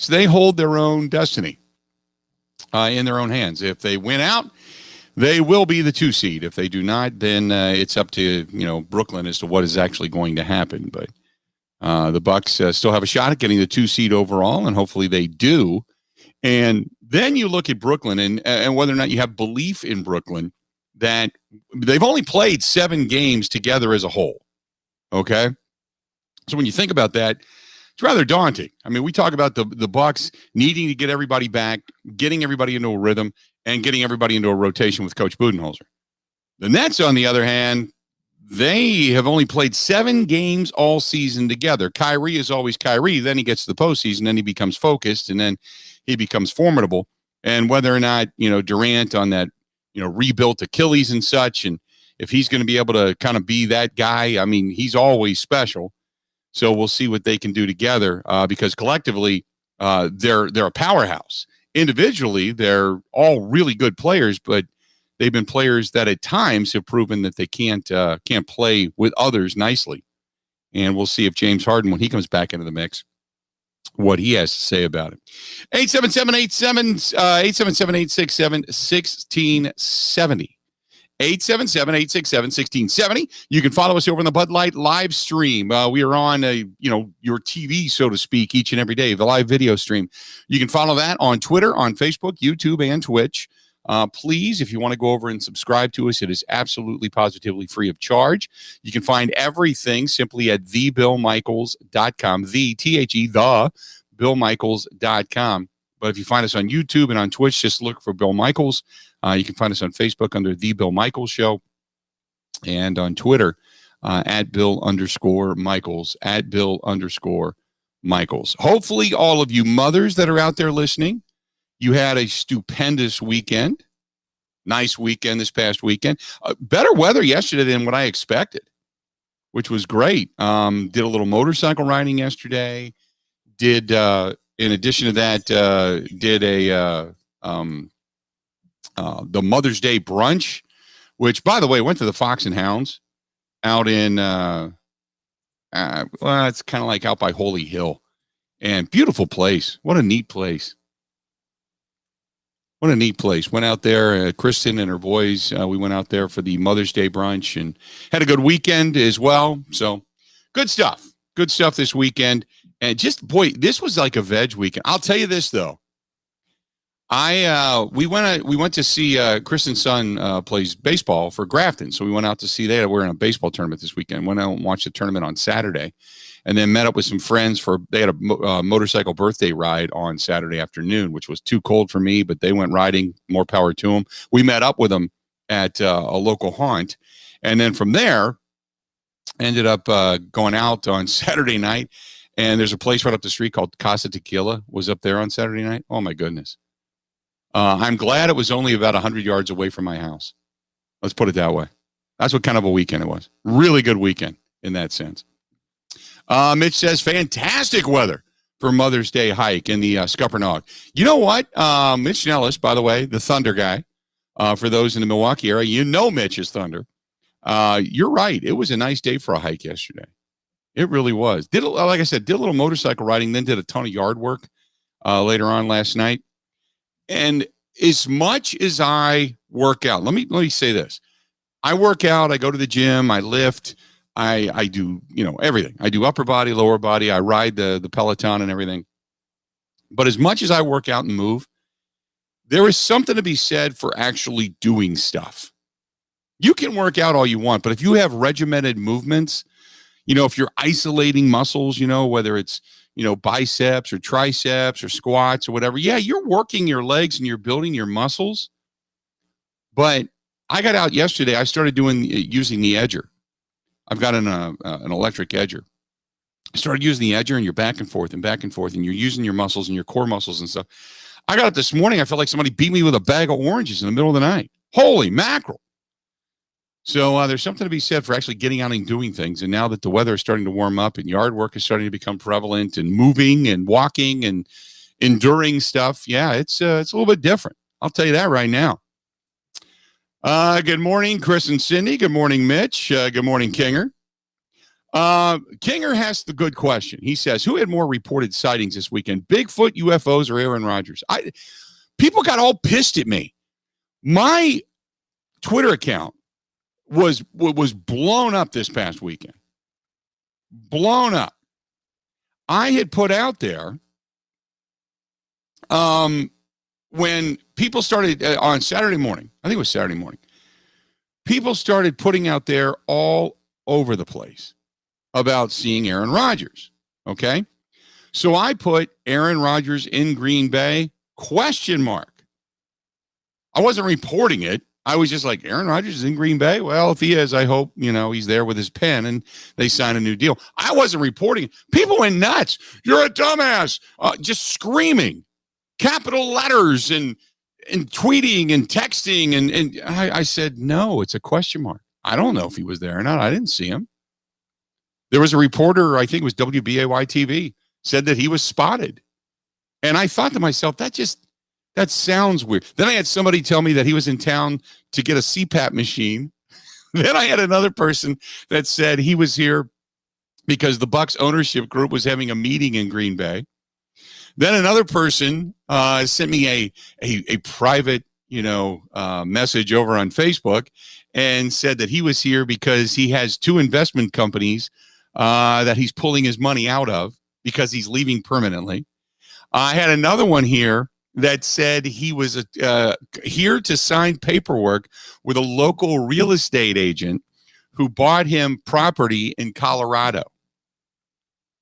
They hold their own destiny in their own hands. If they win out, they will be the 2 seed. If they do not, then it's up to Brooklyn as to what is actually going to happen. But the Bucks still have a shot at getting the 2 seed overall, and hopefully they do. And then you look at Brooklyn and whether or not you have belief in Brooklyn that they've only played 7 games together as a whole. Okay, so when you think about that, it's rather daunting. I mean, we talk about the Bucks needing to get everybody back, getting everybody into a rhythm, and getting everybody into a rotation with Coach Budenholzer. The Nets, on the other hand, they have only played 7 games all season together. Kyrie is always Kyrie. Then he gets to the postseason, then he becomes focused, and then he becomes formidable. And whether or not, Durant on that, rebuilt Achilles and such, and if he's going to be able to kind of be that guy, I mean, he's always special. So we'll see what they can do together because collectively they're a powerhouse. Individually, they're all really good players, but they've been players that at times have proven that they can't play with others nicely. And we'll see if James Harden, when he comes back into the mix, what he has to say about it. 877-867-1670. 877-867-1670. You can follow us over on the Bud Light live stream. We are on your TV, so to speak, each and every day, the live video stream. You can follow that on Twitter, on Facebook, YouTube, and Twitch. Please, if you want to go over and subscribe to us, it is absolutely positively free of charge. You can find everything simply at thebillmichaels.com, the billmichaels.com. But if you find us on YouTube and on Twitch, just look for Bill Michaels. You can find us on Facebook under The Bill Michaels Show, and on Twitter at Bill_Michaels, at Bill_Michaels. Hopefully all of you mothers that are out there listening, you had a stupendous weekend. Nice weekend this past weekend. Better weather yesterday than what I expected, which was great. Did a little motorcycle riding yesterday. Did, in addition to that, did the Mother's Day brunch, which, by the way, went to the Fox and Hounds out in, it's kind of like out by Holy Hill. And beautiful place. What a neat place. What a neat place. Went out there, Kristen and her boys, we went out there for the Mother's Day brunch and had a good weekend as well. So good stuff. Good stuff this weekend. And just, boy, this was like a veg weekend. I'll tell you this, though. We went to see Kristen's son plays baseball for Grafton. So we went out to see that. We're in a baseball tournament this weekend. Went out and watched the tournament on Saturday. And then met up with some friends they had a motorcycle birthday ride on Saturday afternoon, which was too cold for me, but they went riding. More power to them. We met up with them at a local haunt. And then from there, ended up going out on Saturday night. And there's a place right up the street called Casa Tequila, was up there on Saturday night. Oh, my goodness. I'm glad it was only about 100 yards away from my house. Let's put it that way. That's what kind of a weekend it was. Really good weekend in that sense. Mitch says, fantastic weather for Mother's Day hike in the Scuppernong. You know what? Mitch Nellis, by the way, the Thunder guy, for those in the Milwaukee area, you know Mitch is Thunder. You're right. It was a nice day for a hike yesterday. It really was. Like I said, did a little motorcycle riding, then did a ton of yard work later on last night. And as much as I work out, let me say this. I work out, I go to the gym, I lift, I do, everything. I do upper body, lower body. I ride the Peloton and everything. But as much as I work out and move, there is something to be said for actually doing stuff. You can work out all you want, but if you have regimented movements, if you're isolating muscles, whether it's, biceps or triceps or squats or whatever, yeah, you're working your legs and you're building your muscles. But I got out yesterday. I started using the edger. I've got an electric edger. I started using the edger, and you're back and forth, and you're using your muscles and your core muscles and stuff. I got up this morning. I felt like somebody beat me with a bag of oranges in the middle of the night. Holy mackerel. So there's something to be said for actually getting out and doing things. And now that the weather is starting to warm up and yard work is starting to become prevalent and moving and walking and enduring stuff, yeah, it's a little bit different. I'll tell you that right now. Good morning, Chris and Cindy. Good morning, Mitch. Good morning, Kinger. Kinger has the good question. He says, who had more reported sightings this weekend, Bigfoot, UFOs, or Aaron Rodgers? People got all pissed at me. My Twitter account was blown up this past weekend. Blown up. I had put out there when people started on Saturday morning, I think it was Saturday morning, people started putting out there all over the place about seeing Aaron Rodgers. Okay. So I put Aaron Rodgers in Green Bay ? I wasn't reporting it. I was just like, Aaron Rodgers is in Green Bay? Well, if he is, I hope, he's there with his pen and they sign a new deal. I wasn't reporting it. People went nuts. You're a dumbass. Just screaming. Capital letters and tweeting and texting. And I said, no, it's a question mark. I don't know if he was there or not. I didn't see him. There was a reporter, I think it was WBAY-TV, said that he was spotted. And I thought to myself, that sounds weird. Then I had somebody tell me that he was in town to get a CPAP machine. Then I had another person that said he was here because the Bucs ownership group was having a meeting in Green Bay. Then another person sent me a private, message over on Facebook and said that he was here because he has 2 investment companies that he's pulling his money out of because he's leaving permanently. I had another one here that said he was here to sign paperwork with a local real estate agent who bought him property in Colorado.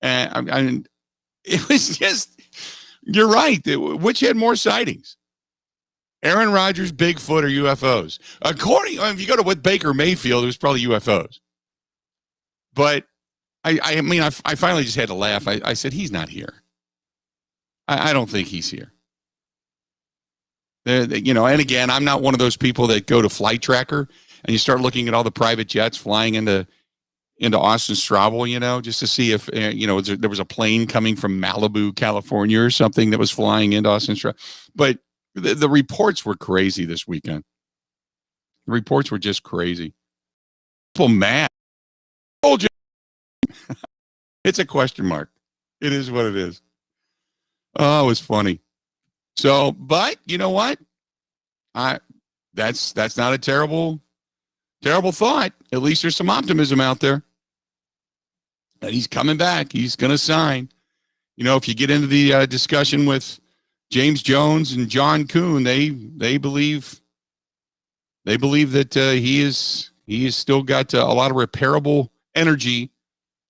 And it was just, you're right. Which had more sightings? Aaron Rodgers, Bigfoot, or UFOs? If you go to what Baker Mayfield, it was probably UFOs. But I finally just had to laugh. I said, he's not here. I don't think he's here. And again, I'm not one of those people that go to Flight Tracker and you start looking at all the private jets flying into Austin Straubel, just to see if, there was a plane coming from Malibu, California or something that was flying into Austin Straubel. But the reports were crazy this weekend. The reports were just crazy. People mad. It's a question mark. It is what it is. Oh, it was funny. So, but you know what? That's not a terrible thought. At least there's some optimism out there. And he's coming back. He's going to sign. If you get into the discussion with James Jones and John Kuhn, they believe that he is still got a lot of repairable energy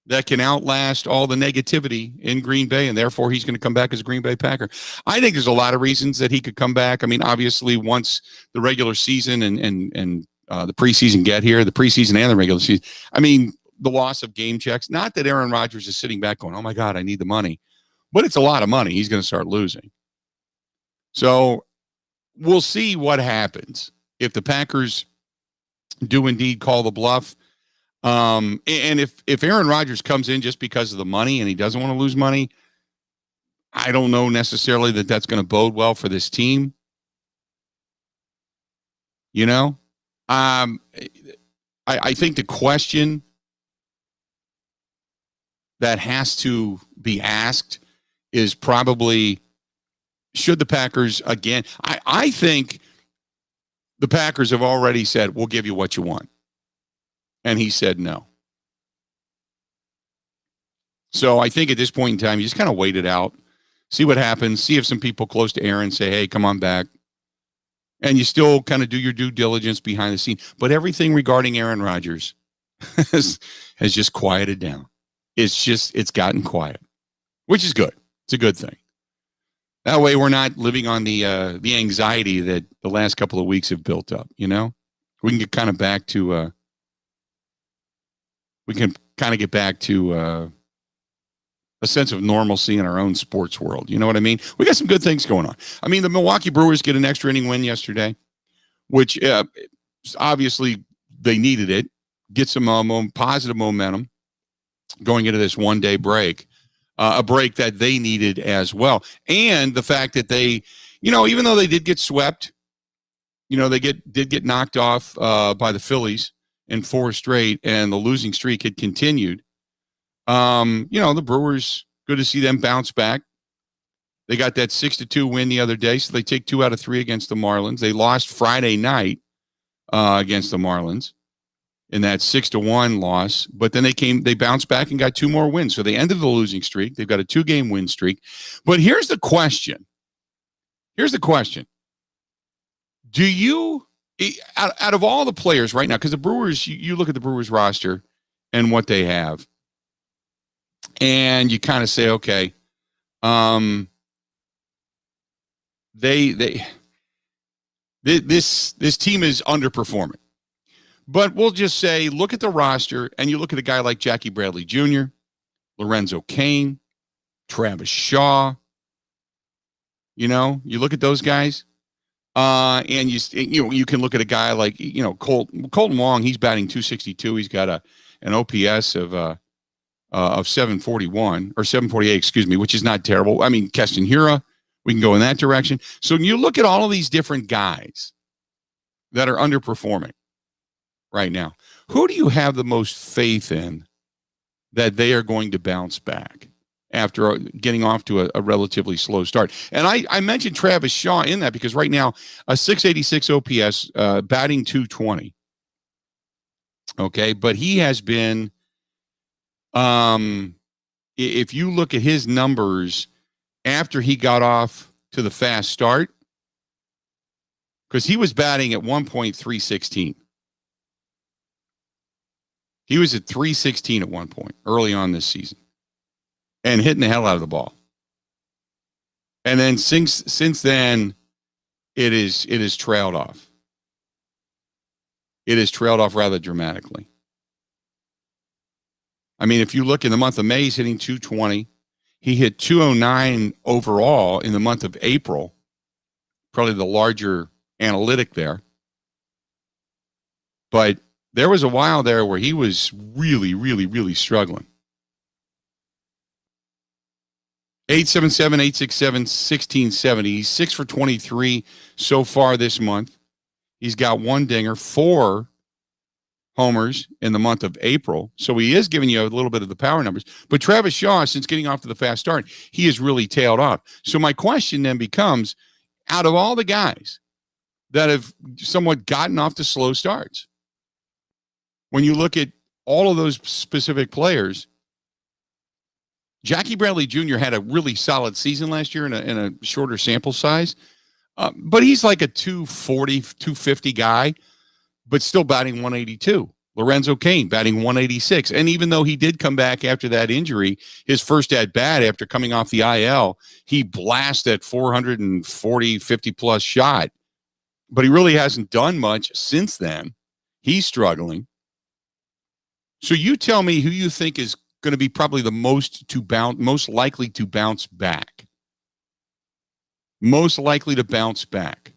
that can outlast all the negativity in Green Bay, and therefore he's going to come back as a Green Bay Packer. I think there's a lot of reasons that he could come back. I mean, obviously, once the regular season and the preseason get here, the preseason and the regular season, I mean, the loss of game checks. Not that Aaron Rodgers is sitting back going, oh, my God, I need the money. But it's a lot of money. He's going to start losing. So we'll see what happens if the Packers do indeed call the bluff. And if Aaron Rodgers comes in just because of the money and he doesn't want to lose money, I don't know necessarily that that's going to bode well for this team. I think the question that has to be asked is probably, should the Packers again? I think the Packers have already said, we'll give you what you want. And he said no. So I think at this point in time, you just kind of wait it out, see what happens, see if some people close to Aaron say, hey, come on back. And you still kind of do your due diligence behind the scene. But everything regarding Aaron Rodgers has just quieted down. It's gotten quiet, which is good. It's a good thing. That way we're not living on the anxiety that the last couple of weeks have built up, We can get kind of back to get back to a sense of normalcy in our own sports world. You know what I mean? We got some good things going on. I mean, the Milwaukee Brewers get an extra inning win yesterday, which obviously they needed it. Get some positive momentum going into this one-day break, a break that they needed as well. And the fact that they, even though they did get swept, they did get knocked off by the Phillies in 4 straight, and the losing streak had continued. The Brewers, good to see them bounce back. They got that 6-2 win the other day, so they take 2 out of 3 against the Marlins. They lost Friday night against the Marlins in that 6-1 loss, but then they bounced back and got 2 more wins. So they ended the losing streak. They've got a 2-game win streak. But here's the question. Do you, out of all the players right now, because the Brewers, you look at the Brewers roster and what they have, and you kind of say, okay, this team is underperforming. But we'll just say, look at the roster, and you look at a guy like Jackie Bradley Jr., Lorenzo Cain, Travis Shaw. You look at those guys, and you can look at a guy like Colton Wong. He's batting .262. He's got an OPS of 741 or 748, excuse me, which is not terrible. I mean, Keston Hiura, we can go in that direction. So when you look at all of these different guys that are underperforming right now, who do you have the most faith in that they are going to bounce back after getting off to a relatively slow start? And I mentioned Travis Shaw in that because right now, a 686 OPS, batting .220. Okay, but he has been, if you look at his numbers after he got off to the fast start, because he was batting at 1.316. He was at 316 at one point early on this season and hitting the hell out of the ball. And then since then, it is trailed off. It has trailed off rather dramatically. I mean, if you look in the month of May, he's hitting 220. He hit 209 overall in the month of April, probably the larger analytic there. But there was a while there where he was really, really, really struggling. 877-867-1670. He's 6 for 23 so far this month. He's got 1 dinger, 4 homers in the month of April. So he is giving you a little bit of the power numbers. But Travis Shaw, since getting off to the fast start, he has really tailed off. So my question then becomes, out of all the guys that have somewhat gotten off to slow starts, when you look at all of those specific players, Jackie Bradley Jr. had a really solid season last year in a shorter sample size. But he's like a 240, 250 guy, but still batting 182. Lorenzo Cain batting 186. And even though he did come back after that injury, his first at bat after coming off the IL, he blasted 440, 50 plus shot. But he really hasn't done much since then. He's struggling. So you tell me who you think is going to be probably the most likely to bounce back. Most likely to bounce back.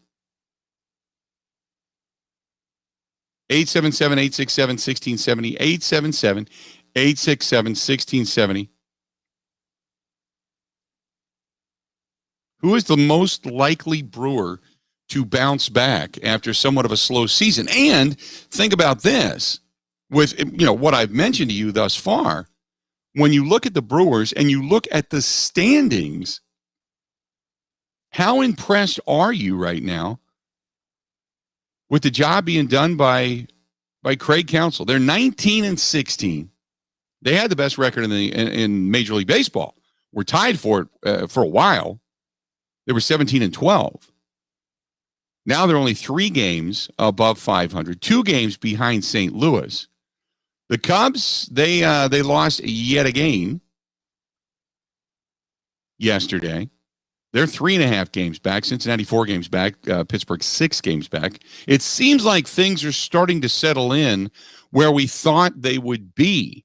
877-867-1670. 877-867-1670. Who is the most likely Brewer to bounce back after somewhat of a slow season? And think about this. With what I've mentioned to you thus far, when you look at the Brewers and you look at the standings, how impressed are you right now with the job being done by Craig Counsell? They're 19-16. They had the best record in Major League Baseball. We're tied for it for a while. They were 17-12. Now they're only 3 games above 500, 2 games behind St. Louis. The Cubs, they lost yet again yesterday. They're 3.5 games back. Cincinnati 4 games back. Pittsburgh 6 games back. It seems like things are starting to settle in where we thought they would be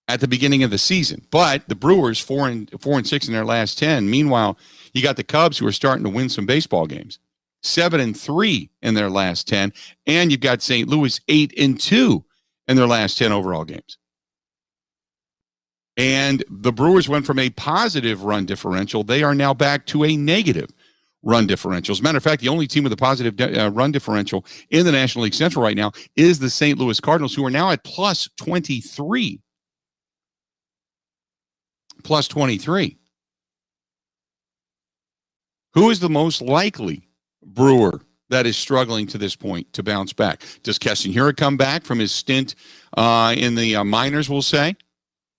at the beginning of the season. But the Brewers 4-6 in their last 10. Meanwhile, you got the Cubs who are starting to win some baseball games. 7-3 in their last 10, and you've got St. Louis 8-2 in their last 10 overall games. And the Brewers went from a positive run differential. They are now back to a negative run differential. As a matter of fact, the only team with a positive run differential in the National League Central right now is the St. Louis Cardinals, who are now at plus 23. Plus 23. Who is the most likely Brewer that is struggling to this point to bounce back? Does Keston Hiura come back from his stint in the minors, we'll say?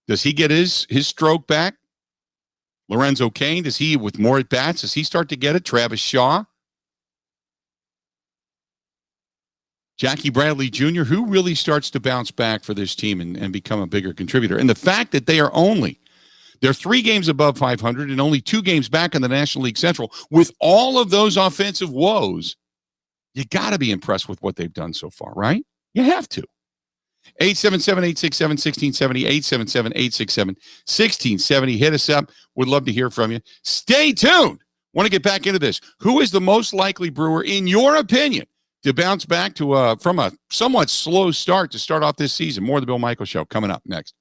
Does he get his stroke back? Lorenzo Cain, does he, with more at-bats, does he start to get it? Travis Shaw? Jackie Bradley Jr., who really starts to bounce back for this team and become a bigger contributor? And the fact that they're 3 games above 500 and only 2 games back in the National League Central, with all of those offensive woes, you got to be impressed with what they've done so far, right? You have to. 877-867-1670, 877-867-1670. Hit us up. Would love to hear from you. Stay tuned. Want to get back into this. Who is the most likely Brewer, in your opinion, to bounce back to from a somewhat slow start to start off this season? More of the Bill Michaels Show coming up next.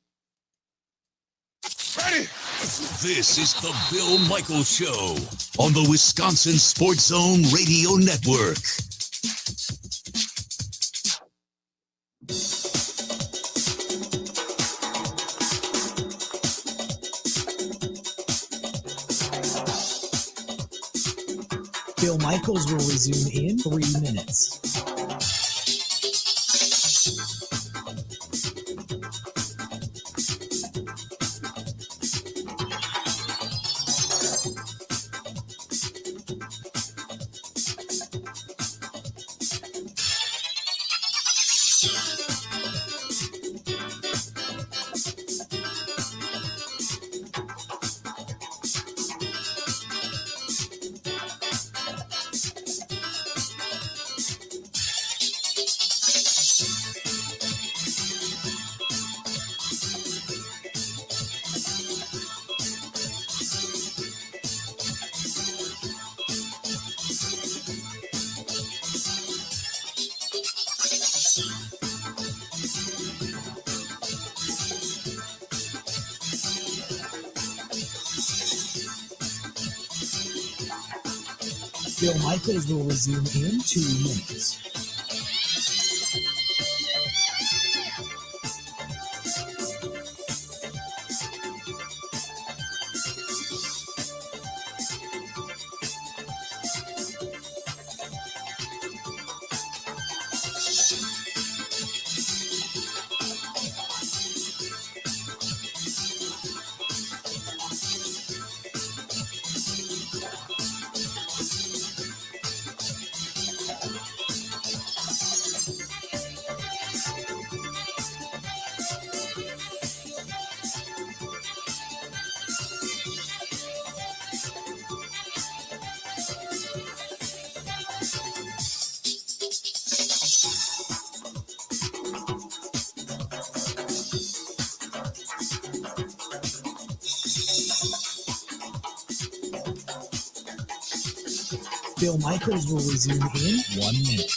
Ready? This is the Bill Michaels Show on the Wisconsin Sports Zone Radio Network. Bill Michaels will resume in 3 minutes. Bill Michaels will resume in 2 minutes. Bill Michaels will resume in 1 minute.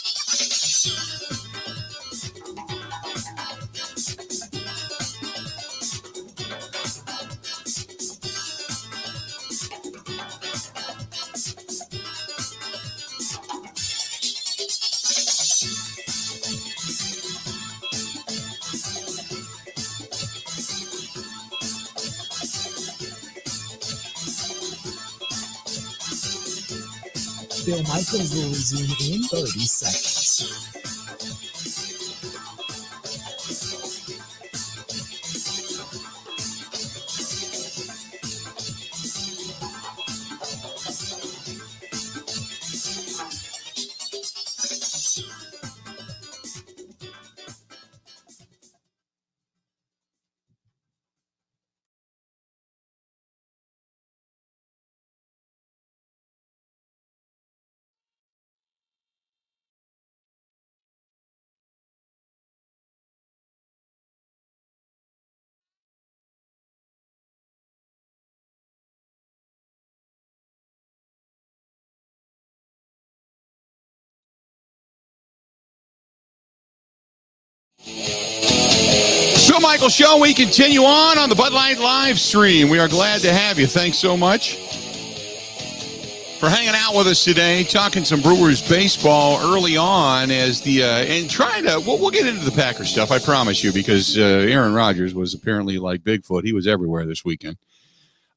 Bill Michaels will resume in 30 seconds. Bill Michaels Show, we continue on the Bud Light live stream. We are glad to have you. Thanks so much for hanging out with us today, talking some Brewers baseball early on as and trying to, we'll get into the Packers stuff, I promise you, because Aaron Rodgers was apparently like Bigfoot. He was everywhere this weekend.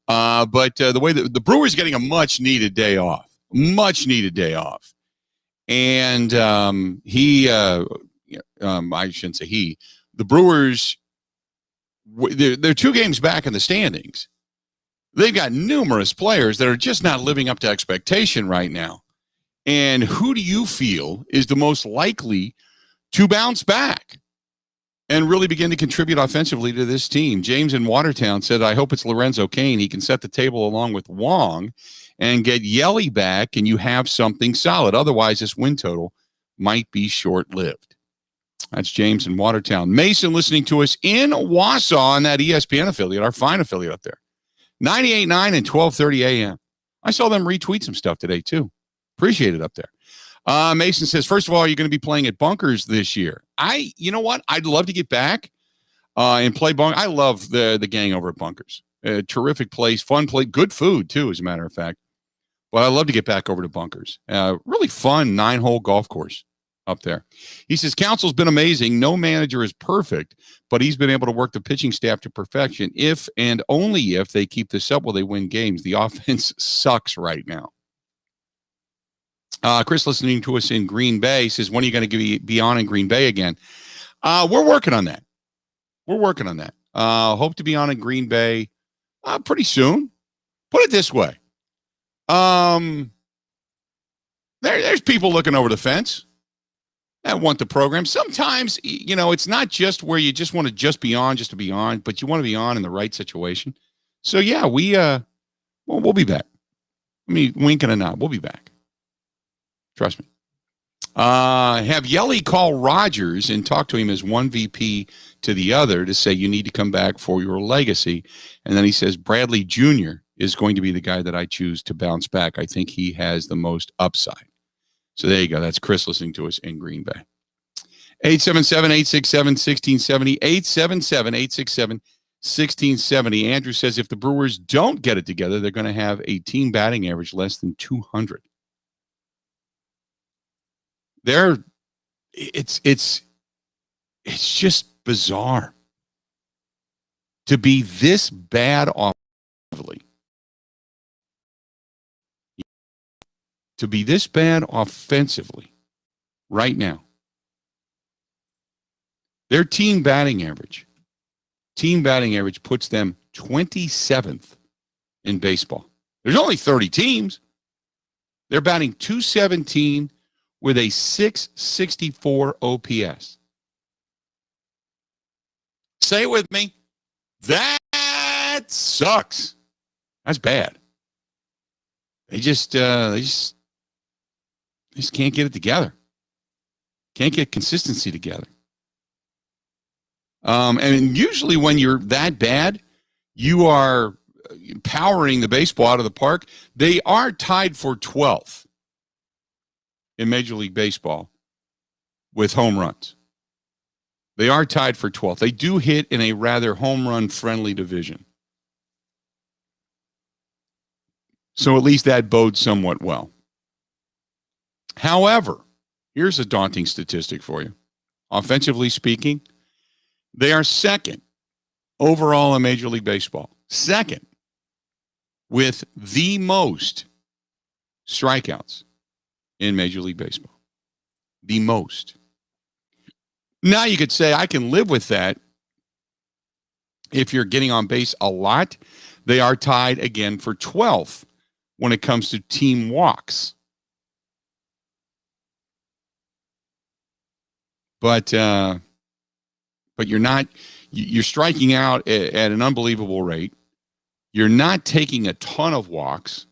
But the way that the Brewers getting a much needed day off. And I shouldn't say he, the Brewers, they're 2 games back in the standings. They've got numerous players that are just not living up to expectation right now. And who do you feel is the most likely to bounce back and really begin to contribute offensively to this team? James in Watertown said, I hope it's Lorenzo Cain. He can set the table along with Wong and get Yelly back, and you have something solid. Otherwise, this win total might be short-lived. That's James in Watertown. Mason listening to us in Wausau on that ESPN affiliate, our fine affiliate up there. 98.9 and 12:30 a.m. I saw them retweet some stuff today, too. Appreciate it up there. Mason says, first of all, you're going to be playing at Bunkers this year. You know what? I'd love to get back and play Bunkers. I love the gang over at Bunkers. Terrific place, fun place, good food, too, as a matter of fact. But I'd love to get back over to Bunkers. Really fun 9-hole golf course up there. He says, Council's been amazing. No manager is perfect, but he's been able to work the pitching staff to perfection. If and only if they keep this up, will they win games? The offense sucks right now. Chris, listening to us in Green Bay, says, when are you going to be on in Green Bay again? We're working on that. Hope to be on in Green Bay pretty soon. Put it this way. There's people looking over the fence that want the program. Sometimes, it's not just where you just want to just be on, but you want to be on in the right situation. So yeah, we'll be back. I mean, winking a nod. We'll be back. Trust me. Have Yelly call Rodgers and talk to him as one VP to the other to say you need to come back for your legacy. And then he says Bradley Jr. is going to be the guy that I choose to bounce back. I think he has the most upside. So there you go. That's Chris listening to us in Green Bay. 877-867-1670. 877-867-1670. Andrew says if the Brewers don't get it together, they're going to have a team batting average less than 200. It's just bizarre to be this bad offensively. To be this bad offensively right now. Their team batting average puts them 27th in baseball. There's only 30 teams. They're batting .217 with a .664 OPS. Say it with me. That sucks. That's bad. They just can't get it together. Can't get consistency together. And usually when you're that bad, you are powering the baseball out of the park. They are tied for 12th in Major League Baseball with home runs. They are tied for 12th. They do hit in a rather home run friendly division. So at least that bodes somewhat well. However, here's a daunting statistic for you. Offensively speaking, they are second overall in Major League Baseball. Second with the most strikeouts in Major League Baseball. The most. Now you could say I can live with that if you're getting on base a lot. They are tied again for 12th when it comes to team walks. But you're striking out at an unbelievable rate. You're not taking a ton of walks.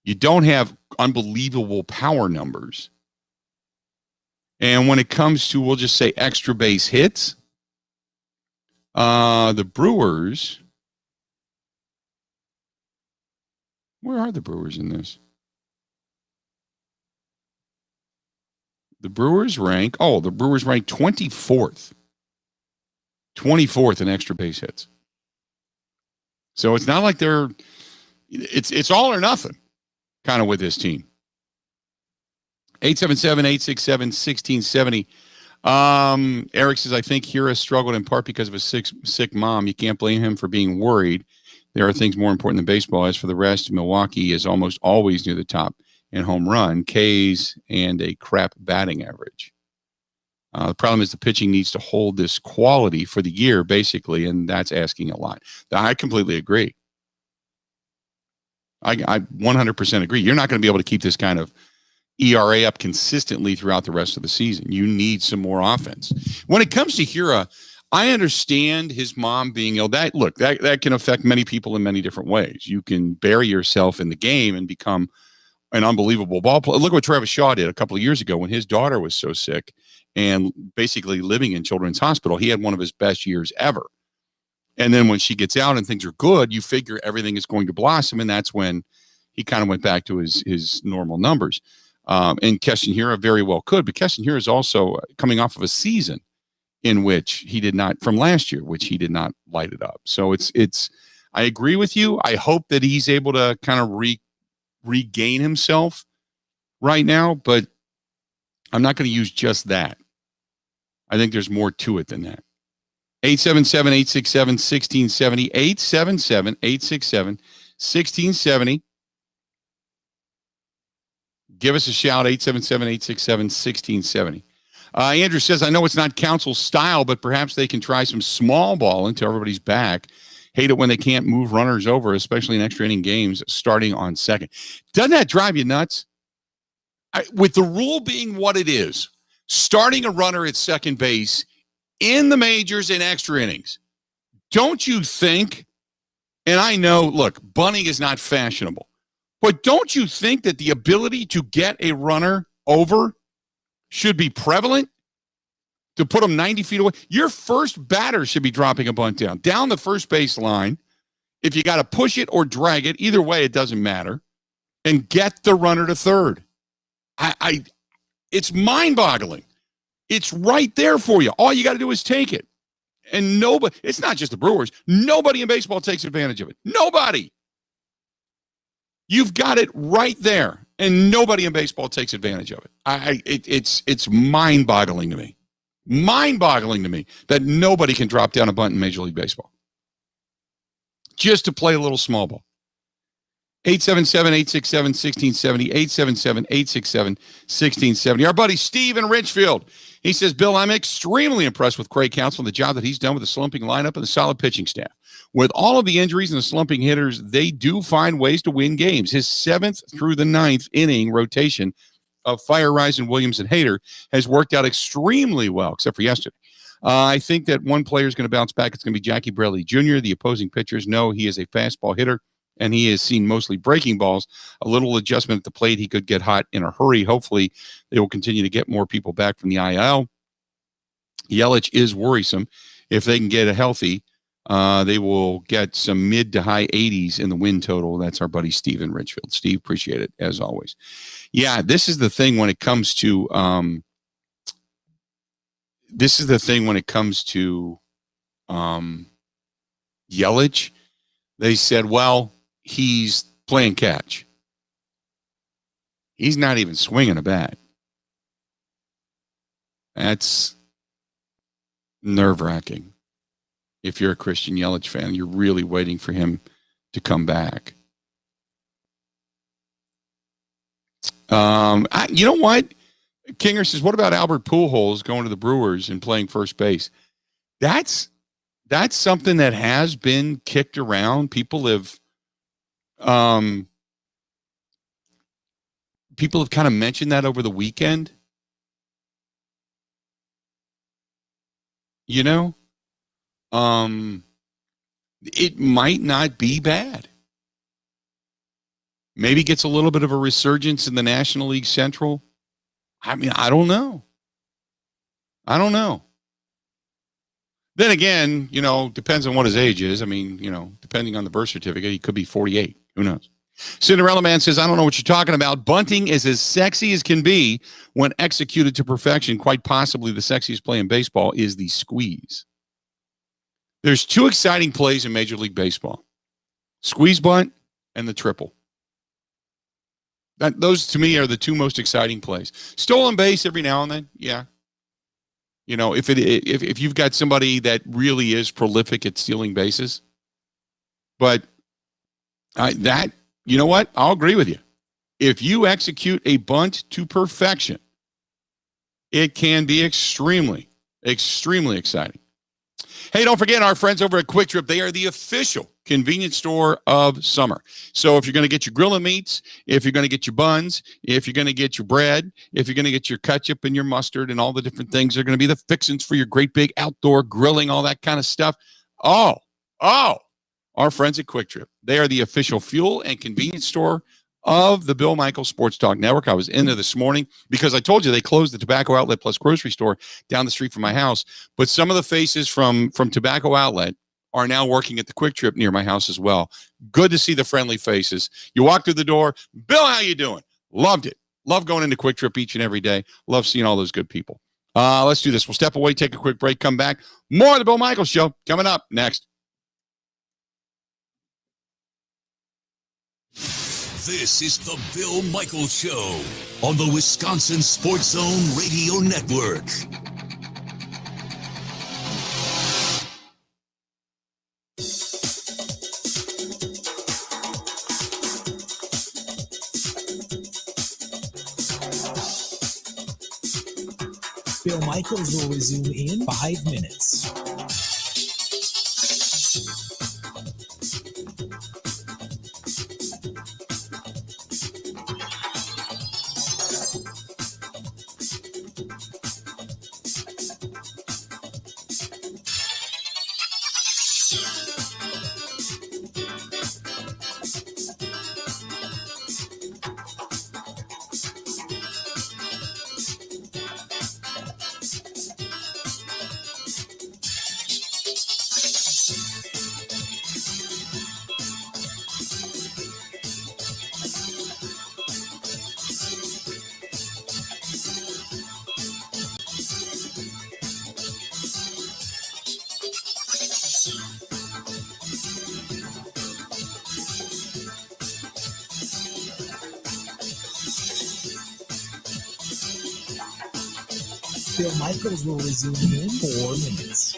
You don't have unbelievable power numbers. And when it comes to, we'll just say extra base hits, the Brewers, where are the Brewers in this? The Brewers rank 24th. 24th in extra base hits. So it's not like it's all or nothing. kind of with this team. 877-867-1670. Eric says, I think Hira struggled in part because of a sick mom. You can't blame him for being worried. There are things more important than baseball. As for the rest, Milwaukee is almost always near the top in home run, Ks, and a crap batting average. The problem is the pitching needs to hold this quality for the year, basically, and that's asking a lot. I completely agree. I 100% agree. You're not going to be able to keep this kind of ERA up consistently throughout the rest of the season. You need some more offense. When it comes to Hira, I understand his mom being ill. That can affect many people in many different ways. You can bury yourself in the game and become an unbelievable ball player. Look what Travis Shaw did a couple of years ago when his daughter was so sick and basically living in Children's Hospital. He had one of his best years ever. And then when she gets out and things are good, you figure everything is going to blossom, and that's when he kind of went back to his normal numbers. And Keston Hira very well could, but Keston Hira is also coming off of a season in which he did not, from last year, which he did not light it up. So it's. I agree with you. I hope that he's able to kind of regain himself right now, but I'm not going to use just that. I think there's more to it than that. 877-867-1670. 877-867-1670. Give us a shout, 877-867-1670. Andrew says, I know it's not council style, but perhaps they can try some small ball until everybody's back. Hate it when they can't move runners over, especially in extra inning games starting on second. Doesn't that drive you nuts? With the rule being what it is, starting a runner at second base in the majors in extra innings, don't you think, and I know, look, bunting is not fashionable, but don't you think that the ability to get a runner over should be prevalent? To put them 90 feet away? Your first batter should be dropping a bunt down the first base line. If you got to push it or drag it, either way, it doesn't matter. And get the runner to third. It's mind-boggling. It's right there for you. All you got to do is take it. And nobody, it's not just the Brewers. Nobody in baseball takes advantage of it. Nobody. You've got it right there, and nobody in baseball takes advantage of it. It's mind-boggling to me. Mind-boggling to me that nobody can drop down a bunt in Major League Baseball just to play a little small ball. 877-867-1670. 877-867-1670. Our buddy Steve in Richfield. He says, Bill, I'm extremely impressed with Craig Counsell and the job that he's done with the slumping lineup and the solid pitching staff. With all of the injuries and the slumping hitters, they do find ways to win games. His 7th through the 9th inning rotation of Fire, Rising, Williams, and Hader has worked out extremely well, except for yesterday. I think that one player is going to bounce back. It's going to be Jackie Bradley Jr. The opposing pitchers know he is a fastball hitter, and he has seen mostly breaking balls. A little adjustment at the plate, he could get hot in a hurry. Hopefully, they will continue to get more people back from the IL. Yelich is worrisome. If they can get a healthy, they will get some mid to high 80s in the win total. That's our buddy Steve in Richfield. Steve, appreciate it, as always. Yeah, this is the thing when it comes to Yelich. They said, well, he's playing catch. He's not even swinging a bat. That's nerve-wracking. If you're a Christian Yelich fan, you're really waiting for him to come back. You know what? Kinger says, what about Albert Pujols going to the Brewers and playing first base? That's something that has been kicked around. People have kind of mentioned that over the weekend. You know, it might not be bad. Maybe gets a little bit of a resurgence in the National League Central. I mean, I don't know. Then again, depends on what his age is. I mean, depending on the birth certificate, he could be 48. Who knows? Cinderella Man says, I don't know what you're talking about. Bunting is as sexy as can be when executed to perfection. Quite possibly the sexiest play in baseball is the squeeze. There's 2 exciting plays in Major League Baseball. Squeeze bunt and the triple. Those to me are the two most exciting plays. Stolen base every now and then, yeah. If you've got somebody that really is prolific at stealing bases, but you know what? I'll agree with you. If you execute a bunt to perfection, it can be extremely, extremely exciting. Hey, don't forget our friends over at Quick Trip. They are the official convenience store of summer. So if you're going to get your grilling meats, if you're going to get your buns, if you're going to get your bread, if you're going to get your ketchup and your mustard and all the different things, they're going to be the fixings for your great big outdoor grilling, all that kind of stuff. Oh, our friends at Quick Trip. They are the official fuel and convenience store of the Bill Michaels Sports Talk Network. I was in there this morning because I told you they closed the Tobacco Outlet Plus grocery store down the street from my house. But some of the faces from Tobacco Outlet are now working at the Quick Trip near my house as well. Good to see the friendly faces. You walk through the door, Bill, how you doing? Loved it. Love going into Quick Trip each and every day. Love seeing all those good people. Let's do this. We'll step away, take a quick break, come back. More of the Bill Michaels Show coming up next. This is the Bill Michaels Show on the Wisconsin Sports Zone Radio Network. Bill Michaels will resume in 5 minutes. Bill Michaels will resume in 4 minutes.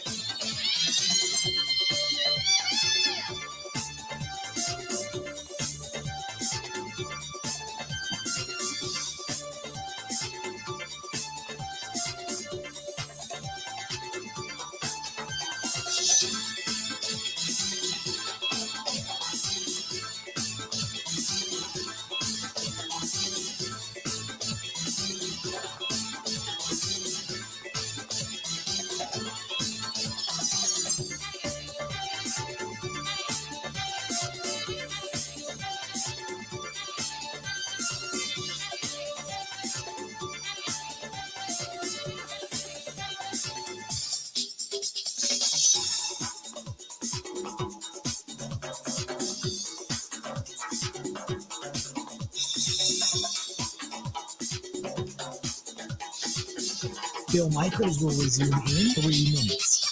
Bill Michaels will resume in 3 minutes.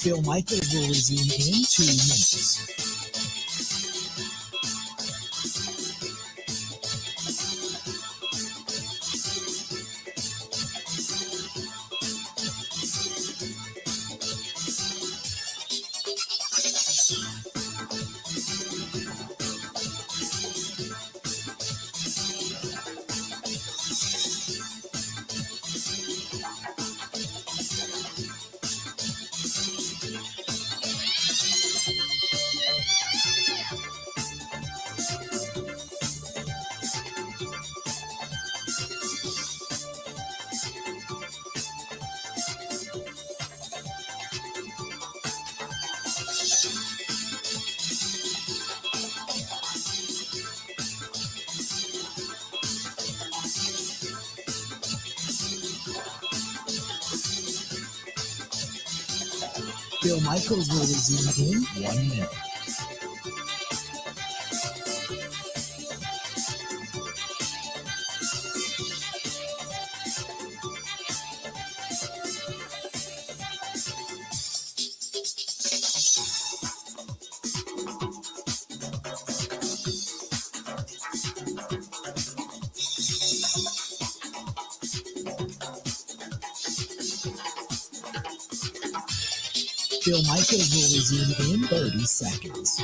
Bill Michaels will resume in 2 minutes. Bill Michaels will resume in 1 minute. Bill Michaels will resume in 30 seconds.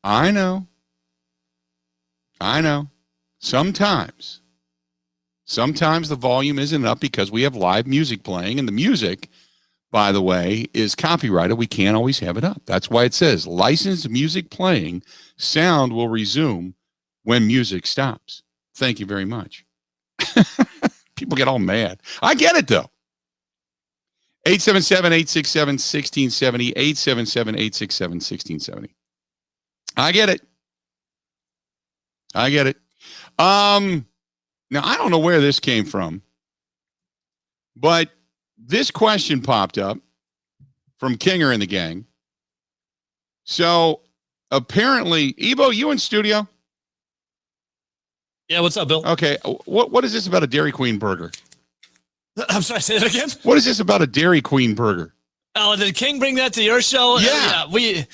I know. I know. Sometimes the volume isn't up because we have live music playing, and the music, by the way, is copyrighted. We can't always have it up. That's why it says licensed music playing. Sound will resume when music stops. Thank you very much. People get all mad. I get it, though. 877-867-1670, 877-867-1670. I get it. Now, I don't know where this came from, but this question popped up from Kinger and the gang. So apparently, Ebo, you in studio? Yeah, what's up, Bill? Okay, what is this about a Dairy Queen burger? I'm sorry, say that again? What is this about a Dairy Queen burger? Oh, did King bring that to your show? Yeah. We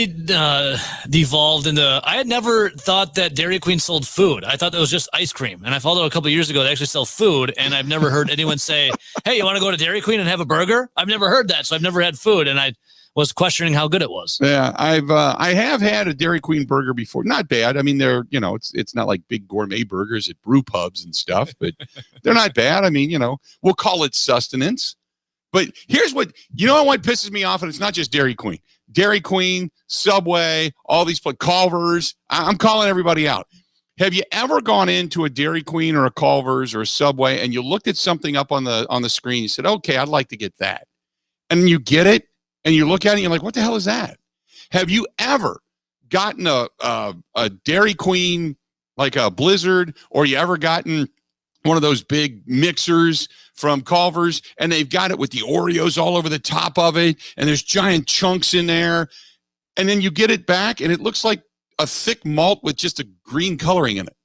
devolved into. I had never thought that Dairy Queen sold food. I thought that was just ice cream. And I found out a couple of years ago they actually sell food. And I've never heard anyone say, "Hey, you want to go to Dairy Queen and have a burger?" I've never heard that, so I've never had food, and I was questioning how good it was. Yeah, I have had a Dairy Queen burger before. Not bad. I mean, they're it's not like big gourmet burgers at brew pubs and stuff, but they're not bad. I mean, we'll call it sustenance. But here's what pisses me off, and it's not just Dairy Queen. Dairy Queen, Subway, all these Culver's. I'm calling everybody out. Have you ever gone into a Dairy Queen or a Culver's or a Subway and you looked at something up on the screen? You said, "Okay, I'd like to get that," and you get it, and you look at it, and you're like, "What the hell is that?" Have you ever gotten a Dairy Queen like a Blizzard, or you ever gotten one of those big mixers from Culver's, and they've got it with the Oreos all over the top of it, and there's giant chunks in there, and then you get it back, and it looks like a thick malt with just a green coloring in it?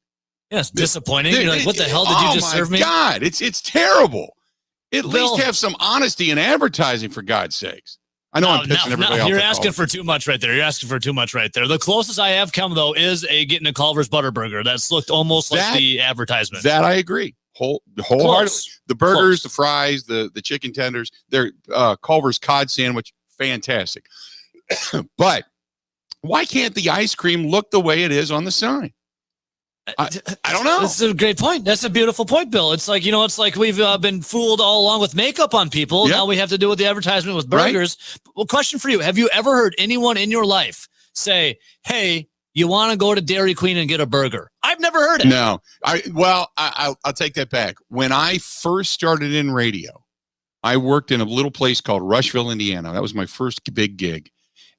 Yes, disappointing. You're like, what the hell did you just serve me? Oh, my God. It's terrible. At least have some honesty in advertising, for God's sakes. I know I'm pissing everybody off. You're asking for too much right there. The closest I have come, though, is getting a Culver's Butterburger. That's looked almost like the advertisement. That I agree. Wholeheartedly. The burgers, the fries, the chicken tenders, their Culver's cod sandwich, fantastic. But why can't the ice cream look the way it is on the sign? I don't know. That's a great point. That's a beautiful point, Bill. It's like, it's like we've been fooled all along with makeup on people. Yep. Now we have to do with the advertisement with burgers. Right. Well, question for you. Have you ever heard anyone in your life say, "Hey, you want to go to Dairy Queen and get a burger"? I've never heard it. No. I'll take that back. When I first started in radio, I worked in a little place called Rushville, Indiana. That was my first big gig.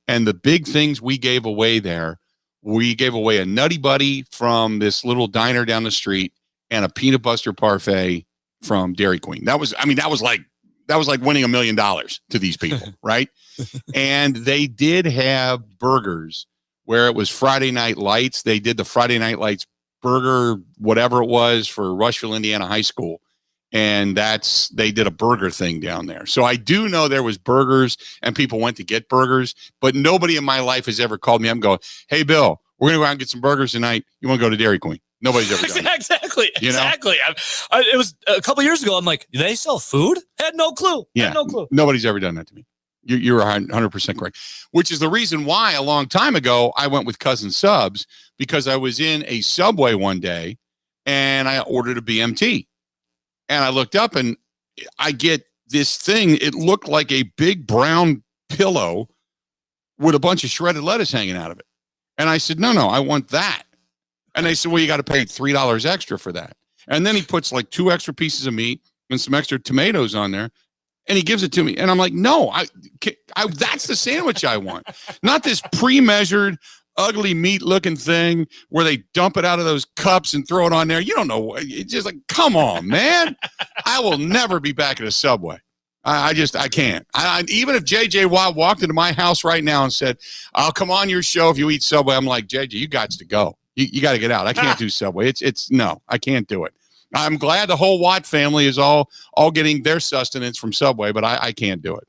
And the big things we gave away there, we gave away a Nutty Buddy from this little diner down the street and a peanut butter parfait from Dairy Queen. That was like winning $1 million to these people, right? And they did have burgers where it was Friday Night Lights. They did the Friday Night Lights burger, whatever it was, for Rushville, Indiana High School. And they did a burger thing down there. So I do know there was burgers and people went to get burgers, but nobody in my life has ever called me up and go, "Hey, Bill, we're going to go out and get some burgers tonight. You want to go to Dairy Queen?" Nobody's ever done that. Exactly. It was a couple years ago. I'm like, "Do they sell food?" Had no clue. Yeah. Nobody's ever done that to me. You're 100% correct, which is the reason why a long time ago I went with Cousin Subs, because I was in a Subway one day and I ordered a BMT. And I looked up and I get this thing. It looked like a big brown pillow with a bunch of shredded lettuce hanging out of it. And I said, no, I want that. And they said, well, you got to pay $3 extra for that. And then he puts like 2 extra pieces of meat and some extra tomatoes on there. And he gives it to me. And I'm like, no, that's the sandwich I want. Not this pre-measured, ugly meat looking thing where they dump it out of those cups and throw it on there. You don't know. It's just like, come on, man. I will never be back at a Subway. I can't. Even if JJ Watt walked into my house right now and said, "I'll come on your show if you eat Subway," I'm like, JJ, you got to go. You got to get out. I can't do Subway. No, I can't do it. I'm glad the whole Watt family is all getting their sustenance from Subway, but I can't do it.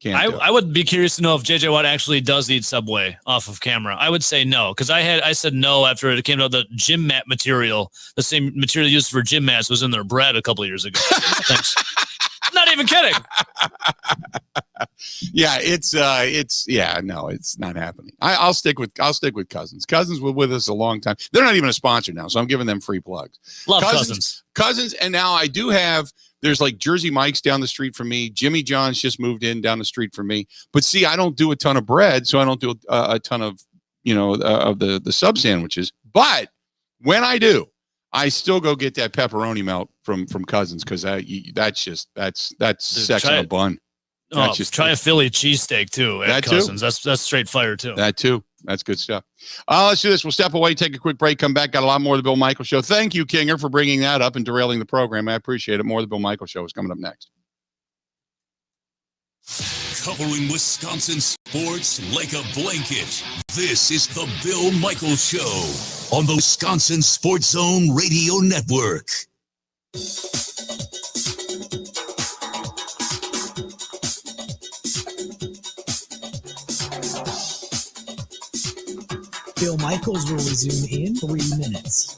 I would be curious to know if JJ Watt actually does eat Subway off of camera. I would say no, because I said no after it came out the gym mat material. The same material used for gym mats was in their bread a couple of years ago. Thanks. Not even kidding. Yeah, it's not happening. I'll stick with Cousins. Cousins were with us a long time. They're not even a sponsor now, so I'm giving them free plugs. Love Cousins, and now I do have. There's like Jersey Mike's down the street from me. Jimmy John's just moved in down the street from me. But see, I don't do a ton of bread, so I don't do a ton of of the sub sandwiches. But when I do, I still go get that pepperoni melt from Cousins, because that's sex on a bun. Try a Philly cheesesteak too at Cousins. That's straight fire too. That too. That's good stuff. Let's do this. We'll step away, take a quick break, come back. Got a lot more of the Bill Michaels Show. Thank you, Kinger, for bringing that up and derailing the program. I appreciate it. More of the Bill Michaels Show is coming up next. Covering Wisconsin sports like a blanket. This is the Bill Michaels Show on the Wisconsin Sports Zone Radio Network. Bill Michaels will resume in 3 minutes.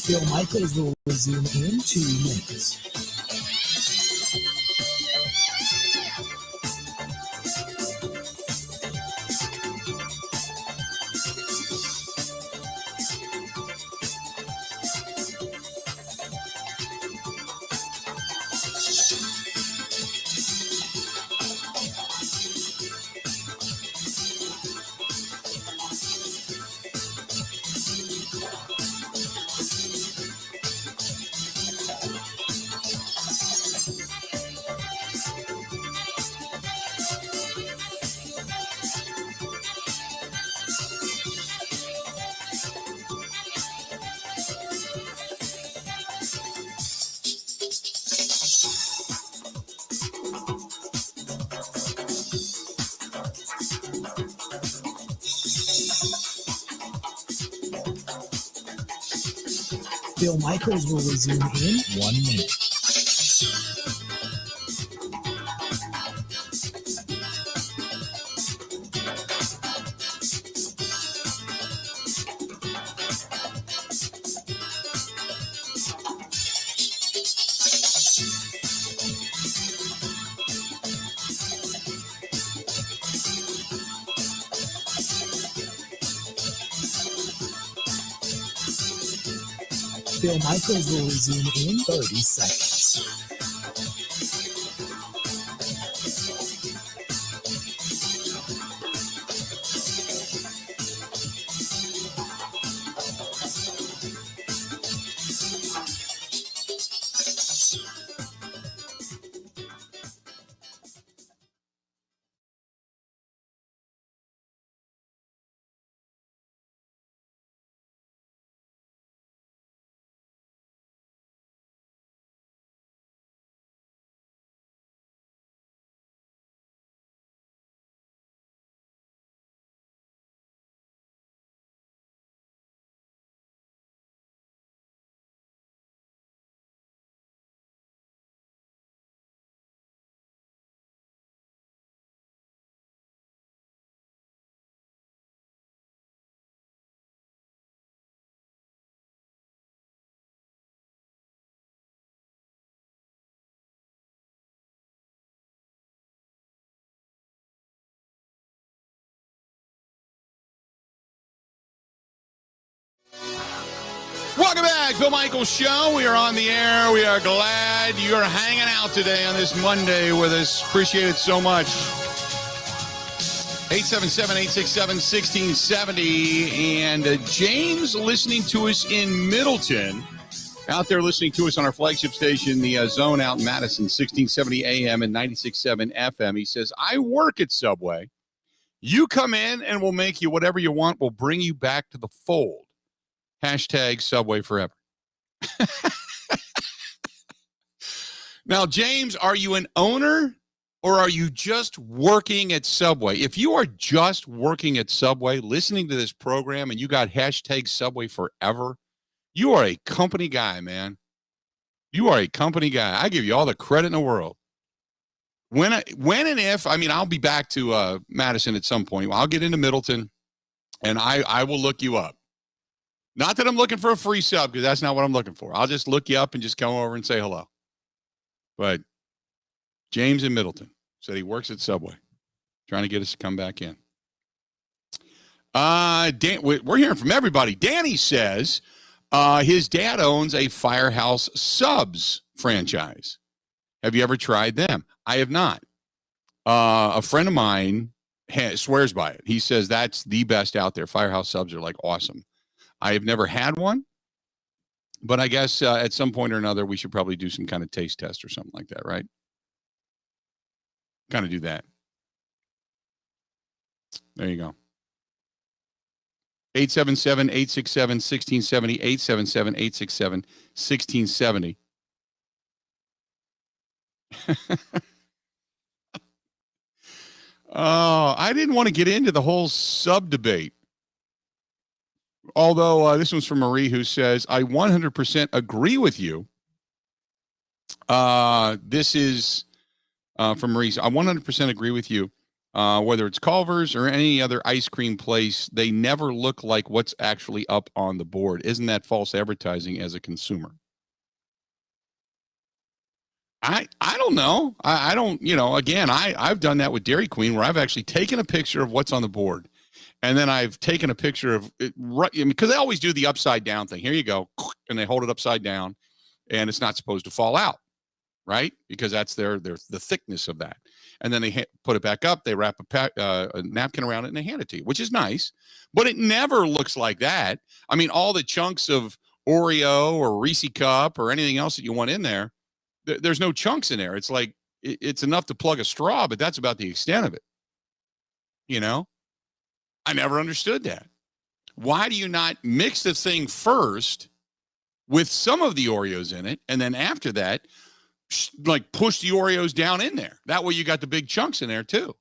Bill Michaels will resume in 2 minutes. Bill Michaels will resume in 1 minute. Bill Michaels will resume in 30 seconds. Welcome back, Bill Michaels Show. We are on the air. We are glad you are hanging out today on this Monday with us. Appreciate it so much. 877-867-1670. And James listening to us in Middleton, out there listening to us on our flagship station, the Zone out in Madison, 1670 AM and 96.7 FM. He says, I work at Subway. You come in and we'll make you whatever you want. We'll bring you back to the fold. Hashtag Subway forever. Now, James, are you an owner or are you just working at Subway? If you are just working at Subway, listening to this program, and you got hashtag Subway forever, you are a company guy, man. You are a company guy. I give you all the credit in the world. When and if, I mean, I'll be back to Madison at some point. I'll get into Middleton, and I will look you up. Not that I'm looking for a free sub, because that's not what I'm looking for. I'll just look you up and just come over and say hello. But James in Middleton said he works at Subway, trying to get us to come back in. Dan, we're hearing from everybody. Danny says, His dad owns a Firehouse Subs franchise. Have you ever tried them? I have not. A friend of mine swears by it. He says that's the best out there. Firehouse Subs are like awesome. I have never had one, but I guess at some point or another, we should probably do some kind of taste test or something like that, right? Kind of do that. There you go. 877-867-1670, 877-867-1670. Oh, I didn't want to get into the whole sub debate. Although this one's from Marie, who says, I 100% agree with you. This is from Marie. I 100% agree with you. Whether it's Culver's or any other ice cream place, they never look like what's actually up on the board. Isn't that false advertising as a consumer? I don't know. I don't, again, I've done that with Dairy Queen where I've actually taken a picture of what's on the board. And then I've taken a picture of it, right, because they always do the upside down thing. Here you go. And they hold it upside down and it's not supposed to fall out, right? Because that's the thickness of that. And then they put it back up. They wrap a napkin around it and they hand it to you, which is nice. But it never looks like that. I mean, all the chunks of Oreo or Reese Cup or anything else that you want in there, there's no chunks in there. It's like it's enough to plug a straw, but that's about the extent of it. I never understood that. Why do you not mix the thing first with some of the Oreos in it, and then after that, like push the Oreos down in there? That way you got the big chunks in there too.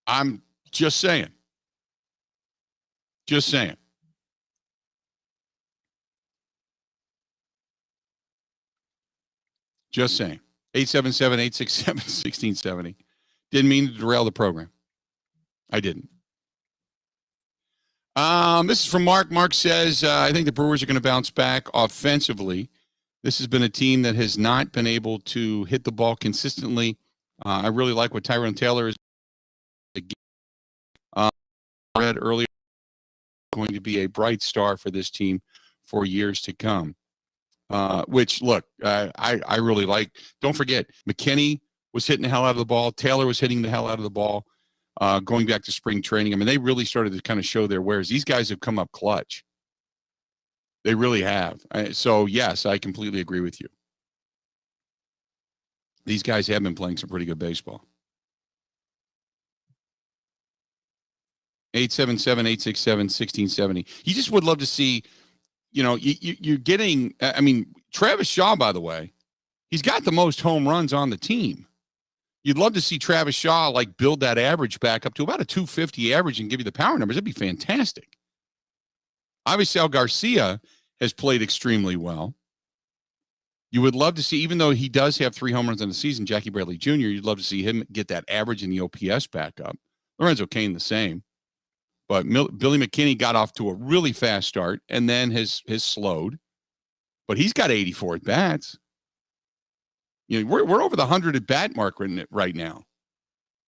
I'm just saying. Just saying. Just saying. 877-867-1670. Didn't mean to derail the program. I didn't. This is from Mark. Mark says, I think the Brewers are going to bounce back offensively. This has been a team that has not been able to hit the ball consistently. I really like what Tyrone Taylor is. Read earlier, going to be a bright star for this team for years to come. Which, look, I really like. Don't forget, McKinney was hitting the hell out of the ball. Taylor was hitting the hell out of the ball. Going back to spring training. I mean, they really started to kind of show their wares. These guys have come up clutch. They really have. So, yes, I completely agree with you. These guys have been playing some pretty good baseball. 877-867-1670. You just would love to see, you're getting, I mean, Travis Shaw, by the way, he's got the most home runs on the team. You'd love to see Travis Shaw build that average back up to about a 250 average and give you the power numbers. That'd be fantastic. Obviously, Al Garcia has played extremely well. You would love to see, even though he does have 3 home runs in the season, Jackie Bradley Jr., you'd love to see him get that average in the OPS back up. Lorenzo Cain the same. But Billy McKinney got off to a really fast start and then has slowed. But he's got 84 at bats. We're over the 100 at bat mark right now.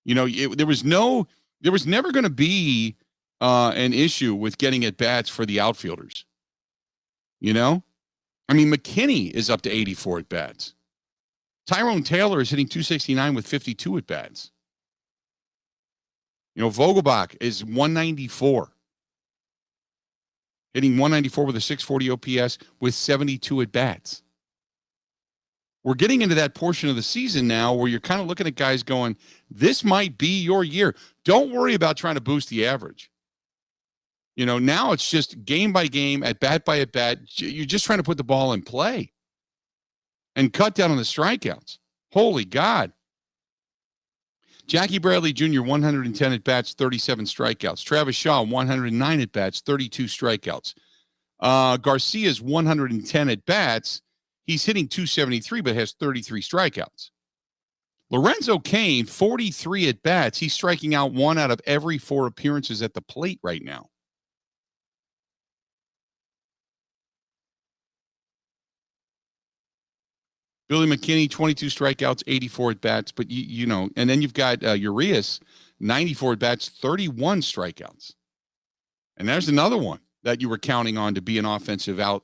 There was never going to be an issue with getting at bats for the outfielders. I mean, McKinney is up to 84 at bats. Tyrone Taylor is hitting 269 with 52 at bats. Vogelbach is 194. Hitting 194 with a 640 OPS with 72 at bats. We're getting into that portion of the season now where you're kind of looking at guys going, this might be your year. Don't worry about trying to boost the average. Now it's just game by game, at bat by at bat. You're just trying to put the ball in play and cut down on the strikeouts. Holy God. Jackie Bradley Jr., 110 at bats, 37 strikeouts. Travis Shaw, 109 at bats, 32 strikeouts. Garcia's 110 at bats. He's hitting 273, but has 33 strikeouts. Lorenzo Cain, 43 at bats. He's striking out 1 out of every 4 appearances at the plate right now. Billy McKinney, 22 strikeouts, 84 at bats. But, and then you've got Urias, 94 at bats, 31 strikeouts. And there's another one that you were counting on to be an offensive a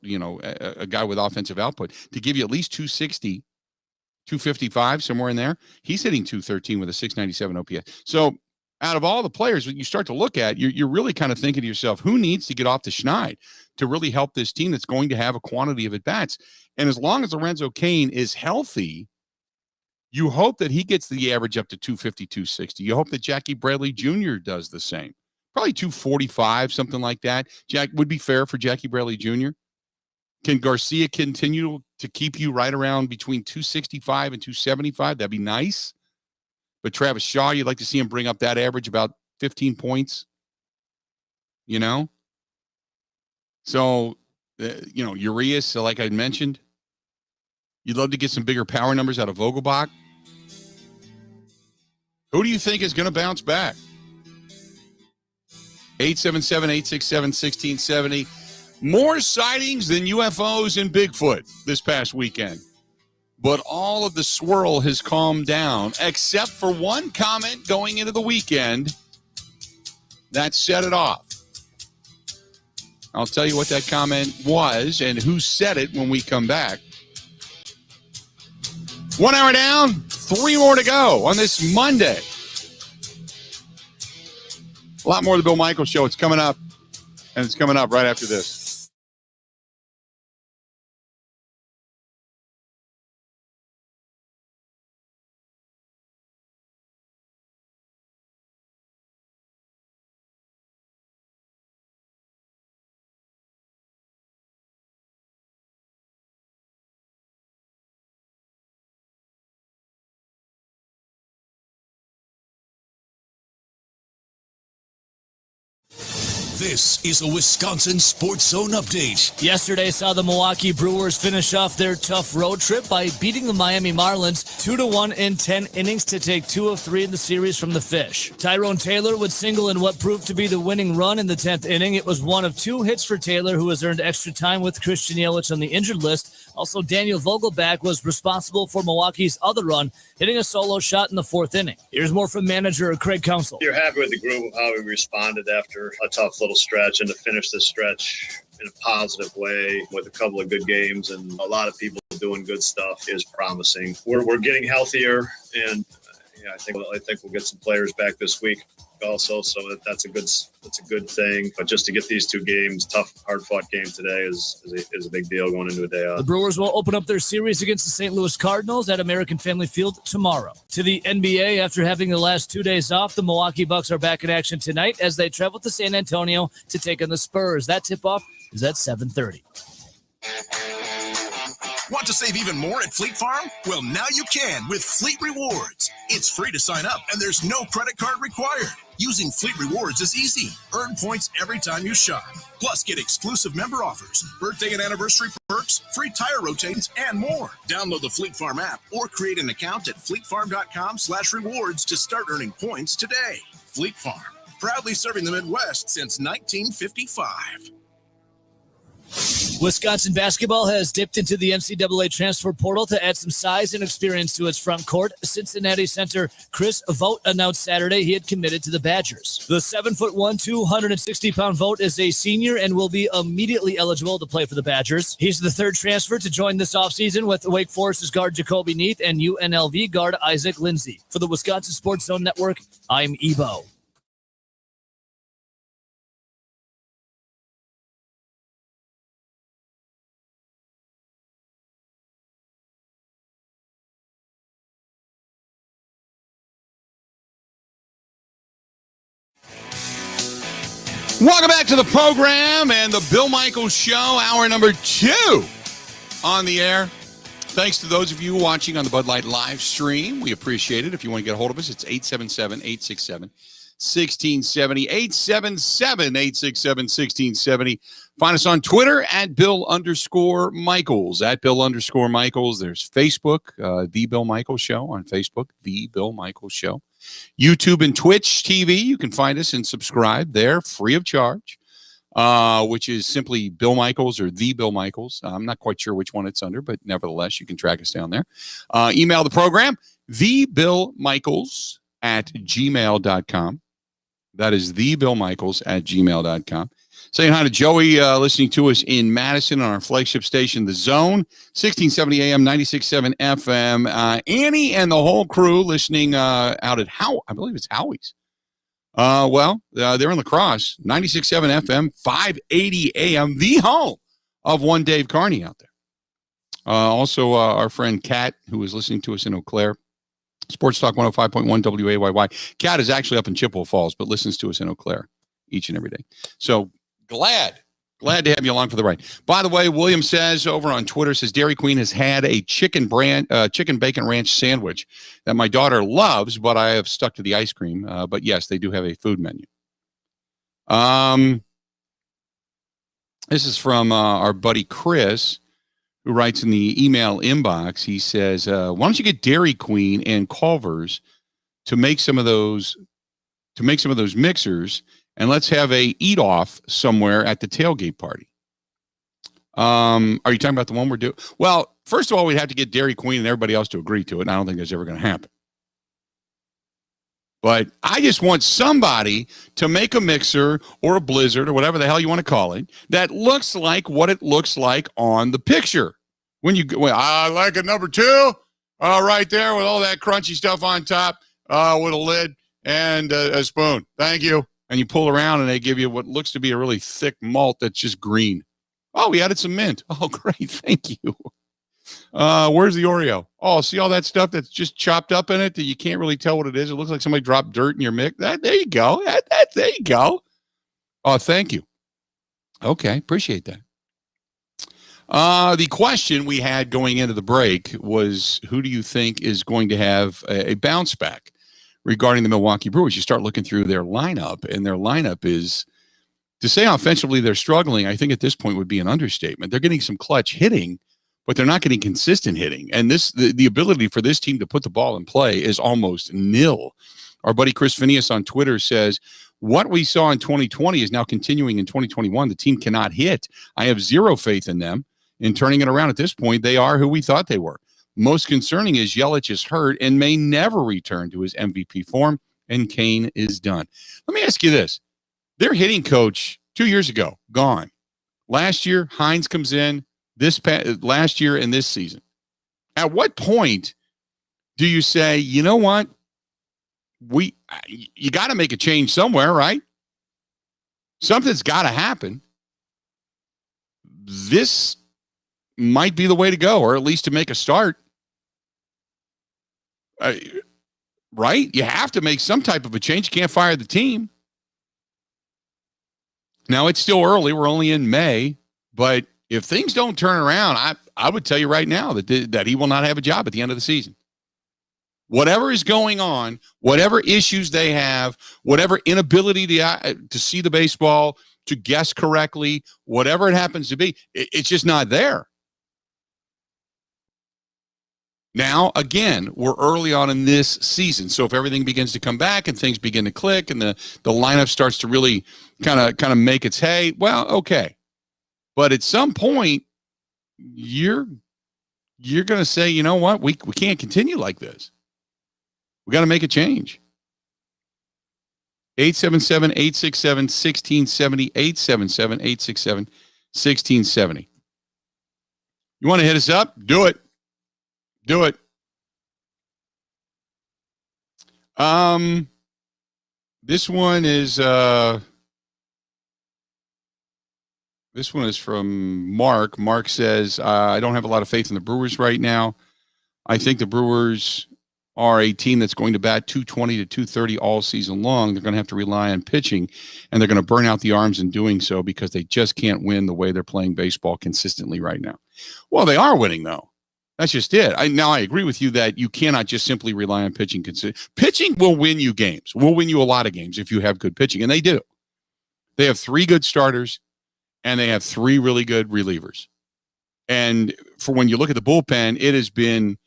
guy with offensive output, to give you at least 260, 255, somewhere in there. He's hitting 213 with a 697 OPS. So out of all the players that you start to look at, you're really kind of thinking to yourself, who needs to get off the schneid to really help this team that's going to have a quantity of at-bats? And as long as Lorenzo Cain is healthy, you hope that he gets the average up to 250, 260. You hope that Jackie Bradley Jr. does the same. Probably 245, something like that. Jack would be fair for Jackie Bradley Jr. Can Garcia continue to keep you right around between 265 and 275? That'd be nice. But Travis Shaw, you'd like to see him bring up that average about 15 points, So, Urias, like I mentioned, you'd love to get some bigger power numbers out of Vogelbach. Who do you think is going to bounce back? 877-867-1670. More sightings than UFOs and Bigfoot this past weekend. But all of the swirl has calmed down, except for one comment going into the weekend that set it off. I'll tell you what that comment was and who said it when we come back. 1 hour down, 3 more to go on this Monday. A lot more of the Bill Michaels Show. It's coming up, and it's coming up right after this. This is a Wisconsin Sports Zone update. Yesterday saw the Milwaukee Brewers finish off their tough road trip by beating the Miami Marlins 2-1 in 10 innings to take 2 of 3 in the series from the Fish. Tyrone Taylor would single in what proved to be the winning run in the 10th inning. It was one of 2 hits for Taylor, who has earned extra time with Christian Yelich on the injured list. Also, Daniel Vogelbach was responsible for Milwaukee's other run, hitting a solo shot in the 4th inning. Here's more from manager Craig Counsell. You're happy with the group, how we responded after a tough little stretch, and to finish this stretch in a positive way with a couple of good games and a lot of people doing good stuff is promising. We're getting healthier, and I think we'll get some players back this week also, so that's a good thing. But just to get these 2 games, tough, hard-fought game today is a big deal going into a day off. The Brewers will open up their series against the St. Louis Cardinals at American Family Field tomorrow. To the NBA, after having the last 2 days off, the Milwaukee Bucks are back in action tonight as they travel to San Antonio to take on the Spurs. That tip-off is at 7:30. Want to save even more at Fleet Farm? Well, now you can with Fleet Rewards. It's free to sign up, and there's no credit card required. Using Fleet Rewards is easy. Earn points every time you shop. Plus, get exclusive member offers, birthday and anniversary perks, free tire rotations, and more. Download the Fleet Farm app or create an account at fleetfarm.com/rewards to start earning points today. Fleet Farm, proudly serving the Midwest since 1955. Wisconsin basketball has dipped into the NCAA transfer portal to add some size and experience to its front court. Cincinnati center Chris Vogt announced Saturday he had committed to the Badgers. The 7'1", 260-pound Vogt is a senior and will be immediately eligible to play for the Badgers. He's the 3rd transfer to join this offseason with Wake Forest's guard Jacoby Neath and UNLV guard Isaac Lindsey. For the Wisconsin Sports Zone Network, I'm Ebo. Welcome back to the program and the Bill Michaels Show, hour number 2 on the air. Thanks to those of you watching on the Bud Light live stream. We appreciate it. If you want to get a hold of us, it's 877-867-1670, 877-867-1670. Find us on Twitter at Bill_Michaels, at Bill_Michaels. There's Facebook, The Bill Michaels Show on Facebook, The Bill Michaels Show. YouTube and Twitch TV, you can find us and subscribe there free of charge, which is simply Bill Michaels or The Bill Michaels. I'm not quite sure which one it's under, but nevertheless, you can track us down there. Email the program, thebillmichaels@gmail.com. That is thebillmichaels@gmail.com. Saying hi to Joey, listening to us in Madison on our flagship station, The Zone, 1670 AM, 96.7 FM. Annie and the whole crew listening out at I believe it's Howie's. They're in La Crosse, 96.7 FM, 580 AM, the home of one Dave Carney out there. Also, our friend Kat, who is listening to us in Eau Claire, Sports Talk 105.1 WAYY. Kat is actually up in Chippewa Falls, but listens to us in Eau Claire each and every day. So glad to have you along for the ride. By the way, William says over on Twitter, says Dairy Queen has had a chicken bacon ranch sandwich that my daughter loves, but I have stuck to the ice cream. But yes, they do have a food menu. This is from our buddy Chris, who writes in the email inbox. He says, why don't you get Dairy Queen and Culver's to make some of those mixers, and let's have a eat off somewhere at the tailgate party. Are you talking about the one we're doing? Well, first of all, we'd have to get Dairy Queen and everybody else to agree to it, and I don't think that's ever going to happen. But I just want somebody to make a mixer or a blizzard or whatever the hell you want to call it that looks like what it looks like on the picture. I like a number 2, right there with all that crunchy stuff on top, with a lid and a spoon. Thank you. And you pull around and they give you what looks to be a really thick malt that's just green. Oh, we added some mint. Oh, great. Thank you. Where's the Oreo? Oh, see all that stuff that's just chopped up in it that you can't really tell what it is. It looks like somebody dropped dirt in your mix. There you go. There you go. Oh, thank you. Okay, appreciate that. The question we had going into the break was, who do you think is going to have a bounce back regarding the Milwaukee Brewers? You start looking through their lineup, and their lineup is, to say offensively they're struggling, I think at this point would be an understatement. They're getting some clutch hitting, but they're not getting consistent hitting. And the ability for this team to put the ball in play is almost nil. Our buddy Chris Phineas on Twitter says, what we saw in 2020 is now continuing in 2021. The team cannot hit. I have zero faith in them in turning it around at this point. They are who we thought they were. Most concerning is Yelich is hurt and may never return to his MVP form, and Kane is done. Let me ask you this. Their hitting coach 2 years ago, gone. Last year, Hines comes in. Last year and this season. At what point do you say, you know what? You got to make a change somewhere, right? Something's got to happen. This might be the way to go, or at least to make a start. Right? You have to make some type of a change. You can't fire the team. Now, it's still early. We're only in May, but if things don't turn around, I would tell you right now that he will not have a job at the end of the season. Whatever is going on, whatever issues they have, whatever inability to see the baseball, to guess correctly, whatever it happens to be, it's just not there. Now, again, we're early on in this season, so if everything begins to come back and things begin to click and the lineup starts to really kind of make its hay, well, okay. But at some point, you're going to say, you know what, we can't continue like this. We got to make a change. 877-867-1670, 877-867-1670. You want to hit us up? Do it. Do it. This one is from Mark. Mark says, I don't have a lot of faith in the Brewers right now. I think the Brewers are a team that's going to bat 220 to 230 all season long. They're going to have to rely on pitching, and they're going to burn out the arms in doing so because they just can't win the way they're playing baseball consistently right now. Well, they are winning, though. That's just it. I agree with you that you cannot just simply rely on pitching. Pitching will win you games. Will win you a lot of games if you have good pitching, and they do. They have 3 good starters, and they have 3 really good relievers. And for when you look at the bullpen, it has been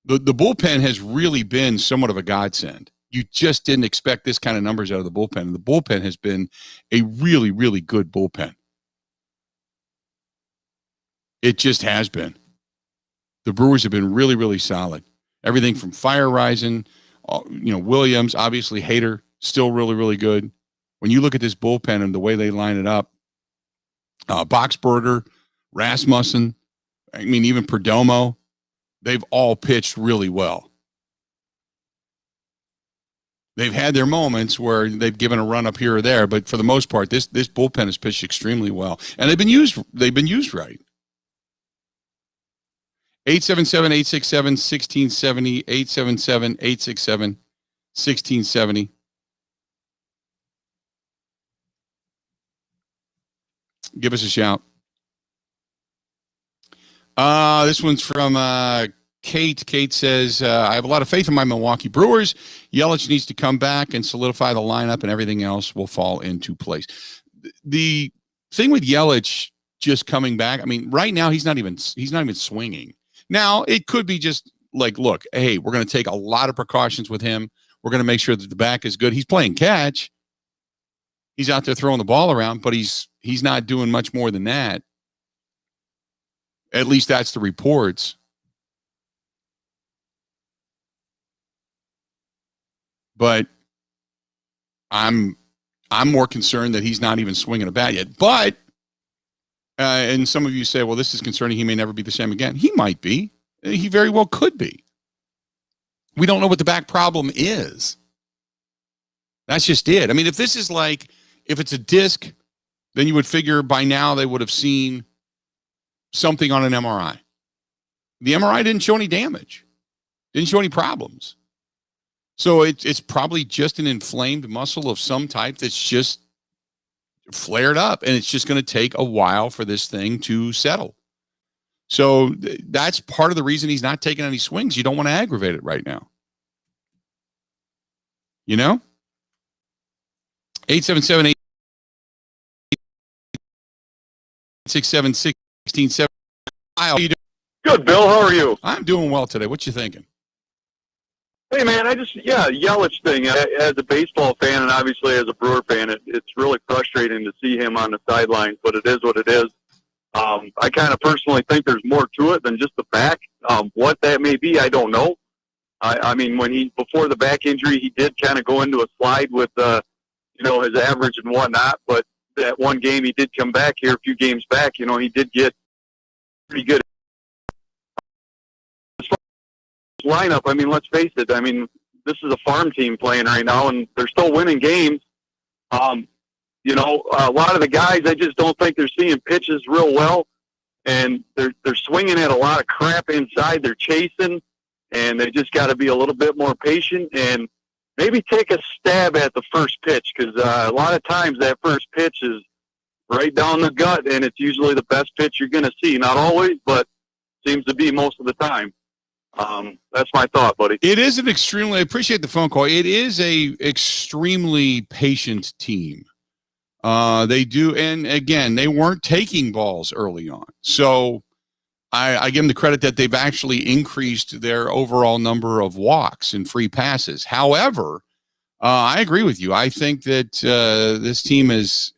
the bullpen has really been somewhat of a godsend. You just didn't expect this kind of numbers out of the bullpen, and the bullpen has been a really, really good bullpen. It just has been. The Brewers have been really, really solid. Everything from Feyereisen, Williams, obviously Hader, still really, really good. When you look at this bullpen and the way they line it up, Boxberger, Rasmussen, I mean, even Perdomo, they've all pitched really well. They've had their moments where they've given a run up here or there, but for the most part, this bullpen has pitched extremely well, and they've been used right. 877-867-1670, 877-867-1670. Give us a shout. This one's from Kate. Kate says, I have a lot of faith in my Milwaukee Brewers. Yelich needs to come back and solidify the lineup, and everything else will fall into place. The thing with Yelich just coming back, I mean, right now he's not even swinging. Now, it could be just like, look, hey, we're going to take a lot of precautions with him. We're going to make sure that the back is good. He's playing catch. He's out there throwing the ball around, but he's not doing much more than that. At least that's the reports. But I'm more concerned that he's not even swinging a bat yet. But and some of you say, well, this is concerning. He may never be the same again. He might be. He very well could be. We don't know what the back problem is. That's just it. I mean, if it's a disc, then you would figure by now they would have seen something on an MRI. The MRI didn't show any damage. Didn't show any problems. So it's probably just an inflamed muscle of some type that's just flared up, and it's just going to take a while for this thing to settle. So that's part of the reason he's not taking any swings. You don't want to aggravate it right now. 877-867-1670. How you doing? Good, Bill. How are you? I'm doing well today. What you thinking? Hey, man, Yelich thing. As a baseball fan and obviously as a Brewer fan, it's really frustrating to see him on the sidelines, but it is what it is. I kind of personally think there's more to it than just the back. What that may be, I don't know. I mean, before the back injury, he did kind of go into a slide with, his average and whatnot, but that one game he did come back here, a few games back, he did get pretty good. Lineup, I mean, let's face it. I mean, this is a farm team playing right now, and they're still winning games. A lot of the guys, I just don't think they're seeing pitches real well, and they're swinging at a lot of crap inside. They're chasing, and they just got to be a little bit more patient and maybe take a stab at the first pitch, because a lot of times that first pitch is right down the gut, and it's usually the best pitch you're going to see. Not always, but seems to be most of the time. That's my thought, buddy. It is I appreciate the phone call. It is a extremely patient team. They do. And again, they weren't taking balls early on. So I give them the credit that they've actually increased their overall number of walks and free passes. However, I agree with you. I think that this team is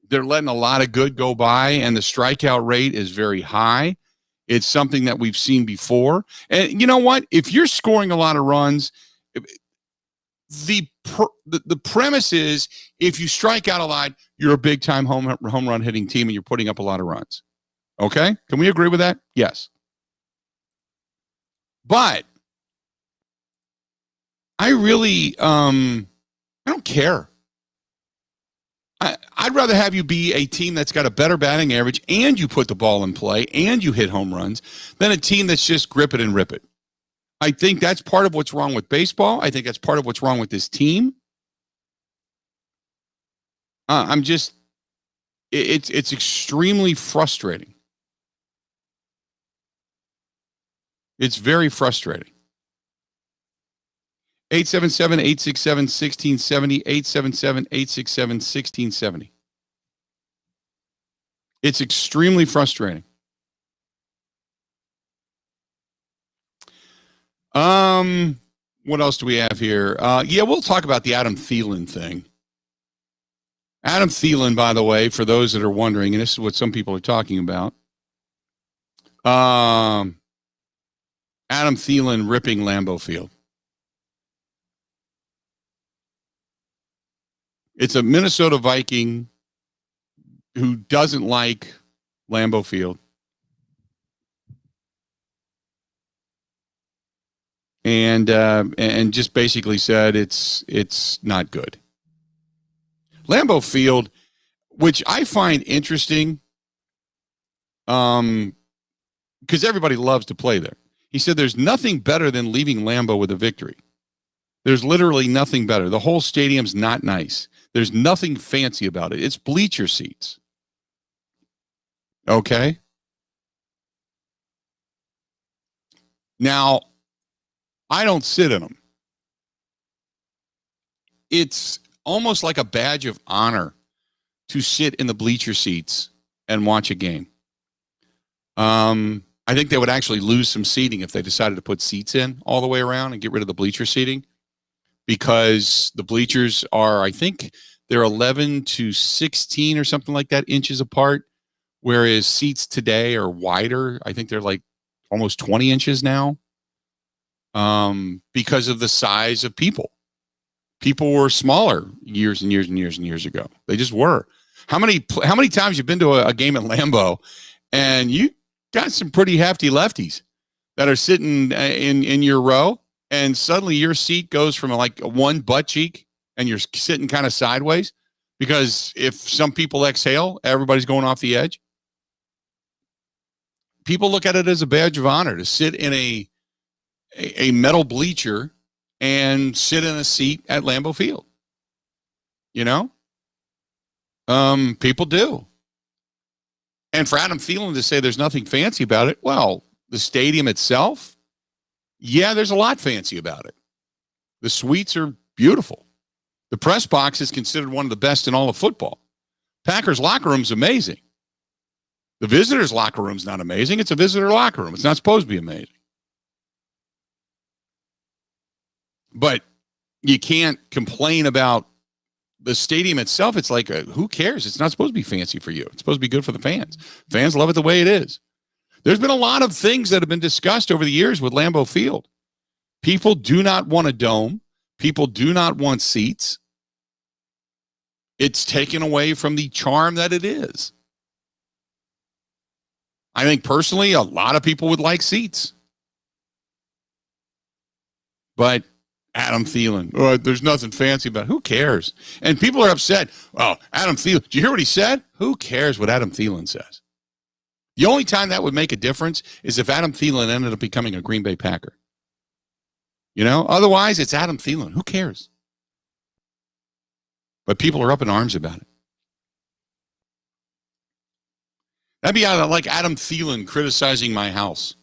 they're letting a lot of good go by, and the strikeout rate is very high. It's something that we've seen before. And you know what? If you're scoring a lot of runs, the premise is if you strike out a lot, you're a big-time home run hitting team and you're putting up a lot of runs. Okay? Can we agree with that? Yes. But I really I don't care. I'd rather have you be a team that's got a better batting average and you put the ball in play and you hit home runs than a team that's just grip it and rip it. I think that's part of what's wrong with baseball. I think that's part of what's wrong with this team. It's extremely frustrating. It's very frustrating. 877-867-1670, 877-867-1670. It's extremely frustrating. What else do we have here? We'll talk about the Adam Thielen thing. Adam Thielen, by the way, for those that are wondering, and this is what some people are talking about. Adam Thielen ripping Lambeau Field. It's a Minnesota Viking who doesn't like Lambeau Field. And just basically said it's not good. Lambeau Field, which I find interesting, because everybody loves to play there. He said there's nothing better than leaving Lambeau with a victory. There's literally nothing better. The whole stadium's not nice. There's nothing fancy about it. It's bleacher seats. Okay? Now, I don't sit in them. It's almost like a badge of honor to sit in the bleacher seats and watch a game. I think they would actually lose some seating if they decided to put seats in all the way around and get rid of the bleacher seating, because the bleachers are, I think they're 11 to 16 or something like that inches apart, whereas seats today are wider. I think they're like almost 20 inches now, because of the size of people. People were smaller years and years and years and years ago. They just were. How many times you've been to a game at Lambeau and you got some pretty hefty lefties that are sitting in your row, and suddenly your seat goes from like one butt cheek and you're sitting kind of sideways, because if some people exhale, everybody's going off the edge. People look at it as a badge of honor to sit in a metal bleacher and sit in a seat at Lambeau Field. You know? People do. And for Adam Thielen to say there's nothing fancy about it, well, the stadium itself, yeah, there's a lot fancy about it. The suites are beautiful. The press box is considered one of the best in all of football. Packers locker room's amazing. The visitors' locker room's not amazing. It's a visitor locker room. It's not supposed to be amazing. But you can't complain about the stadium itself. It's like, who cares? It's not supposed to be fancy for you. It's supposed to be good for the fans. Fans love it the way it is. There's been a lot of things that have been discussed over the years with Lambeau Field. People do not want a dome. People do not want seats. It's taken away from the charm that it is. I think personally, a lot of people would like seats. But Adam Thielen, there's nothing fancy about it. Who cares? And people are upset. Oh, Adam Thielen. Did you hear what he said? Who cares what Adam Thielen says? The only time that would make a difference is if Adam Thielen ended up becoming a Green Bay Packer. You know, otherwise it's Adam Thielen. Who cares? But people are up in arms about it. That'd be like Adam Thielen criticizing my house.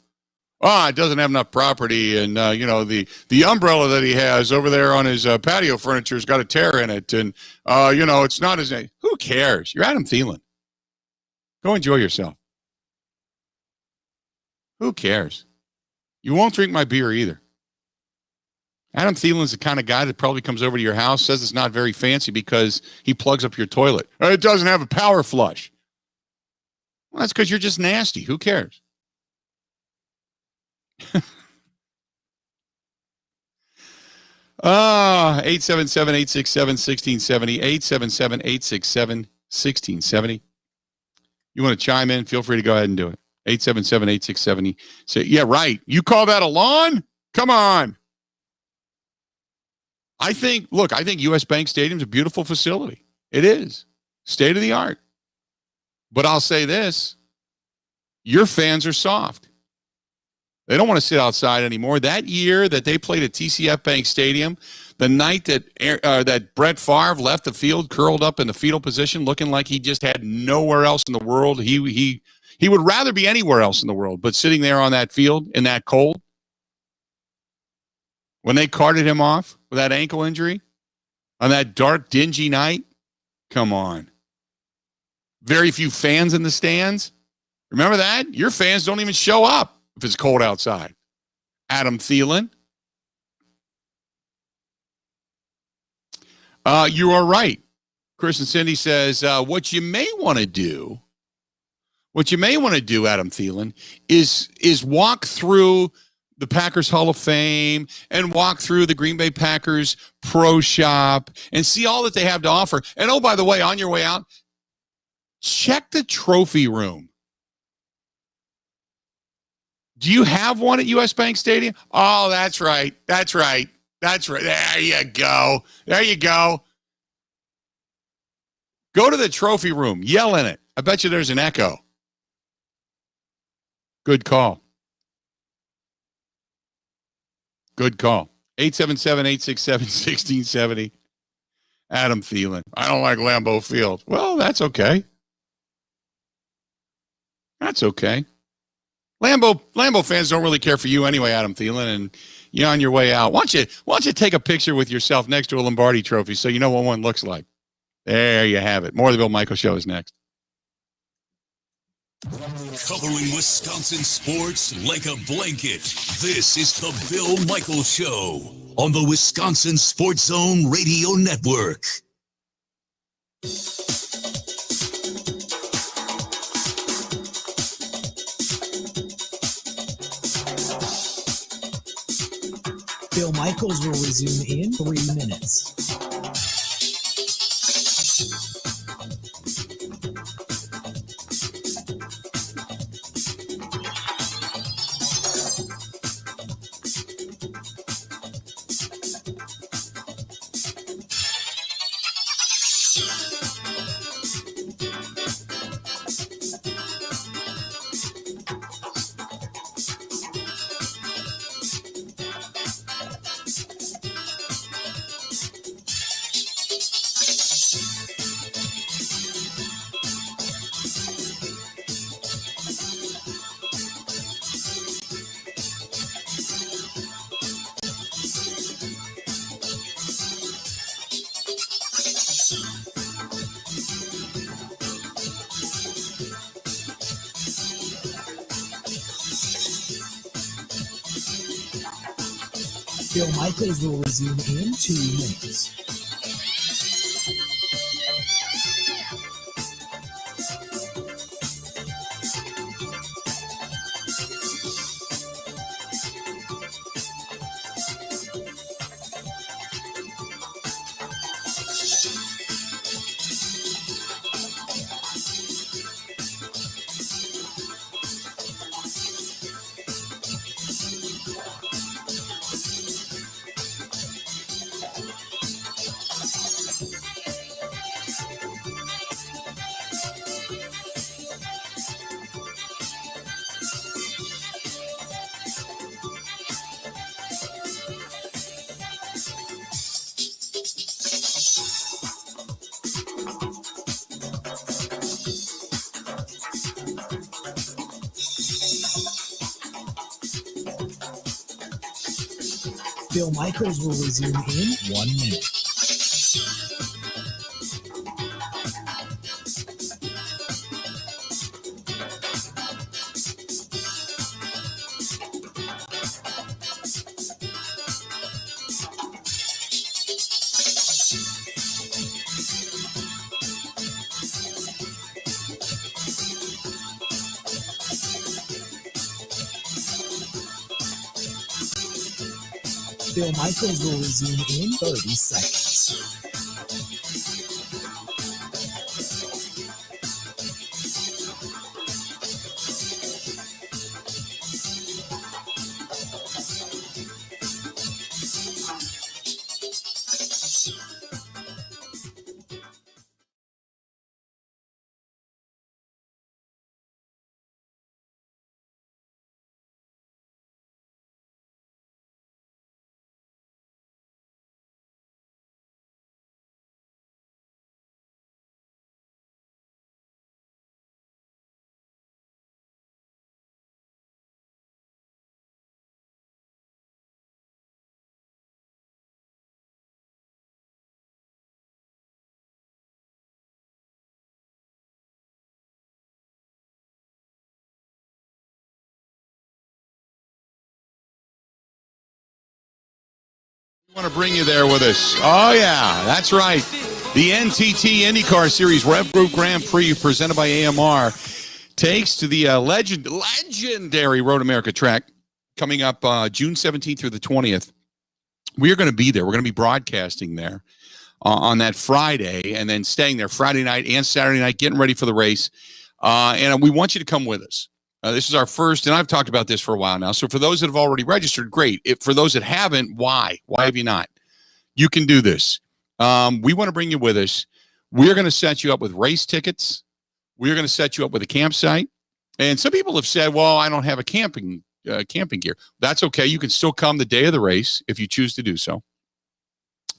Oh, it doesn't have enough property, and the umbrella that he has over there on his patio furniture has got a tear in it, and it's not his name. Who cares? You're Adam Thielen. Go enjoy yourself. Who cares? You won't drink my beer either. Adam Thielen's the kind of guy that probably comes over to your house, says it's not very fancy because he plugs up your toilet. It doesn't have a power flush. Well, that's because you're just nasty. Who cares? 877-867-1670, 877-867-1670. You want to chime in? Feel free to go ahead and do it. 877-8670. Say, yeah, right. You call that a lawn? Come on. I think U.S. Bank Stadium's a beautiful facility. It is. State of the art. But I'll say this. Your fans are soft. They don't want to sit outside anymore. That year that they played at TCF Bank Stadium, the night that Brett Favre left the field curled up in the fetal position looking like he just had nowhere else in the world, he would rather be anywhere else in the world, but sitting there on that field in that cold, when they carted him off with that ankle injury on that dark, dingy night, come on. Very few fans in the stands. Remember that? Your fans don't even show up if it's cold outside. Adam Thielen. You are right. Chris and Cindy says, what you may want to do, Adam Thielen, is walk through the Packers Hall of Fame and walk through the Green Bay Packers Pro Shop and see all that they have to offer. And oh, by the way, on your way out, check the trophy room. Do you have one at US Bank Stadium? Oh, that's right. That's right. That's right. There you go. There you go. Go to the trophy room. Yell in it. I bet you there's an echo. Good call. Good call. 877-867-1670. Adam Thielen. I don't like Lambeau Field. Well, that's okay. That's okay. Lambeau fans don't really care for you anyway, Adam Thielen, and you're on your way out. Why don't you take a picture with yourself next to a Lombardi trophy so you know what one looks like? There you have it. More of the Bill Michael Show is next. Covering Wisconsin sports like a blanket. This is the Bill Michael Show on the Wisconsin Sports Zone Radio Network. Bill Michaels will resume in 3 minutes. Bill Michaels will resume in 2 minutes. Bill Michaels will resume in 1 minute. Bill Michaels will resume in 30 seconds. We want to bring you there with us. Oh, yeah, that's right. The NTT IndyCar Series Rev Group Grand Prix presented by AMR takes to the legendary Road America track coming up June 17th through the 20th. We are going to be there. We're going to be broadcasting there. on that Friday, and then staying there Friday night and Saturday night, getting ready for the race. And we want you to come with us. This is our first, and I've talked about this for a while now. So for those that have already registered, great. For those that haven't, why? Why have you not? You can do this. We want to bring you with us. We're going to set you up with race tickets. We're going to set you up with a campsite. And some people have said, well, I don't have a camping gear. That's okay. You can still come the day of the race if you choose to do so.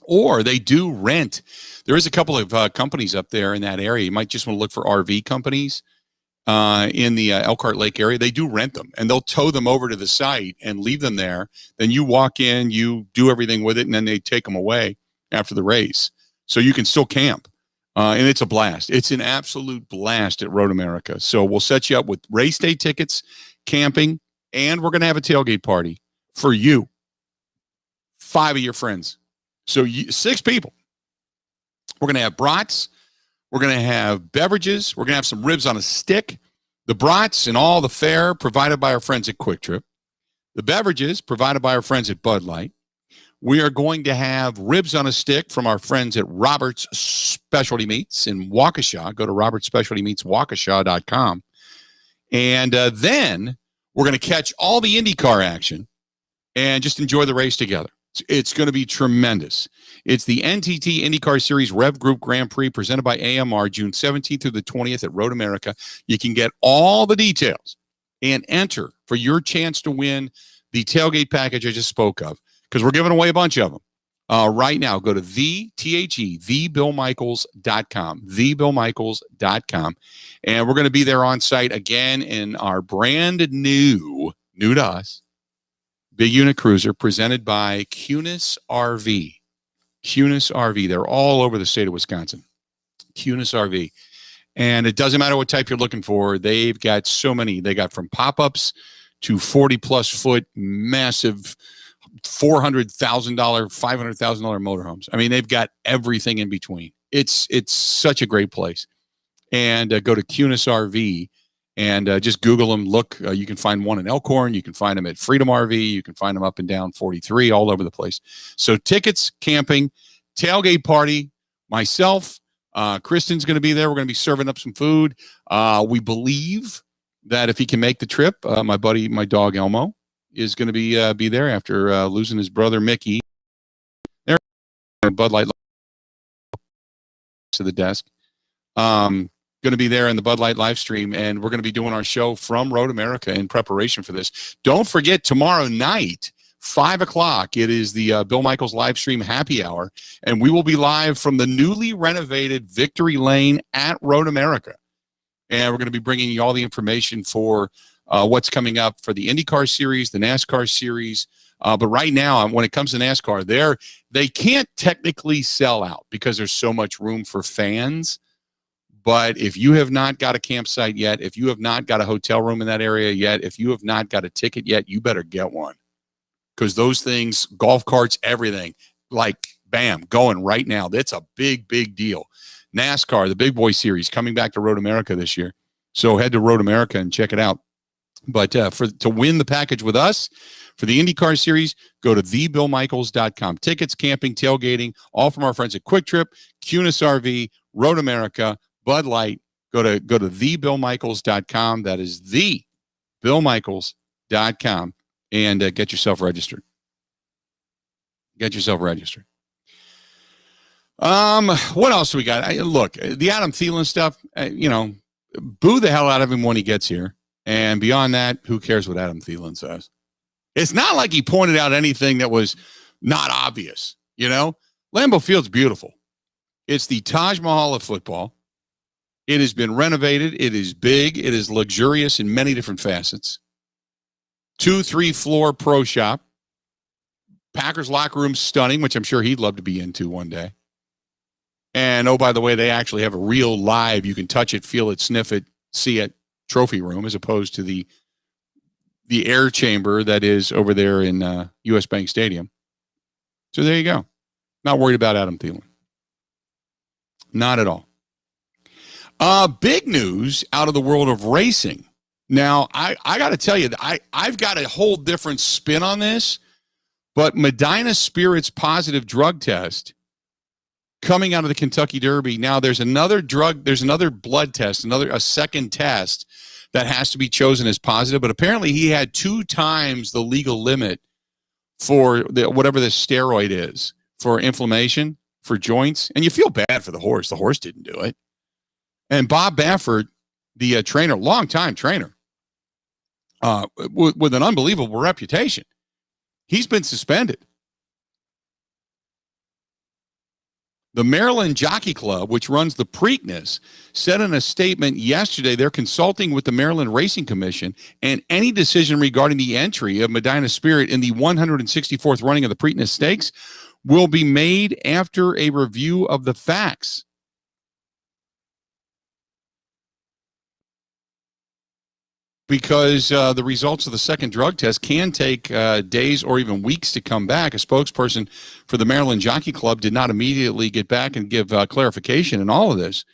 Or they do rent. There is a couple of companies up there in that area. You might just want to look for RV companies in the Elkhart Lake area. They do rent them, and they'll tow them over to the site and leave them there. Then you walk in, you do everything with it, and then they take them away after the race. So you can still camp. And it's a blast. It's an absolute blast at Road America. So we'll set you up with race day tickets, camping, and we're going to have a tailgate party for you. 5 of your friends. So 6 people. We're going to have brats. We're going to have beverages. We're going to have some ribs on a stick. The brats and all the fare provided by our friends at Quick Trip. The beverages provided by our friends at Bud Light. We are going to have ribs on a stick from our friends at Robert's Specialty Meats in Waukesha. Go to robertspecialtymeatswaukesha.com. And then we're going to catch all the IndyCar action and just enjoy the race together. It's going to be tremendous. It's the NTT IndyCar Series Rev Group Grand Prix presented by AMR June 17th through the 20th at Road America. You can get all the details and enter for your chance to win the tailgate package I just spoke of, because we're giving away a bunch of them. Right now, go to thebillmichaels.com, thebillmichaels.com. And we're going to be there on site again in our brand new to us, big unit cruiser presented by Cunis RV. Cunis RV. They're all over the state of Wisconsin. Cunis RV. And it doesn't matter what type you're looking for. They've got so many. They got from pop-ups to 40-plus foot massive $400,000, $500,000 motorhomes. I mean, they've got everything in between. It's such a great place. And go to Cunis RV and just Google them. Look, you can find one in Elkhorn. You can find them at Freedom RV. You can find them up and down 43, all over the place. So tickets, camping, tailgate party, myself, Kristen's going to be there. We're going to be serving up some food. We believe that if he can make the trip, my dog Elmo, is going to be there after losing his brother Mickey. There, Bud Light to the desk. Going to be there in the Bud Light live stream, and we're going to be doing our show from Road America in preparation for this. Don't forget, tomorrow night, 5 o'clock, it is the Bill Michaels live stream happy hour, and we will be live from the newly renovated Victory Lane at Road America. And we're going to be bringing you all the information for what's coming up for the IndyCar series, the NASCAR series. But right now, when it comes to NASCAR, they can't technically sell out because there's so much room for fans. But if you have not got a campsite yet, if you have not got a hotel room in that area yet, if you have not got a ticket yet, you better get one. Because those things, golf carts, everything, like, bam, going right now. That's a big, big deal. NASCAR, the Big Boy Series, coming back to Road America this year. So head to Road America and check it out. But to win the package with us for the IndyCar Series, go to thebillmichaels.com. Tickets, camping, tailgating, all from our friends at Quick Trip, Cunis RV, Road America, Bud Light. Go to thebillmichaels.com. That is thebillmichaels.com. And get yourself registered. Get yourself registered. What else do we got? Look, the Adam Thielen stuff, boo the hell out of him when he gets here. And beyond that, who cares what Adam Thielen says? It's not like he pointed out anything that was not obvious, Lambeau Field's beautiful. It's the Taj Mahal of football. It has been renovated. It is big. It is luxurious in many different facets. 2-3 floor pro shop. Packers locker room stunning, which I'm sure he'd love to be into one day. And, oh, by the way, they actually have a real live, you can touch it, feel it, sniff it, see it, trophy room, as opposed to the air chamber that is over there in U.S. Bank Stadium. So there you go. Not worried about Adam Thielen. Not at all. Big news out of the world of racing. Now, I got to tell you, I've got a whole different spin on this, but Medina Spirit's positive drug test coming out of the Kentucky Derby. Now there's another blood test, a second test that has to be chosen as positive, but apparently he had 2 times the legal limit for whatever the steroid is for inflammation, for joints. And you feel bad for the horse. The horse didn't do it. And Bob Baffert, the trainer, longtime trainer, with an unbelievable reputation, he's been suspended. The Maryland Jockey Club, which runs the Preakness, said in a statement yesterday they're consulting with the Maryland Racing Commission, and any decision regarding the entry of Medina Spirit in the 164th running of the Preakness Stakes will be made after a review of the facts. Because the results of the second drug test can take days or even weeks to come back. A spokesperson for the Maryland Jockey Club did not immediately get back and give clarification in all of this.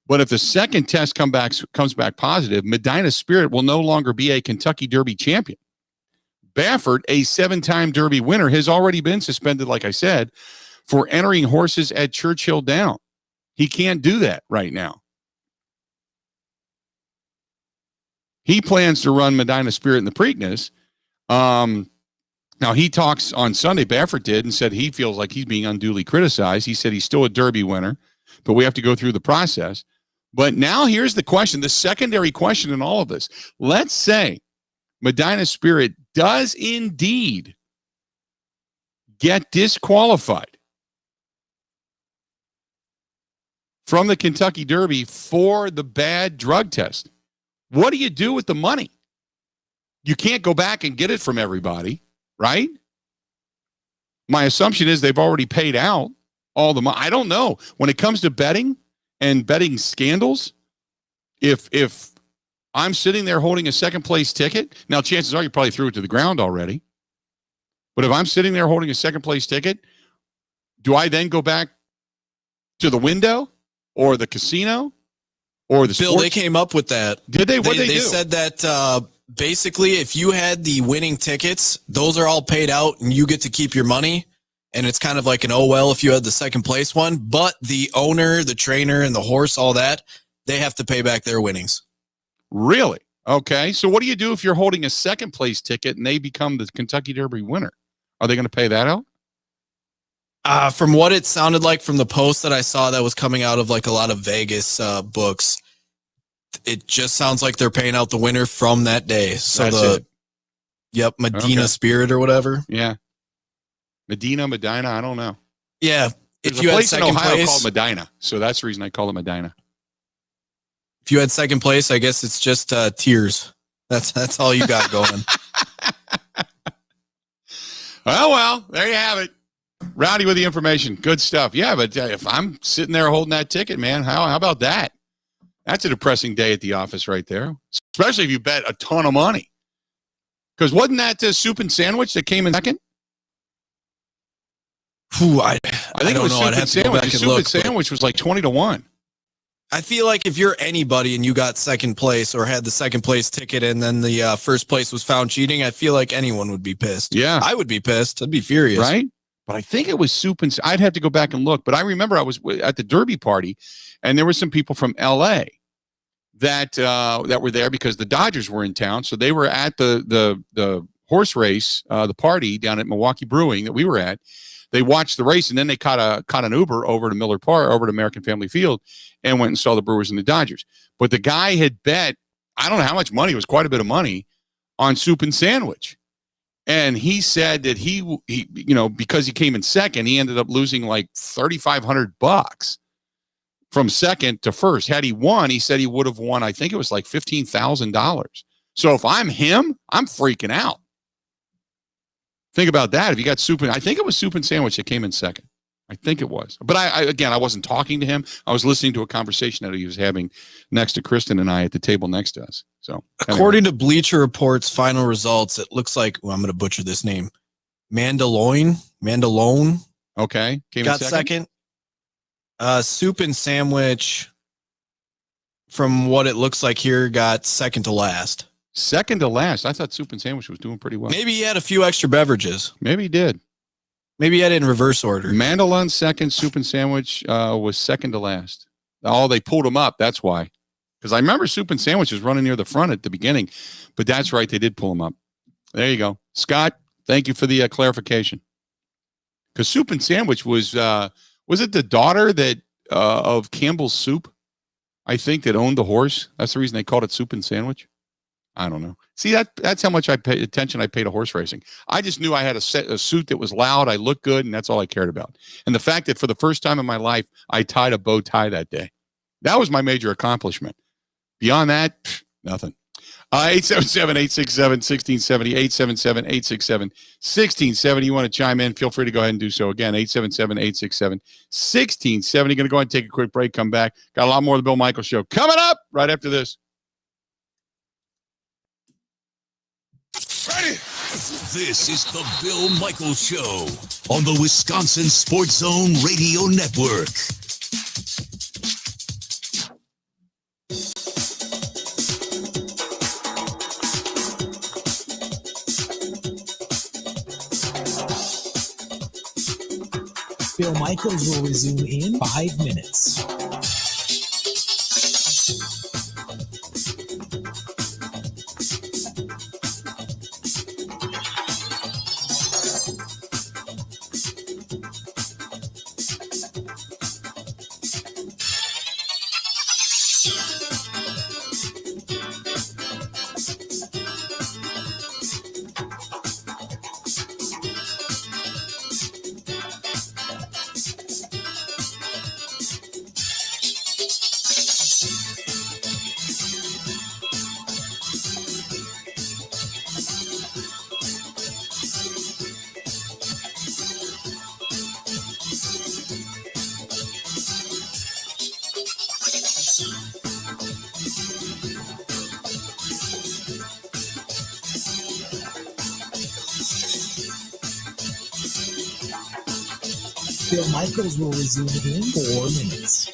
But if the second test comes back positive, Medina Spirit will no longer be a Kentucky Derby champion. Baffert, a 7-time Derby winner, has already been suspended, like I said, for entering horses at Churchill Down. He can't do that right now. He plans to run Medina Spirit in the Preakness. Now, he talks on Sunday, Baffert did, and said he feels like he's being unduly criticized. He said he's still a Derby winner, but we have to go through the process. But now here's the question, the secondary question in all of this. Let's say Medina Spirit does indeed get disqualified from the Kentucky Derby for the bad drug test. What do you do with the money? You can't go back and get it from everybody, right? My assumption is they've already paid out all the money. I don't know. When it comes to betting and betting scandals, if I'm sitting there holding a second place ticket, now chances are you probably threw it to the ground already. But if I'm sitting there holding a second place ticket, do I then go back to the window or the casino? Or the Bill, they came up with that. Did they? What they do? They said that basically if you had the winning tickets, those are all paid out and you get to keep your money. And it's kind of like an, oh, well, if you had the second place one. But the owner, the trainer, and the horse, all that, they have to pay back their winnings. Really? Okay. So what do you do if you're holding a second place ticket and they become the Kentucky Derby winner? Are they going to pay that out? From what it sounded like from the post that I saw that was coming out of like a lot of Vegas books, it just sounds like they're paying out the winner from that day. So Medina Spirit or whatever. Yeah. Medina, I don't know. Yeah. There's if you a had place second in Ohio place, called Medina. So that's the reason I call it Medina. If you had second place, I guess it's just tears. That's all you got going. Well, there you have it. Rowdy with the information. Good stuff. Yeah, but if I'm sitting there holding that ticket, man, how about that? That's a depressing day at the office right there, especially if you bet a ton of money. Because wasn't that soup and sandwich that came in second? I think it was know. soup and sandwich. The soup and sandwich was like 20-1. I feel like if you're anybody and you got second place or had the second place ticket and then the first place was found cheating, I feel like anyone would be pissed. Yeah. I would be pissed. I'd be furious. Right? But I think it was soup and I'd have to go back and look. But I remember I was at the Derby party, and there were some people from L.A. that were there because the Dodgers were in town. So they were at the horse race, the party down at Milwaukee Brewing that we were at. They watched the race, and then they caught an Uber over to Miller Park, over to American Family Field, and went and saw the Brewers and the Dodgers. But the guy had bet, I don't know how much money, it was quite a bit of money, on soup and sandwich. And he said that he because he came in second, he ended up losing like $3,500 from second to first. Had he won, he said he would have won, I think it was like $15,000. So if I'm him, I'm freaking out. Think about that. If you got soup and I think it was soup and sandwich that came in second. I think it was. But I wasn't talking to him. I was listening to a conversation that he was having next to Kristen and I at the table next to us. So according to Bleacher Report's final results, it looks like, I'm going to butcher this name, Mandalone. Okay. Got second. Soup and sandwich, from what it looks like here, got second to last. Second to last. I thought soup and sandwich was doing pretty well. Maybe he had a few extra beverages. Maybe he did. Maybe you had it in reverse order. Mandolin second, soup and sandwich was second to last. Oh, they pulled them up. That's why. Because I remember soup and sandwich was running near the front at the beginning. But that's right. They did pull them up. There you go. Scott, thank you for the clarification. Because soup and sandwich was it the daughter that of Campbell's Soup, I think, that owned the horse? That's the reason they called it soup and sandwich. I don't know. See, that's how much I paid to horse racing. I just knew I had a suit that was loud. I looked good, and that's all I cared about. And the fact that for the first time in my life, I tied a bow tie that day. That was my major accomplishment. Beyond that, nothing. 877-867-1670, 877-867-1670. You want to chime in, feel free to go ahead and do so. Again, 877-867-1670. Going to go ahead and take a quick break, come back. Got a lot more of the Bill Michaels Show coming up right after this. Ready? This is the Bill Michaels Show on the Wisconsin Sports Zone Radio Network. Bill Michaels will resume in 5 minutes. Bill Michaels will resume in 4 minutes.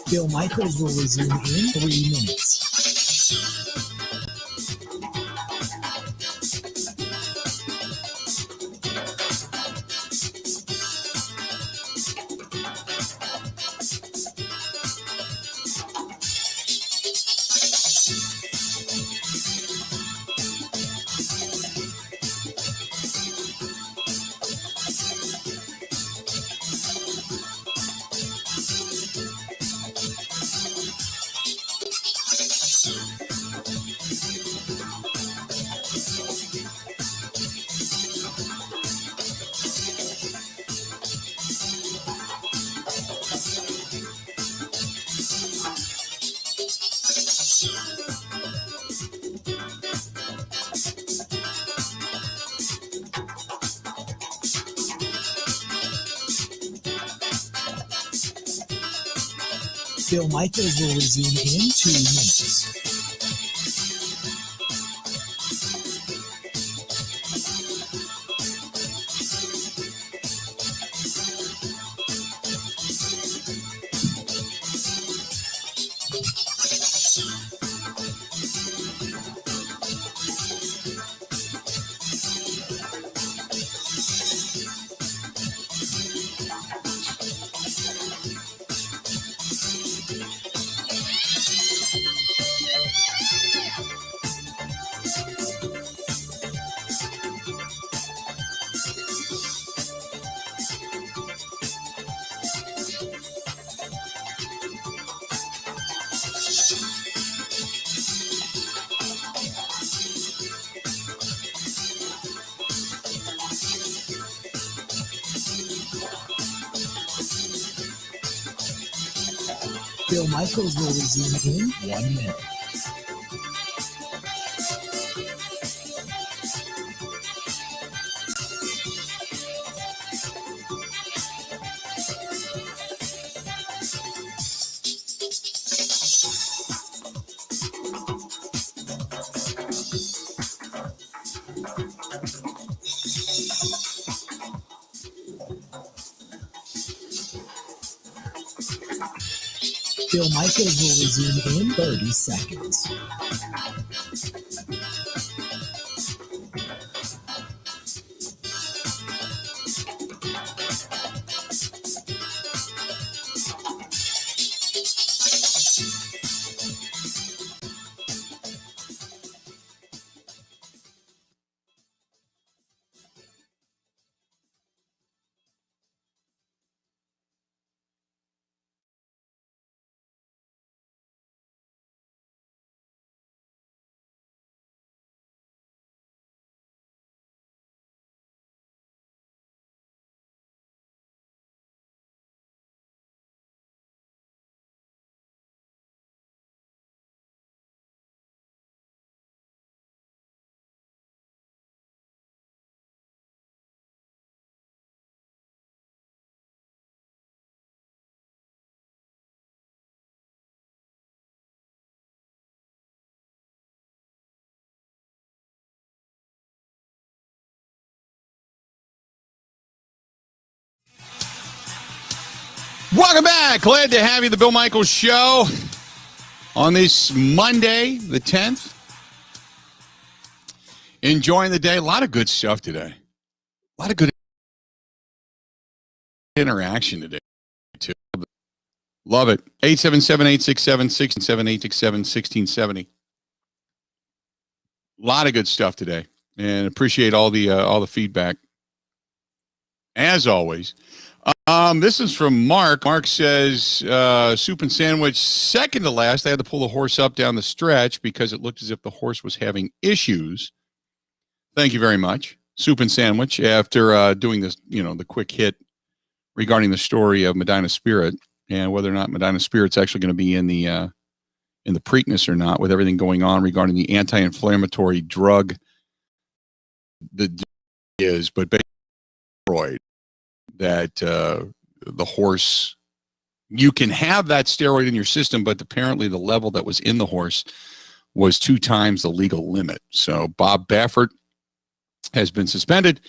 Bill Michaels will resume in 3 minutes. Bill Michaels will resume in 2 minutes. Bill Michaels will resume in 1 minute. Bill Michaels will resume in 30 seconds. Welcome back. Glad to have you. The Bill Michaels Show on this Monday, the 10th. Enjoying the day. A lot of good stuff today. A lot of good interaction today, too. Love it. 877-867-1670. A lot of good stuff today. And appreciate all the feedback. As always. This is from Mark. Mark says, soup and sandwich, second to last. I had to pull the horse up down the stretch because it looked as if the horse was having issues. Thank you very much. Soup and sandwich, after doing this, the quick hit regarding the story of Medina Spirit and whether or not Medina Spirit's actually going to be in the Preakness or not, with everything going on regarding the anti-inflammatory drug that is, but basically that the horse, you can have that steroid in your system, but apparently the level that was in the horse was 2 times the legal limit. So Bob Baffert has been suspended,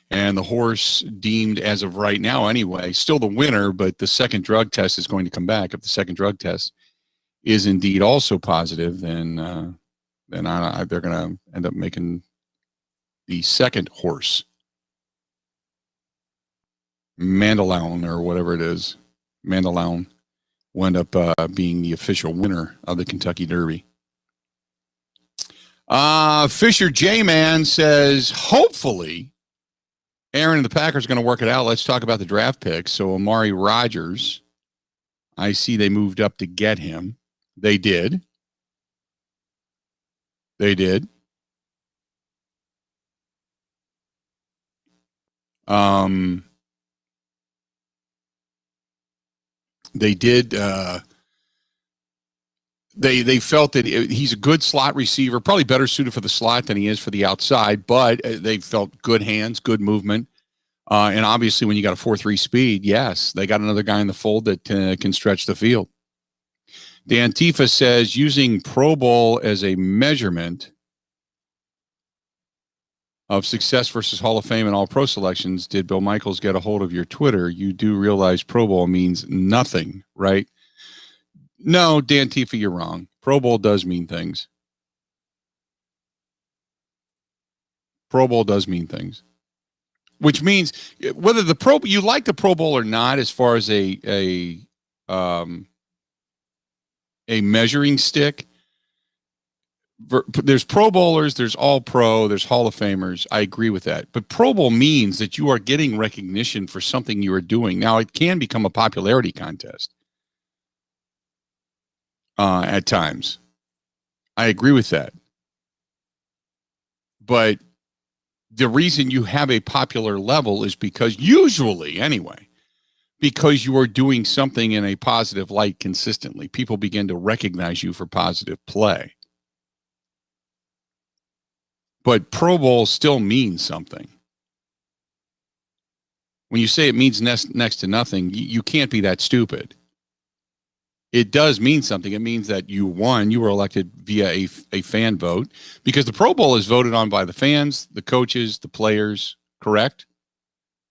and the horse deemed, as of right now anyway, still the winner, but the second drug test is going to come back. If the second drug test is indeed also positive, then they're going to end up making the second horse Mandaloun, or whatever it is, Mandaloun, will end up being the official winner of the Kentucky Derby. Fisher J-Man says, hopefully, Aaron and the Packers are going to work it out. Let's talk about the draft picks. So Amari Rodgers, I see they moved up to get him. They did. They did. They did. They felt that he's a good slot receiver, probably better suited for the slot than he is for the outside, but they felt good hands, good movement. And obviously when you got a 4.3 speed, yes, they got another guy in the fold that can stretch the field. Dan Tifa says, using Pro Bowl as a measurement of success versus Hall of Fame and all pro selections, did Bill Michaels get a hold of your Twitter? You do realize Pro Bowl means nothing, right? No, Dan Tifa, you're wrong. Pro Bowl does mean things. Pro Bowl does mean things. Which means whether you like the Pro Bowl or not, as far as a measuring stick, there's Pro Bowlers, there's All Pro, there's Hall of Famers. I agree with that. But Pro Bowl means that you are getting recognition for something you are doing. Now, it can become a popularity contest at times. I agree with that. But the reason you have a popular level is because usually, anyway, because you are doing something in a positive light consistently. People begin to recognize you for positive play. But Pro Bowl still means something. When you say it means next to nothing, you can't be that stupid. It does mean something. It means that you won. You were elected via a fan vote, because the Pro Bowl is voted on by the fans, the coaches, the players, correct?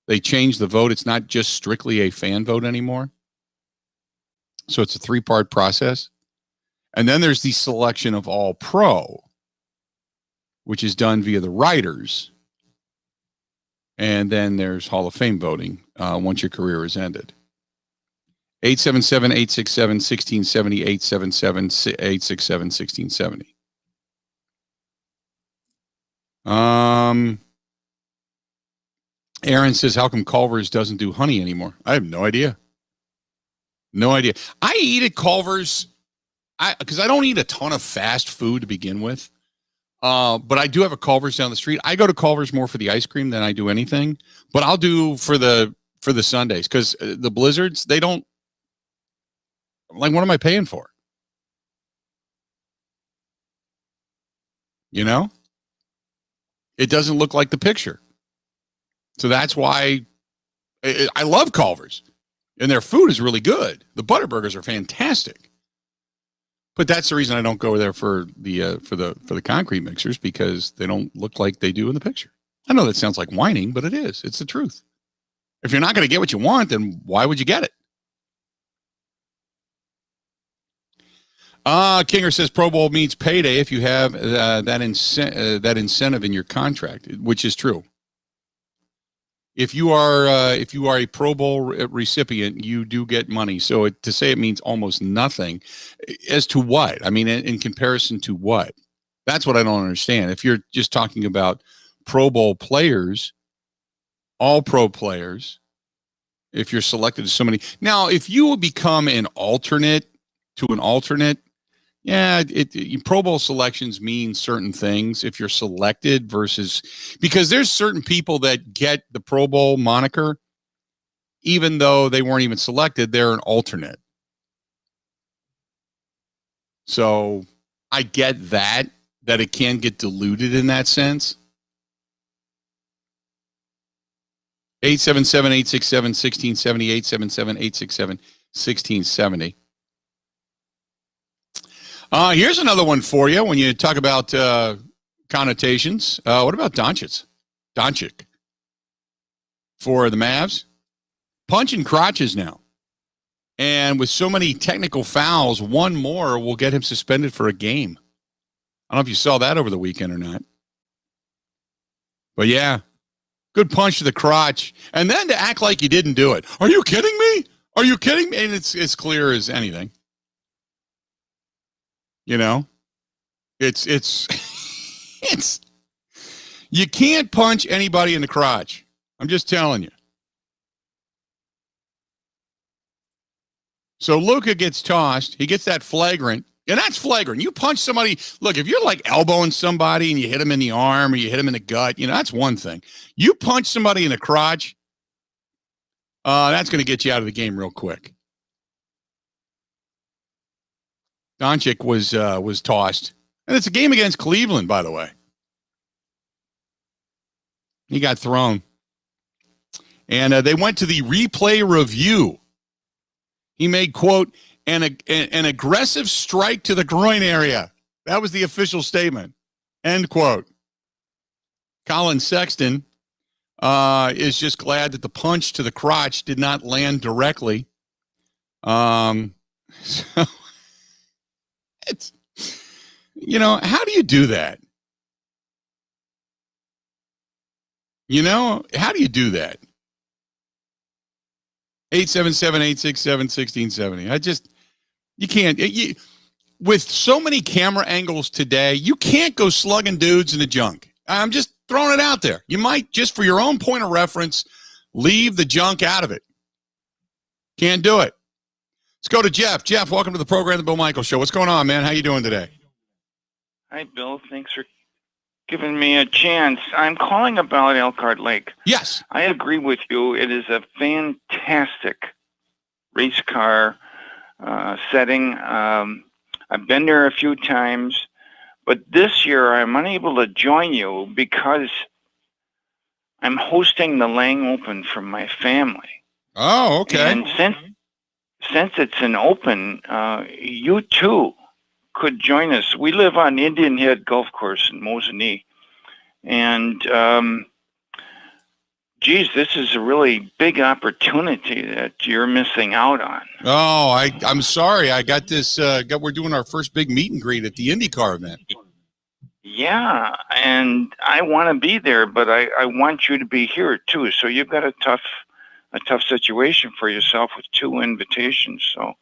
They changed the vote. It's not just strictly a fan vote anymore. So it's a 3-part process. And then there's the selection of all pro, which is done via the writers. And then there's Hall of Fame voting once your career is ended. 877-867-1670, 877-867-1670. Aaron says, how come Culver's doesn't do honey anymore? I have no idea. No idea. I eat at Culver's because I don't eat a ton of fast food to begin with. But I do have a Culver's down the street. I go to Culver's more for the ice cream than I do anything. But I'll do for the Sundays, because the Blizzards, they don't, like, what am I paying for? You know? It doesn't look like the picture. So that's why I love Culver's, and their food is really good. The Butterburgers are fantastic. But that's the reason I don't go there for the concrete mixers, because they don't look like they do in the picture. I know that sounds like whining, but it is. It's the truth. If you're not going to get what you want, then why would you get it? Kinger says Pro Bowl means payday if you have that incentive in your contract, which is true. If you are a Pro Bowl recipient, you do get money. So to say it means almost nothing, as to what? I mean, in comparison to what? That's what I don't understand. If you're just talking about Pro Bowl players, all pro players, if you're selected as so many. Now, if you will become an alternate to an alternate, yeah, Pro Bowl selections mean certain things if you're selected versus, because there's certain people that get the Pro Bowl moniker, even though they weren't even selected, they're an alternate. So I get that it can get diluted in that sense. 877-867-1670, 877-867-1670. Here's another one for you when you talk about connotations. What about Doncic for the Mavs? Punching crotches now. And with so many technical fouls, one more will get him suspended for a game. I don't know if you saw that over the weekend or not. But yeah, good punch to the crotch. And then to act like you didn't do it. Are you kidding me? Are you kidding me? And it's clear as anything. You know, it's you can't punch anybody in the crotch. I'm just telling you. So Luka gets tossed. He gets that flagrant, and that's flagrant. You punch somebody. Look, if you're like elbowing somebody and you hit him in the arm or you hit him in the gut, you know, that's one thing. You punch somebody in the crotch, that's going to get you out of the game real quick. Doncic was tossed. And it's a game against Cleveland, by the way. He got thrown. And they went to the replay review. He made, quote, an aggressive strike to the groin area. That was the official statement. End quote. Colin Sexton is just glad that the punch to the crotch did not land directly. So it's, you know, how do you do that? You know, how do you do that? 877-867-1670. You can't. With so many camera angles today, you can't go slugging dudes in the junk. I'm just throwing it out there. You might, just for your own point of reference, leave the junk out of it. Can't do it. Let's go to Jeff. Jeff, welcome to the program, The Bill Michaels Show. What's going on, man? How you doing today? Hi, Bill. Thanks for giving me a chance. I'm calling about Elkhart Lake. Yes. I agree with you. It is a fantastic race car setting. I've been there a few times, but this year I'm unable to join you because I'm hosting the Lang Open for my family. Oh, okay. And since it's an open, you too could join us. We live on Indian Head Golf Course in Mosinee. And, geez, this is a really big opportunity that you're missing out on. Oh, I'm sorry. I got this. We're doing our first big meet and greet at the IndyCar event. Yeah, and I want to be there, but I want you to be here too. So you've got a tough situation for yourself with 2 invitations. So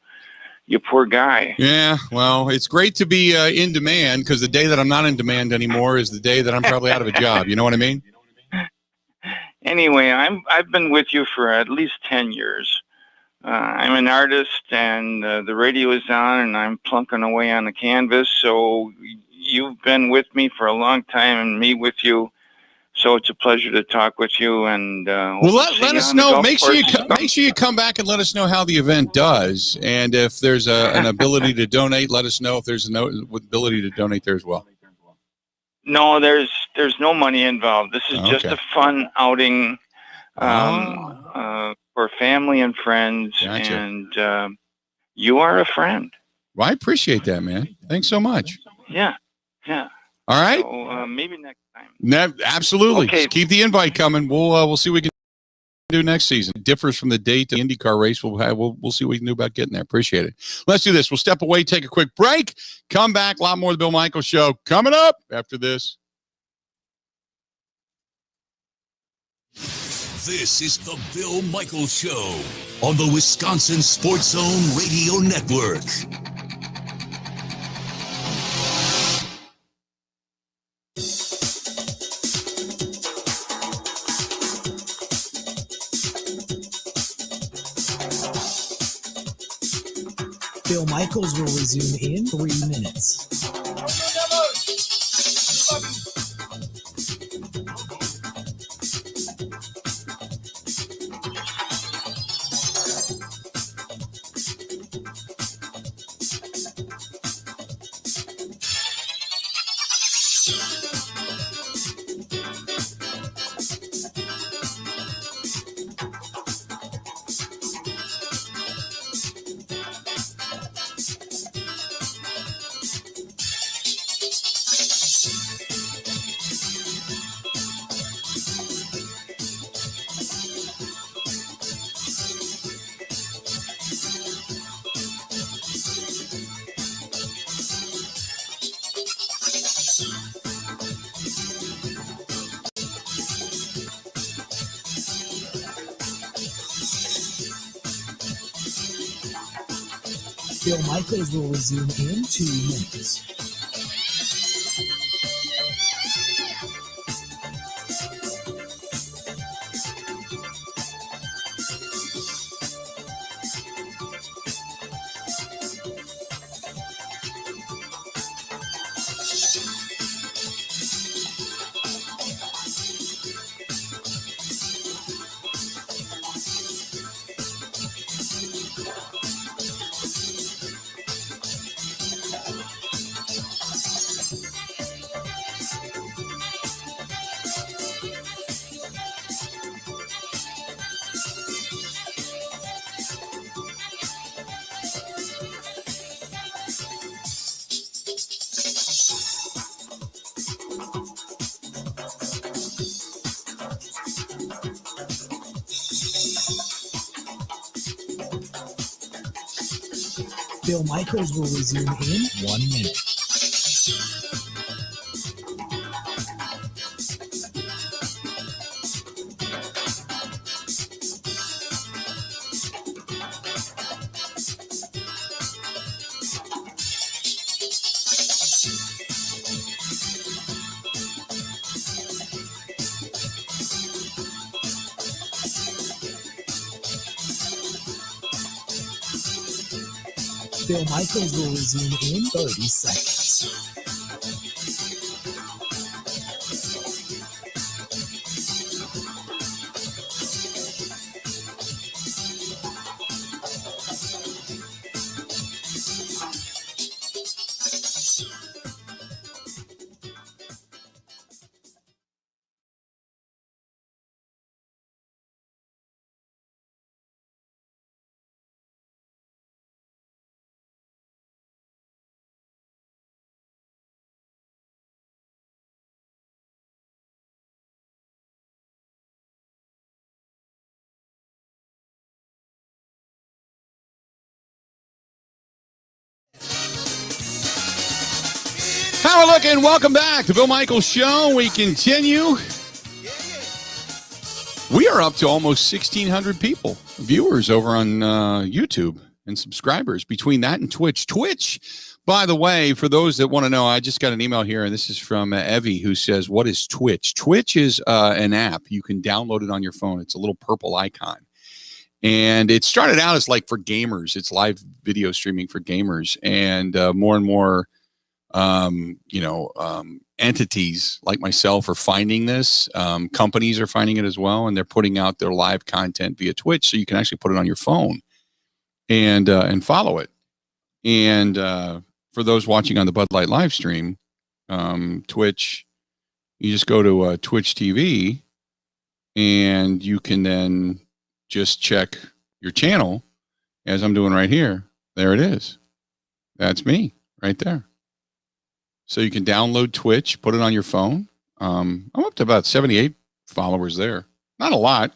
you poor guy. Yeah, well, it's great to be in demand, because the day that I'm not in demand anymore is the day that I'm probably out of a job. You know what I mean? Anyway, I've been with you for at least 10 years. I'm an artist, and the radio is on, and I'm plunking away on the canvas. So you've been with me for a long time, and me with you. So it's a pleasure to talk with you. And well, let us know. Make sure you come back and let us know how the event does, and if there's an ability to donate, let us know if there's an ability to donate there as well. No, there's no money involved. This is just a fun outing for family and friends. Gotcha. And you are a friend. Well, I appreciate that, man. Thanks so much. Yeah. All right. So, maybe next time. Absolutely. Okay. Just keep the invite coming. We'll see what we can do next season. It differs from the date of the IndyCar race. We'll see what we can do about getting there. Appreciate it. Let's do this. We'll step away, take a quick break, come back. A lot more of the Bill Michaels Show coming up after this. This is the Bill Michaels Show on the Wisconsin Sports Zone Radio Network. Bill Michaels will resume in 3 minutes. Bill Michaels will resume in 2 minutes. Bill Michaels will resume in 1 minute. Bill Michaels will resume in 30 seconds. How are we looking? Welcome back to Bill Michaels Show. We continue. We are up to almost 1,600 people, viewers over on YouTube and subscribers between that and Twitch. Twitch, by the way, for those that want to know, I just got an email here, and this is from Evie, who says, what is Twitch? Twitch is an app. You can download it on your phone. It's a little purple icon. And it started out as like for gamers. It's live video streaming for gamers. And more and more entities like myself are finding this. Companies are finding it as well, and they're putting out their live content via Twitch, so you can actually put it on your phone and follow it. And for those watching on the Bud Light live stream, Twitch, you just go to Twitch TV, and you can then just check your channel, as I'm doing right here. There it is. That's me right there. So you can download Twitch, put it on your phone. I'm up to about 78 followers there. Not a lot,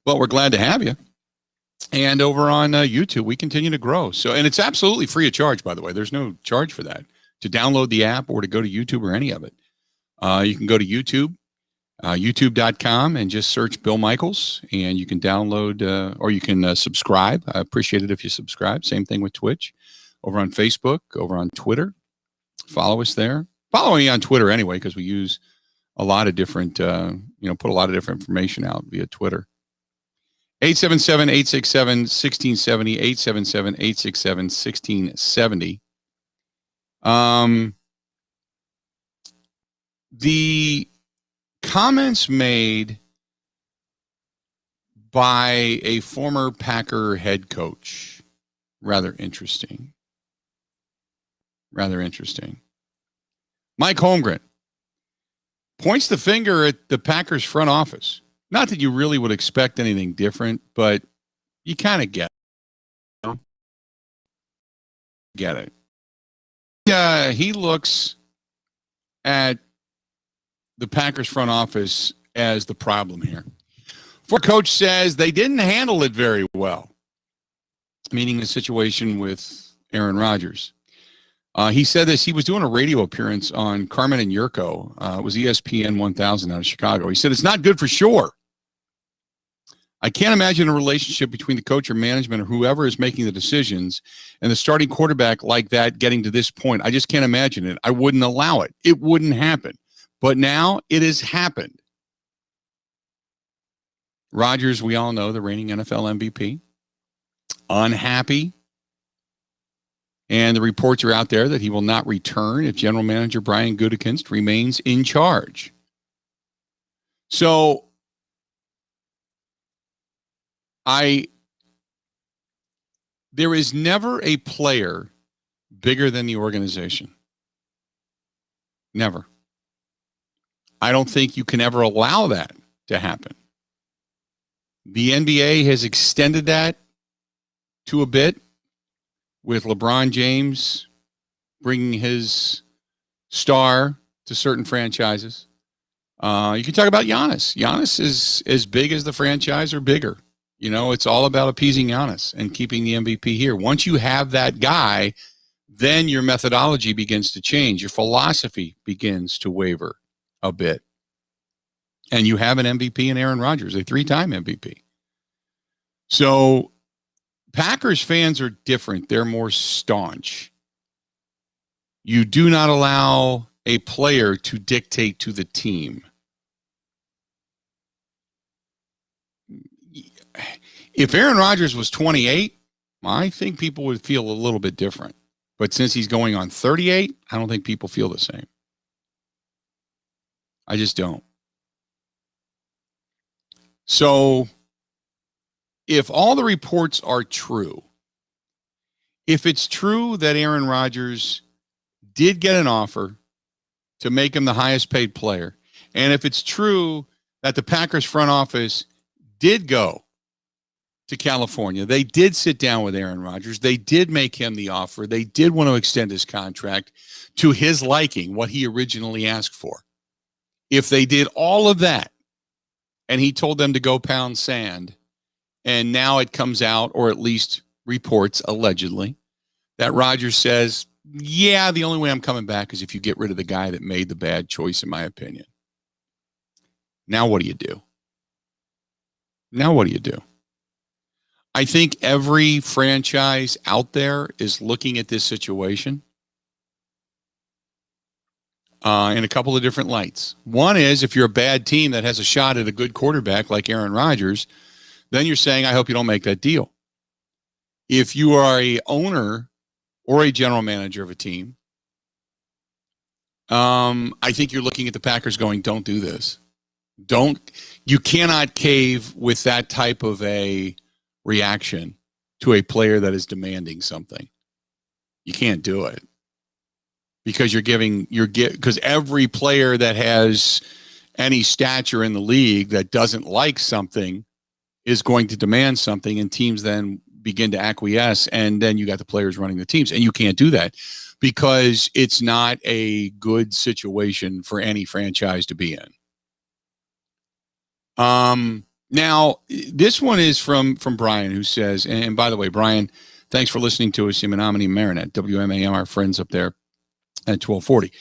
but we're glad to have you. And over on YouTube, we continue to grow. So, and it's absolutely free of charge, by the way. There's no charge for that to download the app or to go to YouTube or any of it. You can go to YouTube, youtube.com, and just search Bill Michaels, and you can download or you can subscribe. I appreciate it if you subscribe. Same thing with Twitch. Over on Facebook, over on Twitter. Follow us there. Follow me on Twitter anyway, because we use a lot of different, put a lot of different information out via Twitter. 877-867-1670, 877-867-1670. The comments made by a former Packer head coach, rather interesting. Mike Holmgren points the finger at the Packers front office. Not that you really would expect anything different, but you kind of get it. He looks at the Packers front office as the problem here. For coach says they didn't handle it very well, meaning the situation with Aaron Rodgers. He said this. He was doing a radio appearance on Carmen and Yurko. It was ESPN 1000 out of Chicago. He said, it's not good for sure. I can't imagine a relationship between the coach or management or whoever is making the decisions and the starting quarterback like that getting to this point. I just can't imagine it. I wouldn't allow it. It wouldn't happen. But now it has happened. Rodgers, we all know, the reigning NFL MVP, unhappy. And the reports are out there that he will not return if general manager Brian Gutekunst remains in charge. So there is never a player bigger than the organization. Never. I don't think you can ever allow that to happen. The NBA has extended that to a bit, with LeBron James bringing his star to certain franchises. You can talk about Giannis. Giannis is as big as the franchise or bigger. It's all about appeasing Giannis and keeping the MVP here. Once you have that guy, then your methodology begins to change. Your philosophy begins to waver a bit. And you have an MVP in Aaron Rodgers, a 3-time MVP. So Packers fans are different. They're more staunch. You do not allow a player to dictate to the team. If Aaron Rodgers was 28, I think people would feel a little bit different. But since he's going on 38, I don't think people feel the same. I just don't. So if all the reports are true, if it's true that Aaron Rodgers did get an offer to make him the highest paid player, and if it's true that the Packers front office did go to California, they did sit down with Aaron Rodgers, they did make him the offer, they did want to extend his contract to his liking, what he originally asked for. If they did all of that, and he told them to go pound sand, and now it comes out, or at least reports allegedly, that Rodgers says, Yeah, the only way I'm coming back is if you get rid of the guy that made the bad choice, in my opinion. Now what do you do? I think every franchise out there is looking at this situation in a couple of different lights. One is if you're a bad team that has a shot at a good quarterback like Aaron Rodgers, then you're saying, I hope you don't make that deal. If you are a owner or a general manager of a team, I think you're looking at the Packers going, don't do this. You cannot cave with that type of a reaction to a player that is demanding something. You can't do it because because every player that has any stature in the league that doesn't like something is going to demand something, and teams then begin to acquiesce, and then you got the players running the teams, and you can't do that because it's not a good situation for any franchise to be in. Now this one is from Brian, who says, and by the way, Brian, thanks for listening to us in Menominee Marinette, WMAM, our friends up there at 1240.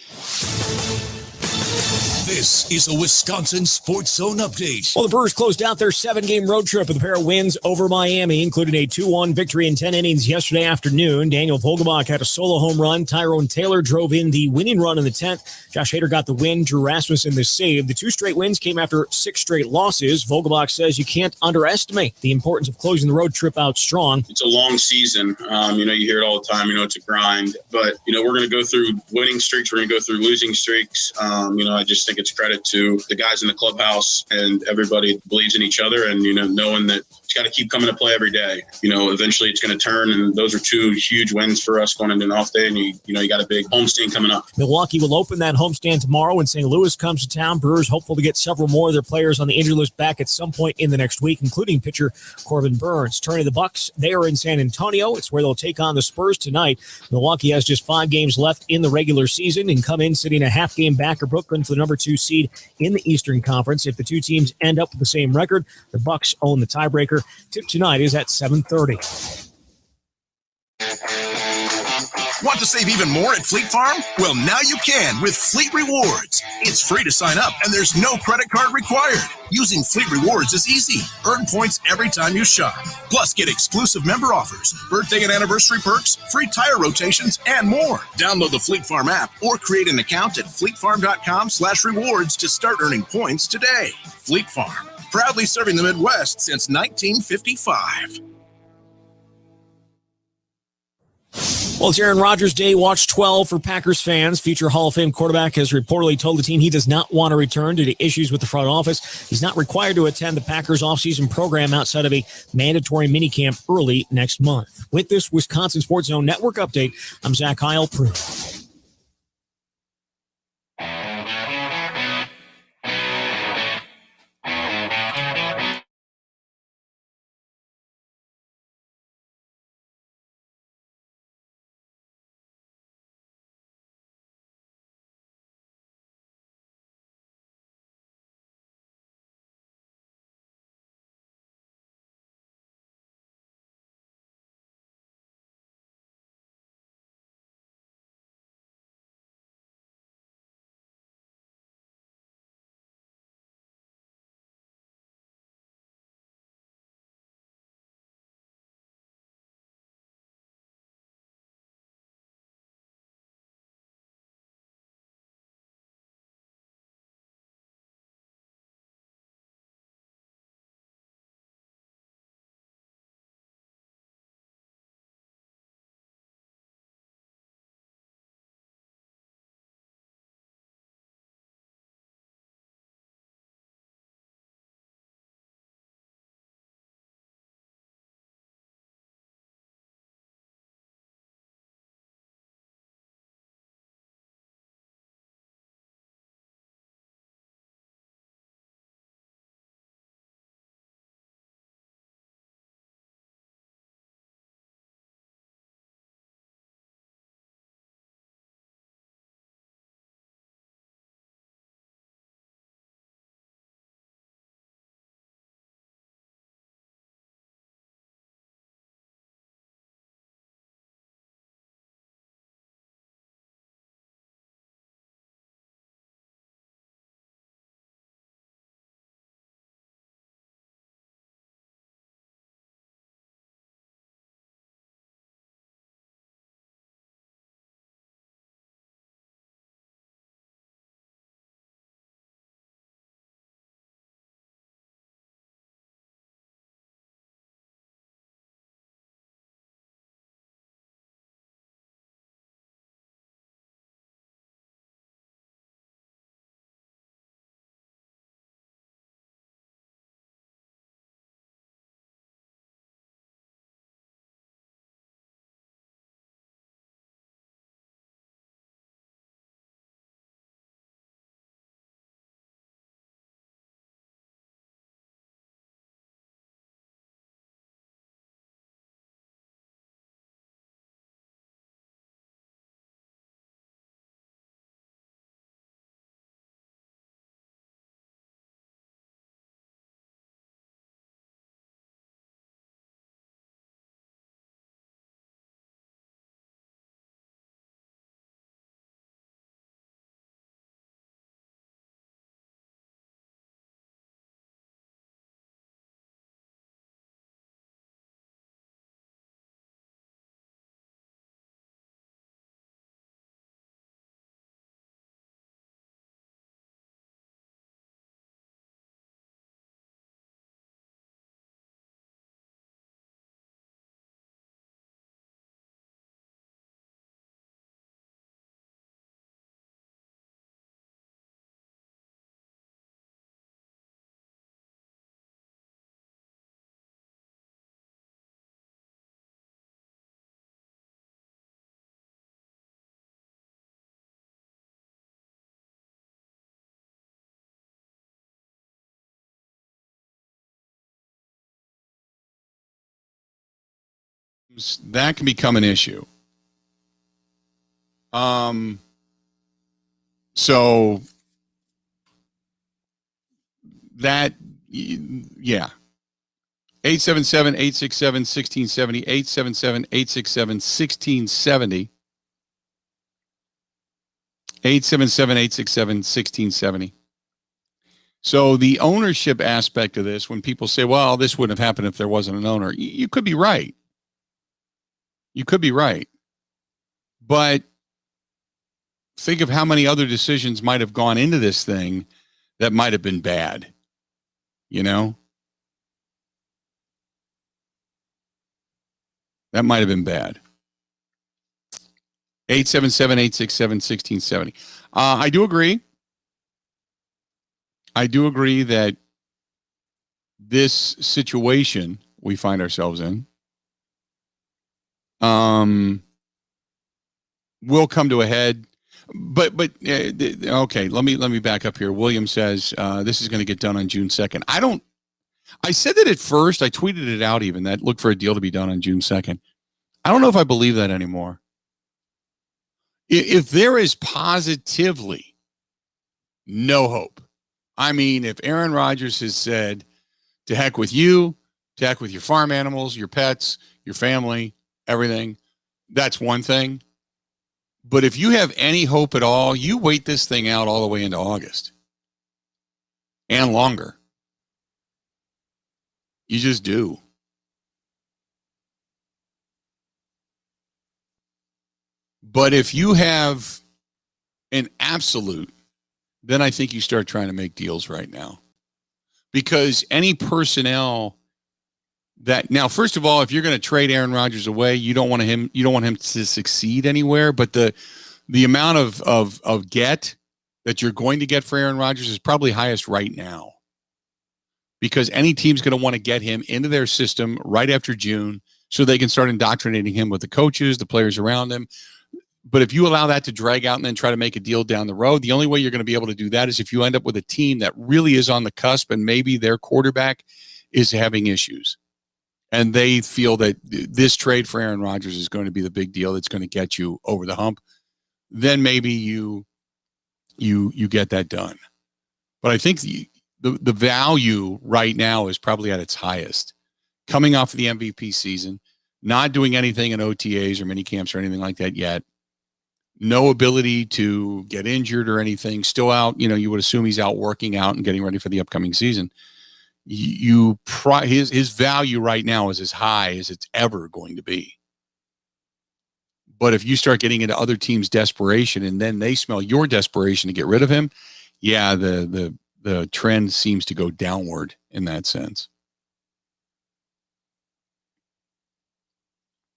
This is a Wisconsin Sports Zone update. Well, the Brewers closed out their 7-game road trip with a pair of wins over Miami, including a 2-1 victory in 10 innings yesterday afternoon. Daniel Vogelbach had a solo home run. Tyrone Taylor drove in the winning run in the 10th. Josh Hader got the win. Drew Rasmussen the save. The 2 straight wins came after 6 straight losses. Vogelbach says you can't underestimate the importance of closing the road trip out strong. It's a long season. You hear it all the time. It's a grind. But, we're going to go through winning streaks. We're going to go through losing streaks. I just think it's credit to the guys in the clubhouse and everybody believes in each other and, knowing that it's got to keep coming to play every day. Eventually it's going to turn, and those are 2 huge wins for us going into an off day, and you got a big homestand coming up. Milwaukee will open that homestand tomorrow when St. Louis comes to town. Brewers hopeful to get several more of their players on the injury list back at some point in the next week, including pitcher Corbin Burns. Turning to the Bucks, they are in San Antonio. It's where they'll take on the Spurs tonight. Milwaukee has just 5 games left in the regular season and come in sitting a half game back of Brooklyn for the number 2 seed in the Eastern Conference. If the 2 teams end up with the same record, the Bucks own the tiebreaker. Tip tonight is at 7:30. Want to save even more at Fleet Farm? Well, now you can with Fleet Rewards. It's free to sign up, and there's no credit card required. Using Fleet Rewards is easy. Earn points every time you shop. Plus, get exclusive member offers, birthday and anniversary perks, free tire rotations, and more. Download the Fleet Farm app or create an account at fleetfarm.com/rewards to start earning points today. Fleet Farm, proudly serving the Midwest since 1955. Well, it's Aaron Rodgers Day, Watch 12 for Packers fans. Future Hall of Fame quarterback has reportedly told the team he does not want to return due to issues with the front office. He's not required to attend the Packers offseason program outside of a mandatory minicamp early next month. With this Wisconsin Sports Zone Network update, I'm Zach Heil. that can become an issue. So that, yeah. 877-867-1670, 877-867-1670, 877-867-1670. So the ownership aspect of this, when people say, well, this wouldn't have happened if there wasn't an owner, you could be right. You could be right. But think of how many other decisions might have gone into this thing that might have been bad, you know? That might have been bad. 877-867-1670. I do agree. I do agree that this situation we find ourselves in will come to a head. But okay, let me back up here. William says this is going to get done on June 2nd. I said that at first. I tweeted it out even, that look for a deal to be done on June 2nd. I don't know if I believe that anymore. If there is positively no hope, I mean, if Aaron Rodgers has said, to heck with you, to heck with your farm animals, your pets, your family, everything, that's one thing. But if you have any hope at all, you wait this thing out all the way into August and longer. You just do. But if you have an absolute, then I think you start trying to make deals right now. Because any personnel that, now, first of all, if you're going to trade Aaron Rodgers away, you don't want him to succeed anywhere. But the amount of get that you're going to get for Aaron Rodgers is probably highest right now. Because any team's going to want to get him into their system right after June so they can start indoctrinating him with the coaches, the players around him. But if you allow that to drag out and then try to make a deal down the road, the only way you're going to be able to do that is if you end up with a team that really is on the cusp and maybe their quarterback is having issues. And they feel that this trade for Aaron Rodgers is going to be the big deal that's going to get you over the hump. Then maybe you get that done. But I think the value right now is probably at its highest. Coming off of the MVP season, not doing anything in OTAs or mini camps or anything like that yet. No ability to get injured or anything. Still out, you would assume he's out working out and getting ready for the upcoming season. His value right now is as high as it's ever going to be. But if you start getting into other teams' desperation and then they smell your desperation to get rid of him, yeah, the trend seems to go downward in that sense.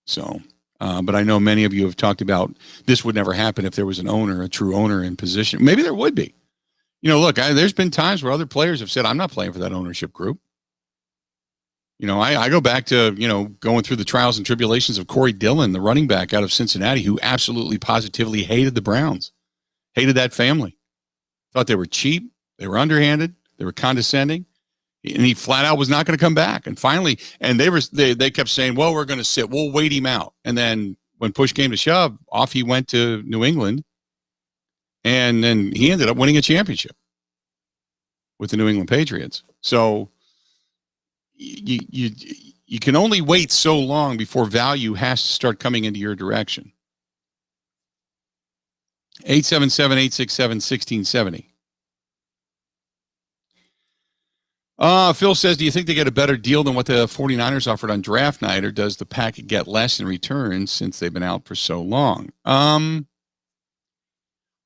So, but I know many of you have talked about this would never happen if there was a true owner in position. Maybe there would be. Look, there's been times where other players have said, I'm not playing for that ownership group. I go back to, going through the trials and tribulations of Corey Dillon, the running back out of Cincinnati, who absolutely positively hated the Browns, hated that family, thought they were cheap, they were underhanded, they were condescending, and he flat out was not going to come back. And finally, they kept saying, well, we're going to sit, we'll wait him out. And then when push came to shove, off he went to New England. And then he ended up winning a championship with the New England Patriots. So you can only wait so long before value has to start coming into your direction. 877-867-1670. Phil says, do you think they get a better deal than what the 49ers offered on draft night, or does the pack get less in return since they've been out for so long?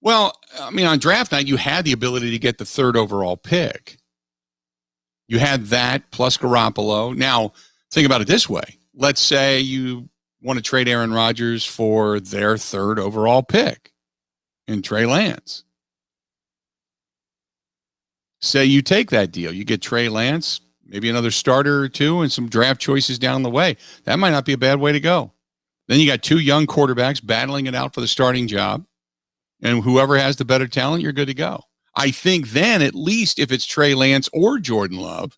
Well, I mean, on draft night, you had the ability to get the third overall pick. You had that plus Garoppolo. Now, think about it this way. Let's say you want to trade Aaron Rodgers for their third overall pick in Trey Lance. Say you take that deal. You get Trey Lance, maybe another starter or two, and some draft choices down the way. That might not be a bad way to go. Then you got two young quarterbacks battling it out for the starting job. And whoever has the better talent, you're good to go. I think then, at least if it's Trey Lance or Jordan Love,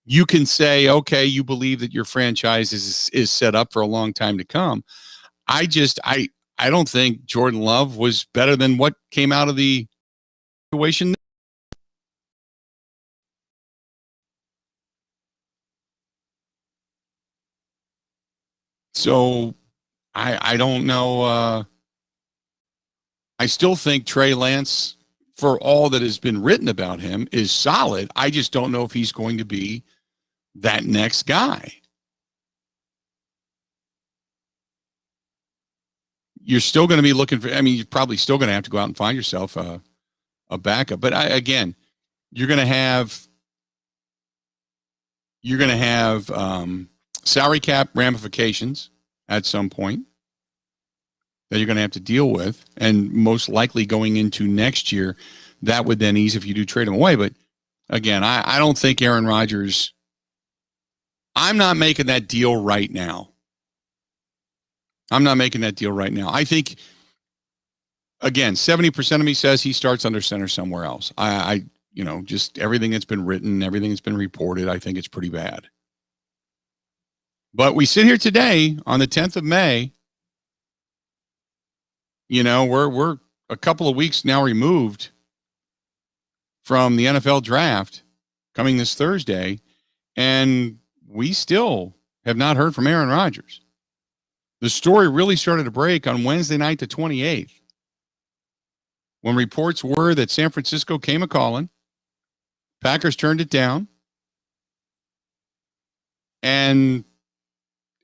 you can say, okay, you believe that your franchise is set up for a long time to come. I don't think Jordan Love was better than what came out of the situation. So I don't know. I still think Trey Lance, for all that has been written about him, is solid. I just don't know if he's going to be that next guy. You're still going to be looking for, you're probably still going to have to go out and find yourself a backup. But again, you're going to have salary cap ramifications at some point that you're going to have to deal with. And most likely going into next year, that would then ease if you do trade him away. But again, I don't think Aaron Rodgers, I'm not making that deal right now. I think, again, 70% of me says he starts under center somewhere else. I just everything that's been written, everything that's been reported, I think it's pretty bad. But we sit here today on the 10th of May. We're a couple of weeks now removed from the NFL draft coming this Thursday, and we still have not heard from Aaron Rodgers. The story really started to break on Wednesday night, the 28th, when reports were that San Francisco came a-calling, Packers turned it down, and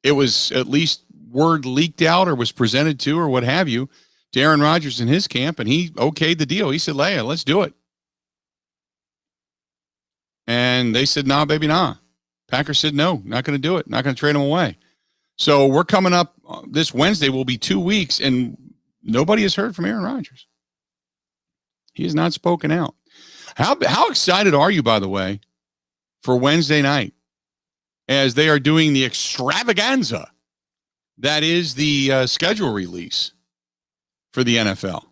it was at least word leaked out or was presented to or what have you to Aaron Rodgers in his camp, and he okayed the deal. He said, Leia, let's do it. And they said, nah, baby, nah. Packers said, no, not going to do it. Not going to trade him away. So we're coming up this Wednesday will be 2 weeks, and nobody has heard from Aaron Rodgers. He has not spoken out. How excited are you, by the way, for Wednesday night as they are doing the extravaganza that is the schedule release for the NFL?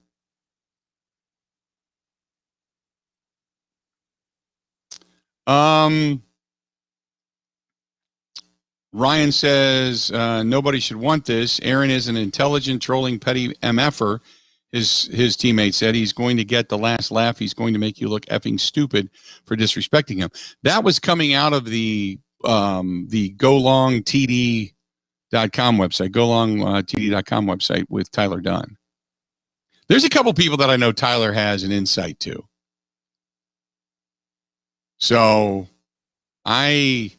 Ryan says, nobody should want this. Aaron is an intelligent, trolling, petty MFer. His teammate said he's going to get the last laugh. He's going to make you look effing stupid for disrespecting him. That was coming out of the golongtd.com website, golongtd.com website with Tyler Dunn. There's a couple people that I know Tyler has an insight to. So I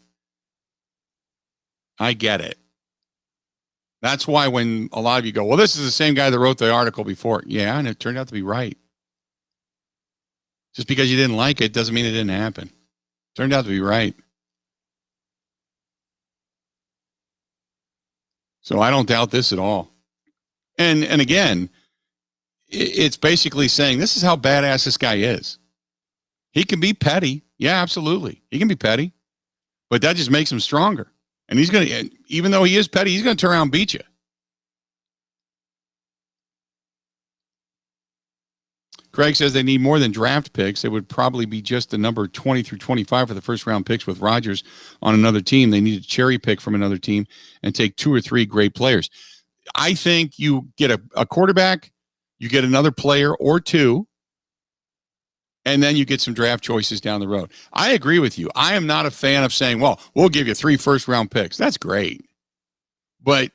get it. That's why when a lot of you go, well, this is the same guy that wrote the article before. Yeah, and it turned out to be right. Just because you didn't like it doesn't mean it didn't happen. Turned out to be right. So I don't doubt this at all. And again, it's basically saying this is how badass this guy is. He can be petty. Yeah, absolutely. He can be petty. But that just makes him stronger. And he's going to, even though he is petty, he's going to turn around and beat you. Craig says they need more than draft picks. It would probably be just the number 20 through 25 for the first round picks with Rodgers on another team. They need to cherry pick from another team and take 2 or 3 great players. I think you get a quarterback, you get another player or 2, and then you get some draft choices down the road. I agree with you. I am not a fan of saying, well, we'll give you 3 first-round picks. That's great. But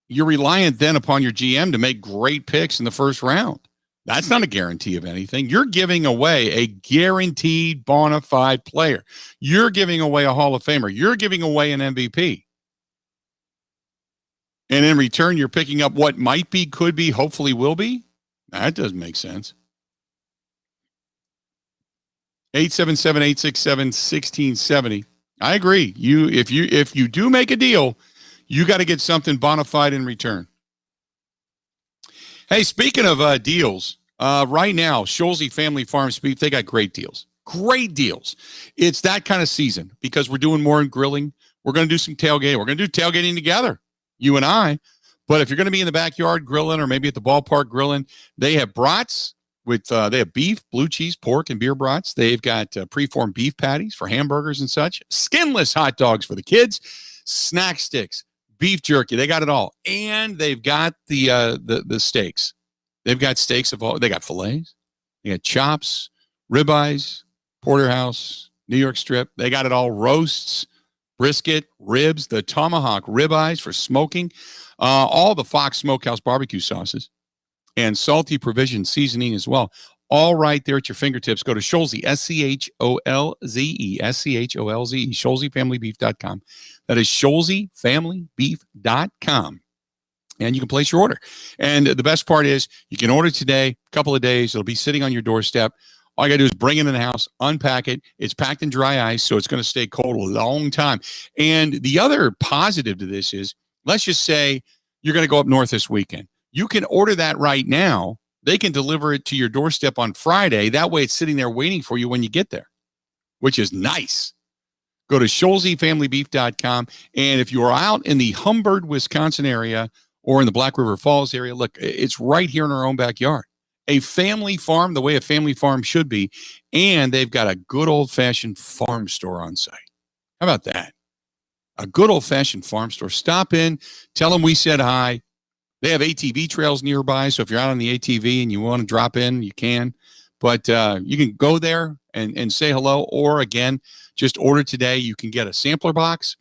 you're reliant then upon your GM to make great picks in the first round. That's not a guarantee of anything. You're giving away a guaranteed bona fide player. You're giving away a Hall of Famer. You're giving away an MVP. And in return, you're picking up what might be, could be, hopefully will be. That doesn't make sense. 877-867-1670. I agree. If you do make a deal, you got to get something bona fide in return. Hey, speaking of deals, right now, Scholze Family Farms Beef, they got great deals. Great deals. It's that kind of season because we're doing more in grilling. We're going to do some tailgating. We're going to do tailgating together, you and I. But if you're going to be in the backyard grilling or maybe at the ballpark grilling, they have brats, with they have beef, blue cheese, pork, and beer brats. They've got preformed beef patties for hamburgers and such, skinless hot dogs for the kids, snack sticks, beef jerky. They got it all, and they've got the steaks. They've got steaks of all. They got fillets, they got chops, ribeyes, porterhouse, New York strip. They got it all. Roasts, brisket, ribs, the tomahawk ribeyes for smoking, all the Fox Smokehouse barbecue sauces, and salty provision seasoning as well. All right there at your fingertips. Go to Scholze, SCHOLZE, SCHOLZE, ScholzeFamilyBeef.com. That is ScholzeFamilyBeef.com. And you can place your order. And the best part is you can order today, a couple of days. It'll be sitting on your doorstep. All you got to do is bring it in the house, unpack it. It's packed in dry ice, so it's going to stay cold a long time. And the other positive to this is, let's just say you're going to go up north this weekend. You can order that right now. They can deliver it to your doorstep on Friday. That way it's sitting there waiting for you when you get there, which is nice. Go to ScholzeFamilyBeef.com. And if you are out in the Humbird, Wisconsin area or in the Black River Falls area, look, it's right here in our own backyard. A family farm, the way a family farm should be. And they've got a good old-fashioned farm store on site. How about that? A good old-fashioned farm store. Stop in, tell them we said hi. They have ATV trails nearby, so if you're out on the ATV and you want to drop in, you can. But you can go there and say hello, or again, just order today. You can get a sampler box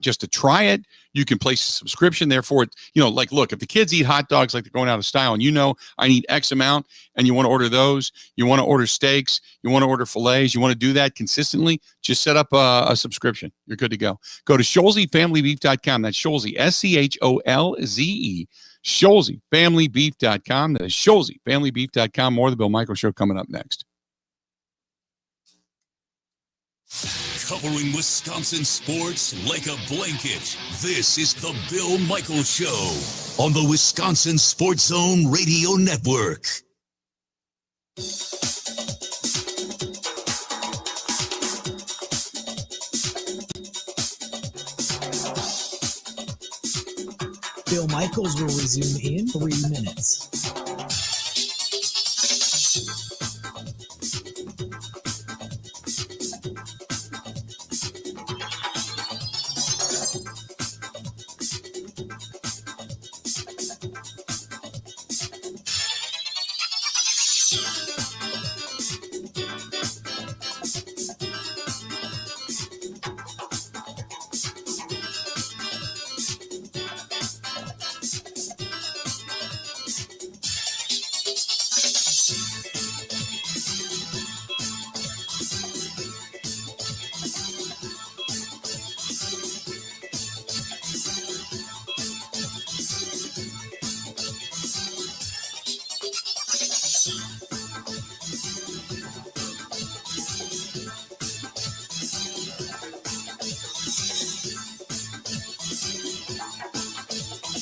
just to try it. You can place a subscription there for it. You know, like, look, if the kids eat hot dogs like they're going out of style, and you know I need X amount, and you want to order those, you want to order steaks, you want to order fillets, you want to do that consistently, just set up a subscription. You're good to go. Go to ScholzeFamilyBeef.com. That's Scholze, SCHOLZE, ScholzeFamilyBeef.com. That is ScholzeFamilyBeef.com. More of the Bill Michaels Show coming up next. Covering Wisconsin sports like a blanket. This is the Bill Michaels Show on the Wisconsin Sports Zone Radio Network. Bill Michaels will resume in 3 minutes.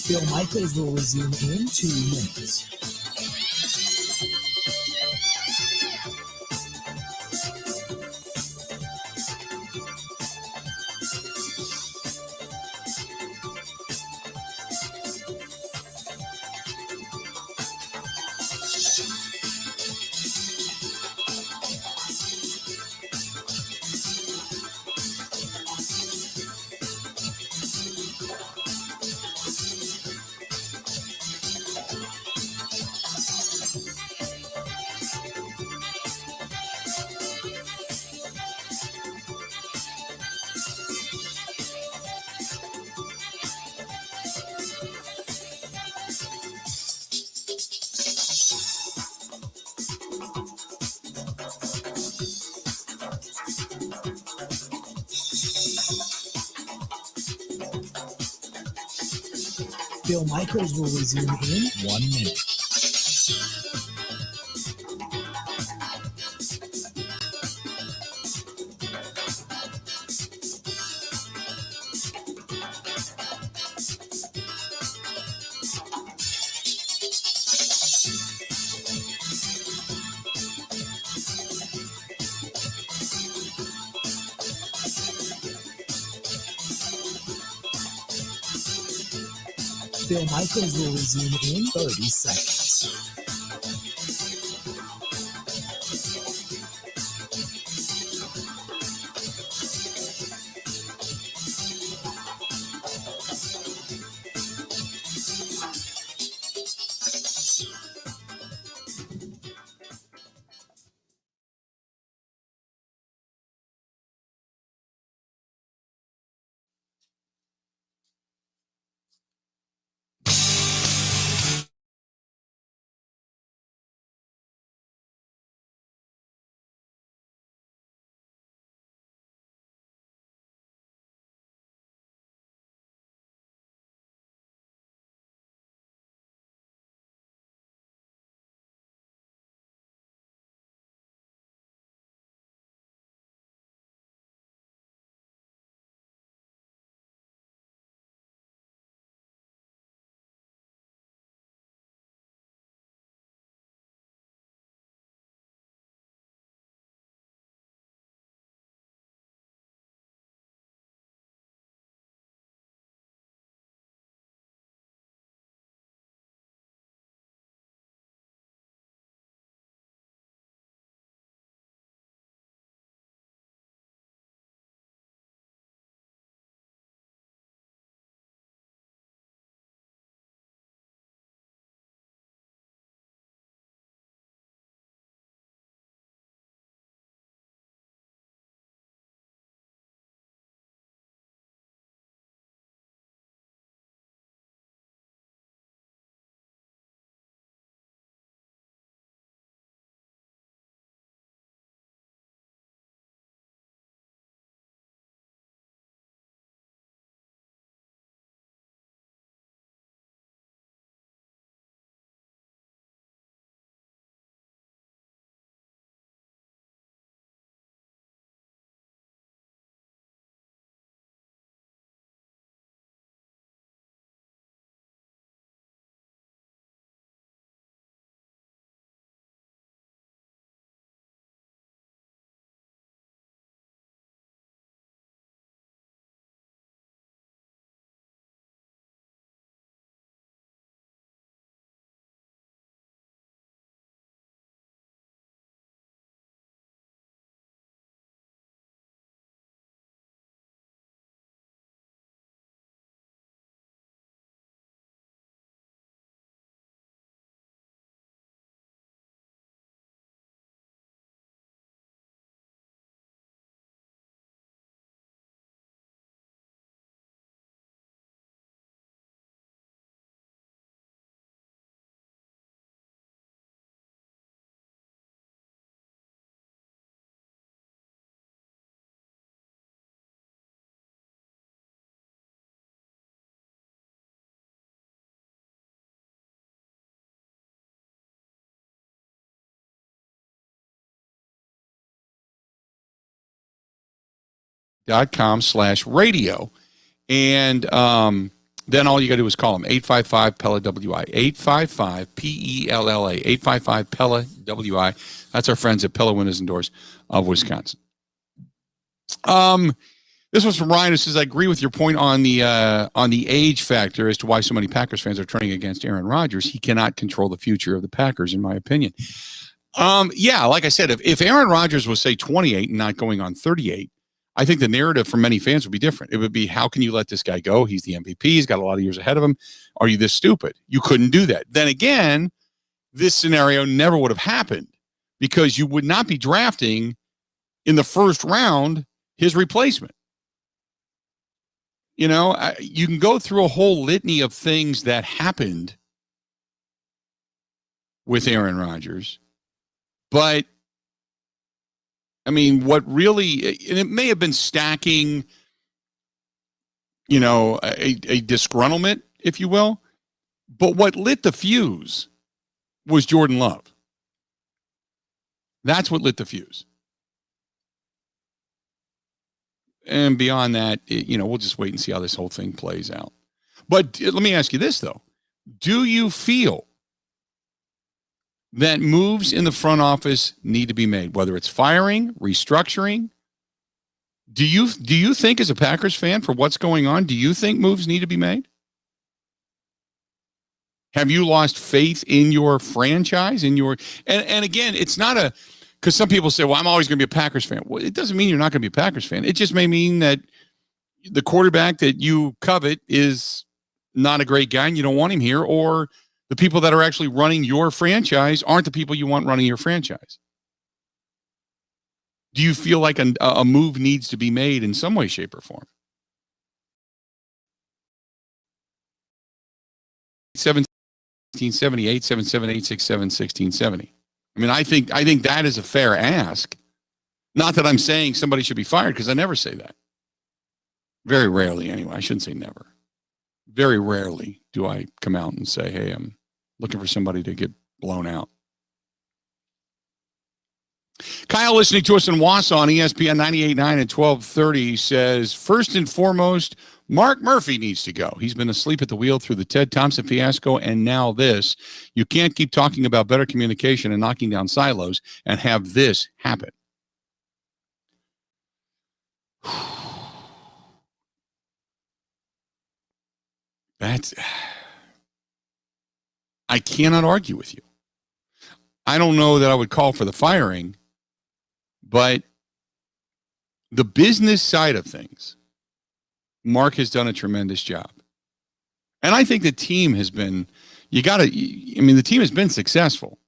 Bill Michaels will resume in 2 minutes. Bill Michaels will resume in 1 minute. Bill Michaels will resume in 30 seconds. 855-PELLA.com/radio. And then all you got to do is call them 855-PELLA-WI, 855-PELLA, 855-PELLA-WI. That's our friends at Pella Windows and Doors of Wisconsin. This was from Ryan, who says, I agree with your point on the age factor as to why so many Packers fans are turning against Aaron Rodgers. He cannot control the future of the Packers, in my opinion. Yeah, like I said, if Aaron Rodgers was, say, 28 and not going on 38, I think the narrative for many fans would be different. It would be, how can you let this guy go? He's the MVP. He's got a lot of years ahead of him. Are you this stupid? You couldn't do that. Then again, this scenario never would have happened because you would not be drafting in the first round his replacement. You know, you can go through a whole litany of things that happened with Aaron Rodgers, but I mean, what really, and it may have been stacking, you know, a disgruntlement, if you will, but what lit the fuse was Jordan Love. That's what lit the fuse. And beyond that, you know, we'll just wait and see how this whole thing plays out. But let me ask you this, though. Do you feel that moves in the front office need to be made, whether it's firing, restructuring? Do you think, as a Packers fan, for what's going on, do you think moves need to be made? Have you lost faith in your franchise, and again, it's not a, because some people say, well, I'm always going to be a Packers fan. Well, it doesn't mean you're not going to be a Packers fan. It just may mean that the quarterback that you covet is not a great guy and you don't want him here, or the people that are actually running your franchise aren't the people you want running your franchise. Do you feel like a move needs to be made in some way, shape, or form? 1778, 77867 1670. I mean, I think that is a fair ask. Not that I'm saying somebody should be fired, because I never say that. Very rarely, anyway. I shouldn't say never. Very rarely do I come out and say, hey, I'm looking for somebody to get blown out. Kyle, listening to us in Wausau on ESPN 98.9 and 1230, says, first and foremost, Mark Murphy needs to go. He's been asleep at the wheel through the Ted Thompson fiasco and now this. You can't keep talking about better communication and knocking down silos and have this happen. I cannot argue with you. I don't know that I would call for the firing, but the business side of things, Mark has done a tremendous job. And I think the team has been, the team has been successful.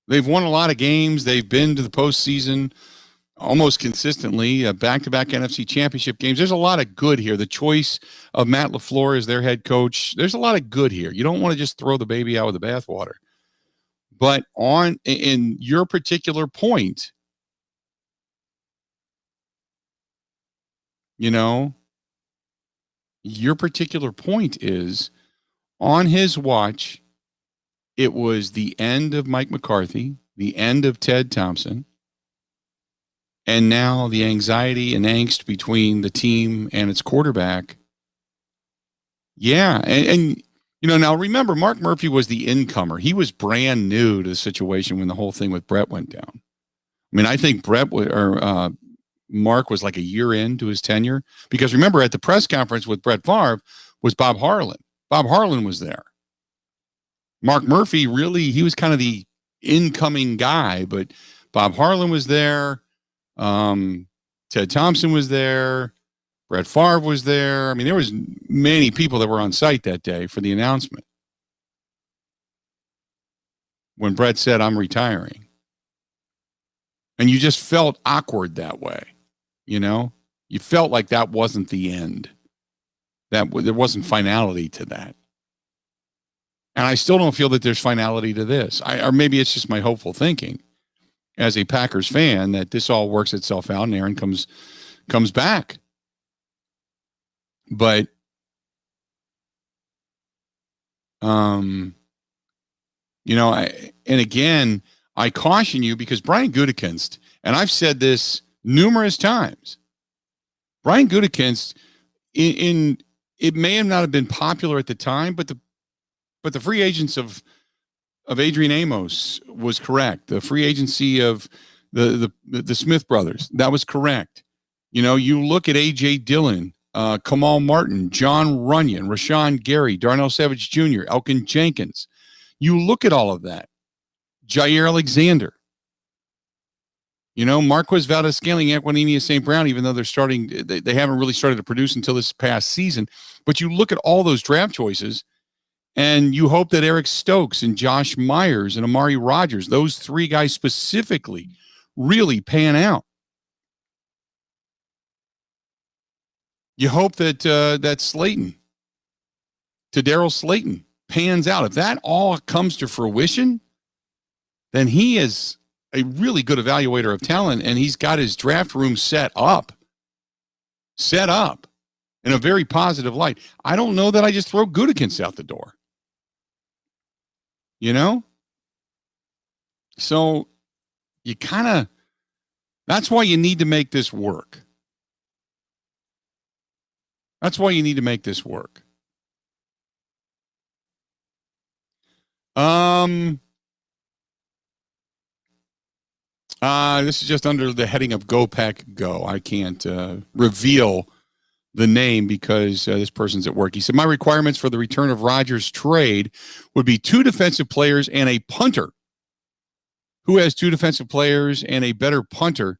They've won a lot of games. They've been to the postseason almost consistently, back-to-back NFC championship games. There's a lot of good here. The choice of Matt LaFleur as their head coach, there's a lot of good here. You don't want to just throw the baby out with the bathwater. But in your particular point, your particular point is, on his watch, it was the end of Mike McCarthy, the end of Ted Thompson, and now the anxiety and angst between the team and its quarterback. Yeah, and now remember, Mark Murphy was the incomer. He was brand new to the situation when the whole thing with Brett went down. I mean, I think Mark was like a year into his tenure, because remember, at the press conference with Brett Favre was Bob Harlan. Bob Harlan was there. Mark Murphy, really, he was kind of the incoming guy, but Bob Harlan was there. Ted Thompson was there. Brett Favre was there. I mean, there was many people that were on site that day for the announcement when Brett said, I'm retiring. And you just felt awkward that way. You felt like that wasn't the end, that there wasn't finality to that. And I still don't feel that there's finality to this. Or maybe it's just my hopeful thinking as a Packers fan that this all works itself out and Aaron comes back. But, and again, I caution you, because Brian Gutekunst, and I've said this numerous times, Brian Gutekunst, in it may have not have been popular at the time, but the free agents of Adrian Amos was correct. The free agency of the Smith brothers, that was correct. You look at A.J. Dillon, Kamal Martin, John Runyon, Rashawn Gary, Darnell Savage Jr., Elkin Jenkins. You look at all of that. Jair Alexander. Marquez Valdez-Scaling, Equinemius St. Brown, even though they haven't really started to produce until this past season. But you look at all those draft choices, and you hope that Eric Stokes and Josh Myers and Amari Rodgers, those three guys specifically, really pan out. You hope that Slayton, to Daryl Slayton, pans out. If that all comes to fruition, then he is a really good evaluator of talent, and he's got his draft room set up in a very positive light. I don't know that I just throw Gutekunst out the door. So you that's why you need to make this work. This is just under the heading of Go Pack Go. I can't reveal the name because this person's at work. He said, my requirements for the return of Rodgers trade would be 2 defensive players and a punter. Who has 2 defensive players and a better punter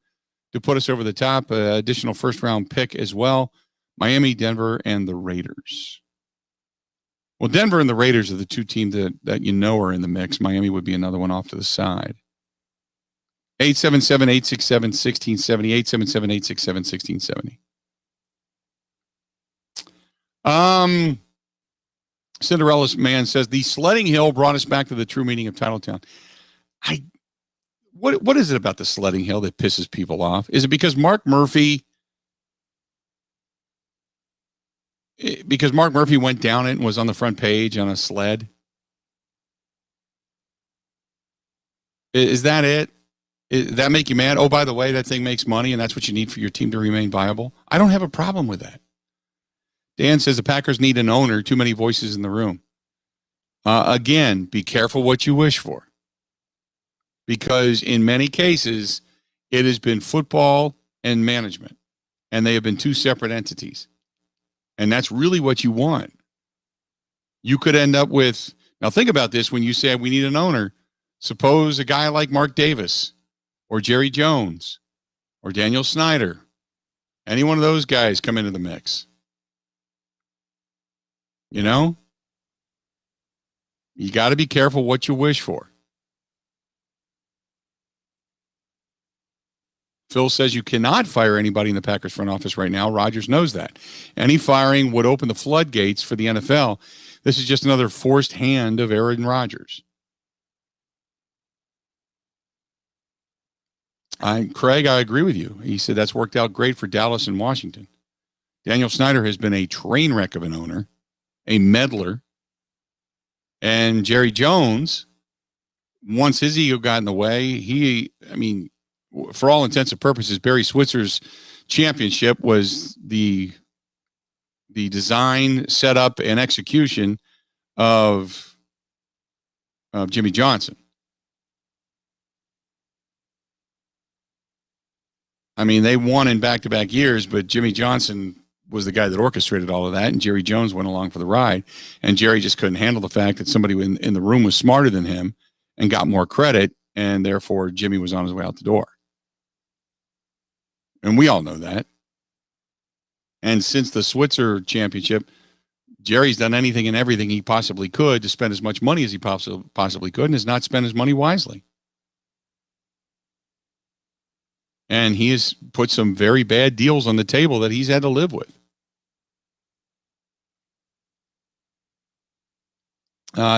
to put us over the top? Additional first-round pick as well. Miami, Denver, and the Raiders. Well, Denver and the Raiders are the 2 teams that are in the mix. Miami would be another one off to the side. 877-867-1670, 877-867-1670. Cinderella's man says, the sledding hill brought us back to the true meaning of Titletown. What is it about the sledding hill that pisses people off? Is it because Mark Murphy went down it and was on the front page on a sled? Is that it? Does that make you mad? Oh, by the way, that thing makes money and that's what you need for your team to remain viable. I don't have a problem with that. Dan says the Packers need an owner, too many voices in the room. Again, be careful what you wish for. Because in many cases, it has been football and management, and they have been 2 separate entities. And that's really what you want. You could end up with, now think about this when you say we need an owner. Suppose a guy like Mark Davis or Jerry Jones or Daniel Snyder, any one of those guys come into the mix. You got to be careful what you wish for. Phil says you cannot fire anybody in the Packers front office right now. Rodgers knows that. Any firing would open the floodgates for the NFL. This is just another forced hand of Aaron Rodgers. Craig, I agree with you. He said that's worked out great for Dallas and Washington. Daniel Snyder has been a train wreck of an owner, a meddler. And Jerry Jones, once his ego got in the way, for all intents and purposes, Barry Switzer's championship was the design, setup, and execution of Jimmy Johnson. They won in back-to-back years, but Jimmy Johnson was the guy that orchestrated all of that, and Jerry Jones went along for the ride. And Jerry just couldn't handle the fact that somebody in the room was smarter than him and got more credit, and therefore Jimmy was on his way out the door. And we all know that. And since the Switzer championship, Jerry's done anything and everything he possibly could to spend as much money as he possibly could and has not spent his money wisely. And he has put some very bad deals on the table that he's had to live with.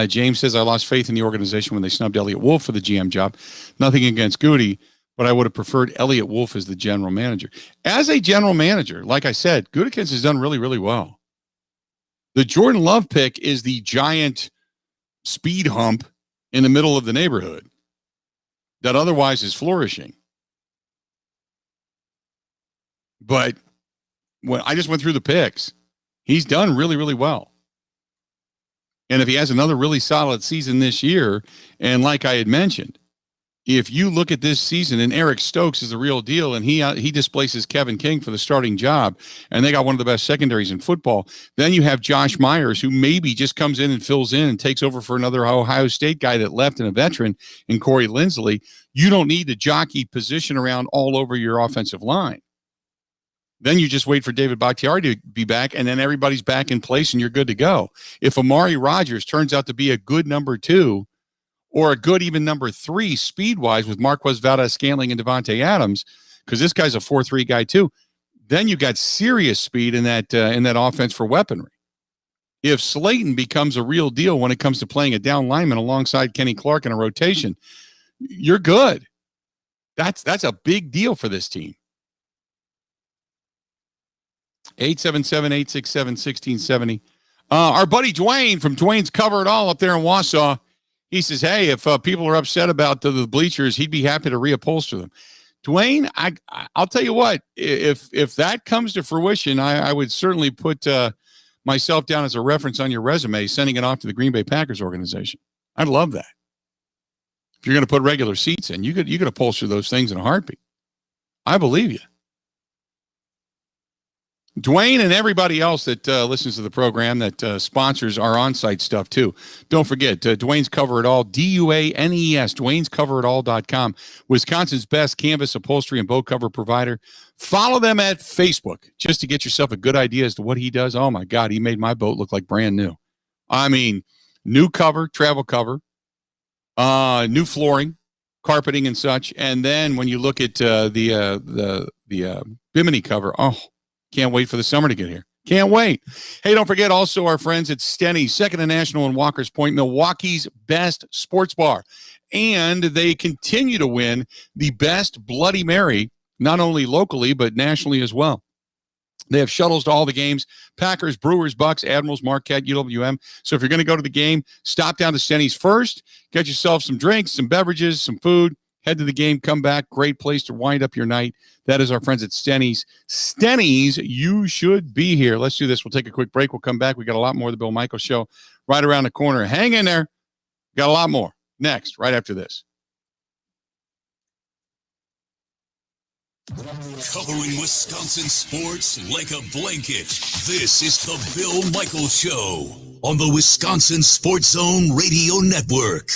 James says, I lost faith in the organization when they snubbed Elliott Wolf for the GM job. Nothing against Goody, but I would have preferred Elliott Wolf as the general manager. As a general manager, like I said, Gutekunst has done really, really well. The Jordan Love pick is the giant speed hump in the middle of the neighborhood that otherwise is flourishing. But when I just went through the picks, he's done really, really well. And if he has another really solid season this year, and like I had mentioned, if you look at this season and Eric Stokes is the real deal, and he displaces Kevin King for the starting job, and they got one of the best secondaries in football, then you have Josh Myers, who maybe just comes in and fills in and takes over for another Ohio State guy that left and a veteran in Corey Linsley. You don't need to jockey position around all over your offensive line. Then you just wait for David Bakhtiari to be back, and then everybody's back in place, and you're good to go. If Amari Rodgers turns out to be a good number 2, or a good even number 3 speed-wise with Marquez Valdez-Scantling and Devontae Adams, because this guy's a 4-3 guy too, then you got serious speed in that offense for weaponry. If Slayton becomes a real deal when it comes to playing a down lineman alongside Kenny Clark in a rotation, you're good. That's a big deal for this team. 877-867-1670. Our buddy Dwayne from Dwayne's Cover It All up there in Wausau, he says, hey, if people are upset about the bleachers, he'd be happy to reupholster them. Dwayne, I'll tell you what, if that comes to fruition, I would certainly put myself down as a reference on your resume, sending it off to the Green Bay Packers organization. I'd love that. If you're going to put regular seats in, you could upholster those things in a heartbeat. I believe you. Dwayne and everybody else that listens to the program that sponsors our on-site stuff too. Don't forget, Dwayne's Cover It All, DUANES, Dwayne'sCoverItAll.com, Wisconsin's best canvas upholstery and boat cover provider. Follow them at Facebook just to get yourself a good idea as to what he does. Oh my God, he made my boat look like brand new. I mean, new cover, travel cover, new flooring, carpeting and such. And then when you look at the Bimini cover, oh, can't wait for the summer to get here. Can't wait. Hey, don't forget also our friends at Stenny's, Second and National in Walker's Point, Milwaukee's best sports bar. And they continue to win the best Bloody Mary, not only locally, but nationally as well. They have shuttles to all the games, Packers, Brewers, Bucks, Admirals, Marquette, UWM. So if you're going to go to the game, stop down to Stenny's first, get yourself some drinks, some beverages, some food, head to the game, come back. Great place to wind up your night. That is our friends at Stenny's. Stenny's, you should be here. Let's do this. We'll take a quick break. We'll come back. We got a lot more of the Bill Michaels Show right around the corner. Hang in there. Got a lot more next, right after this. Covering Wisconsin sports like a blanket. This is the Bill Michaels Show on the Wisconsin Sports Zone Radio Network.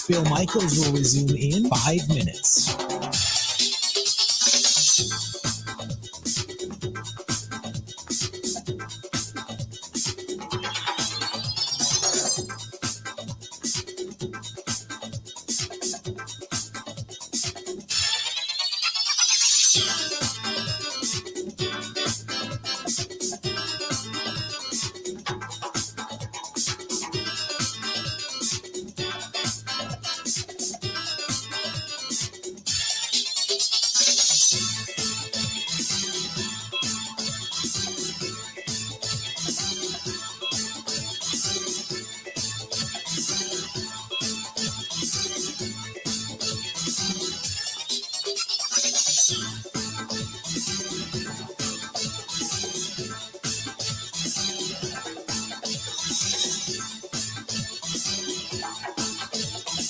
Bill Michaels will resume in 5 minutes.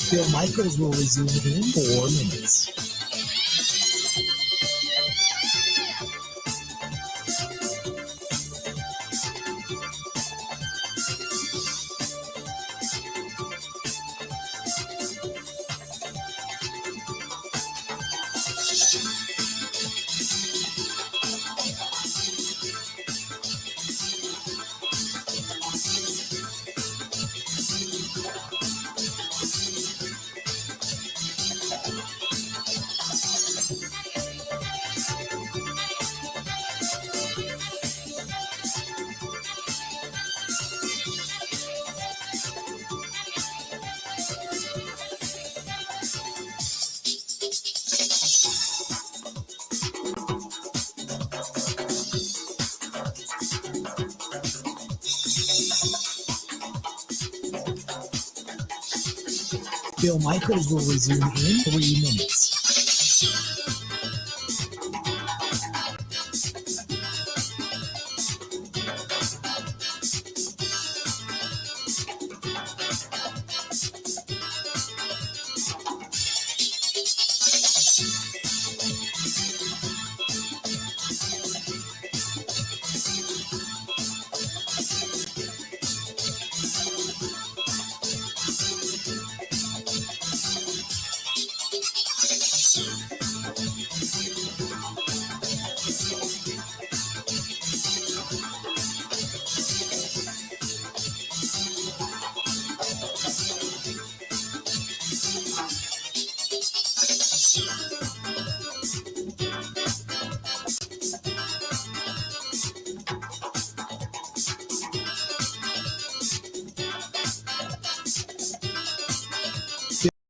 Bill Michaels will resume in 4 minutes. Bill Michaels will resume in 3 minutes.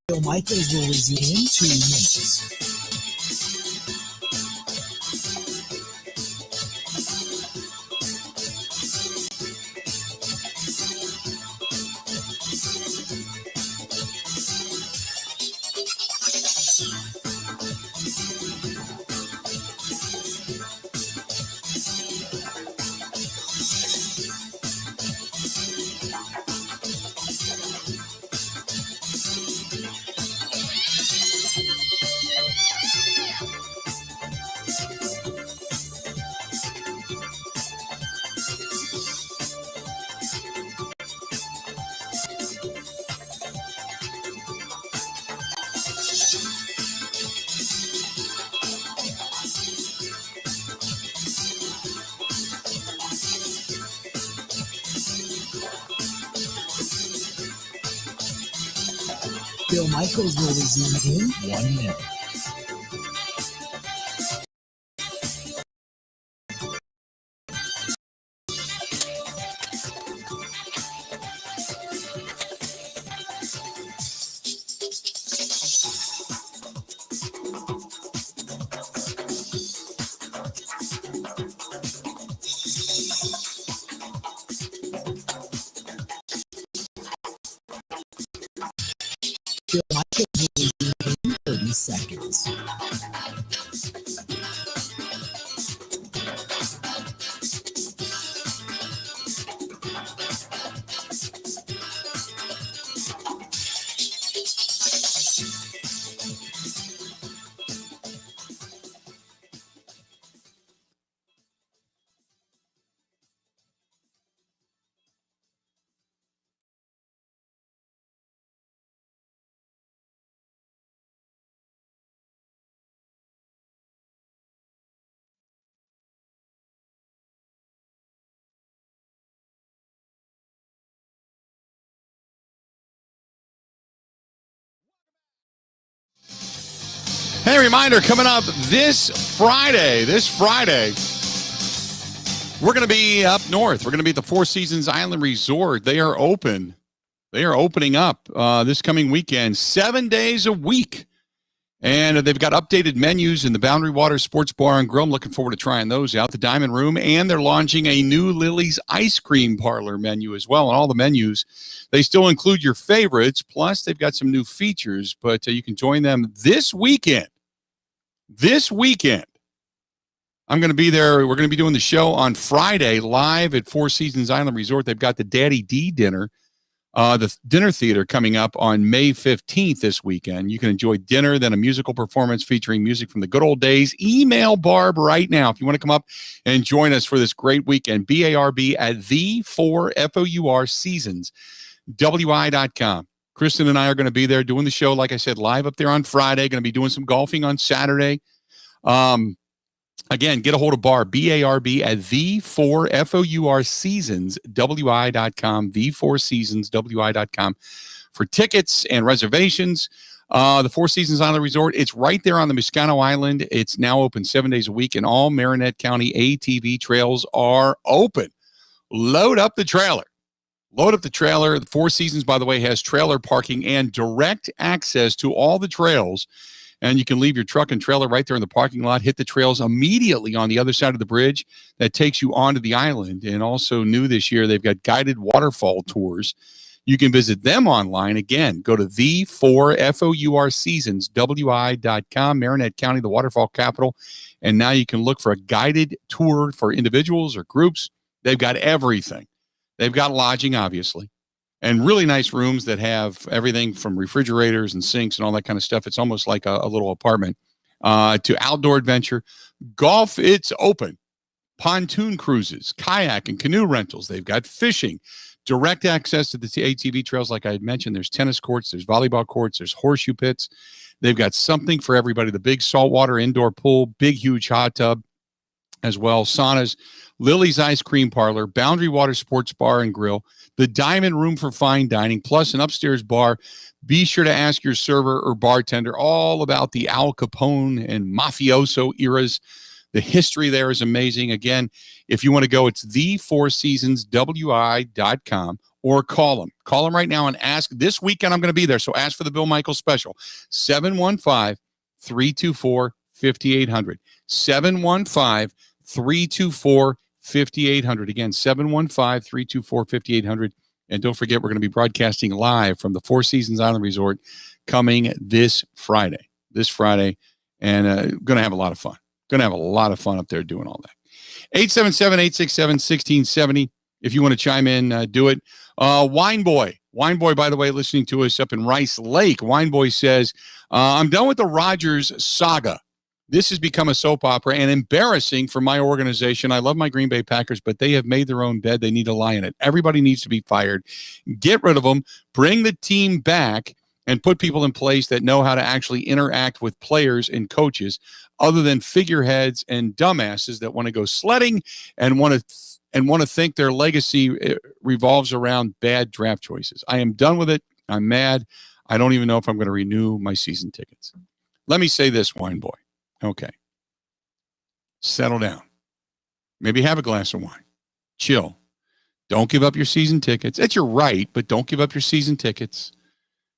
Bill Michaels will resume in 2 minutes. Bill Michaels will resume in 1 minute. Bill Michaels will resume in 30 seconds. Hey, reminder, coming up this Friday, we're going to be up north. We're going to be at the Four Seasons Island Resort. They are open. They are opening up this coming weekend, 7 days a week. And they've got updated menus in the Boundary Waters Sports Bar and Grill. I'm looking forward to trying those out. The Diamond Room, and they're launching a new Lily's Ice Cream Parlor menu as well. And all the menus, they still include your favorites. Plus, they've got some new features, but you can join them this weekend. I'm going to be there. We're going to be doing the show on Friday live at Four Seasons Island Resort. They've got the Daddy D dinner, the dinner theater coming up on May 15th this weekend. You can enjoy dinner, then a musical performance featuring music from the good old days. Email Barb right now if you want to come up and join us for this great weekend. BARB at the4FOUR Seasons, WI.com. Kristen and I are going to be there doing the show, like I said, live up there on Friday. Going to be doing some golfing on Saturday. Again, get a hold of Barb, BARB at the4FOUR Seasons, WI.com, the4 Seasons, WI.com for tickets and reservations. The Four Seasons Island Resort, it's right there on the Miscano Island. It's now open 7 days a week, and all Marinette County ATV trails are open. Load up the trailer. The Four Seasons, by the way, has trailer parking and direct access to all the trails. And you can leave your truck and trailer right there in the parking lot, hit the trails immediately on the other side of the bridge that takes you onto the island. And also new this year, they've got guided waterfall tours. You can visit them online. Again, go to the4FOURSeasonsWI.com, Marinette County, the waterfall capital. And now you can look for a guided tour for individuals or groups. They've got everything. They've got lodging, obviously, and really nice rooms that have everything from refrigerators and sinks and all that kind of stuff. It's almost like a little apartment. To outdoor adventure. Golf, it's open. Pontoon cruises, kayak and canoe rentals. They've got fishing, direct access to the ATV trails, like I had mentioned. There's tennis courts, there's volleyball courts, there's horseshoe pits. They've got something for everybody. The big saltwater indoor pool, big, huge hot tub as well. Saunas, Lily's Ice Cream Parlor, Boundary Water Sports Bar and Grill, the Diamond Room for fine dining, plus an upstairs bar. Be sure to ask your server or bartender all about the Al Capone and mafioso eras. The history there is amazing. Again, if you want to go, it's the4seasonswi.com or call them. Call them right now and ask. This weekend I'm going to be there, so ask for the Bill Michaels special. 715-324-5800. 715-324-5800. Again, 715-324-5800. And don't forget, we're going to be broadcasting live from the Four Seasons Island Resort coming this Friday. And going to have a lot of fun. Going to have a lot of fun up there doing all that. 877-867-1670. If you want to chime in, do it. Wine Boy, by the way, listening to us up in Rice Lake. Wine Boy says, I'm done with the Rodgers saga. This has become a soap opera and embarrassing for my organization. I love my Green Bay Packers, but they have made their own bed. They need to lie in it. Everybody needs to be fired. Get rid of them. Bring the team back and put people in place that know how to actually interact with players and coaches, other than figureheads and dumbasses that want to go sledding and want to think their legacy revolves around bad draft choices. I am done with it. I'm mad. I don't even know if I'm going to renew my season tickets. Let me say this, Wine Boy. Okay. Settle down. Maybe have a glass of wine. Chill. Don't give up your season tickets. It's your right, but don't give up your season tickets.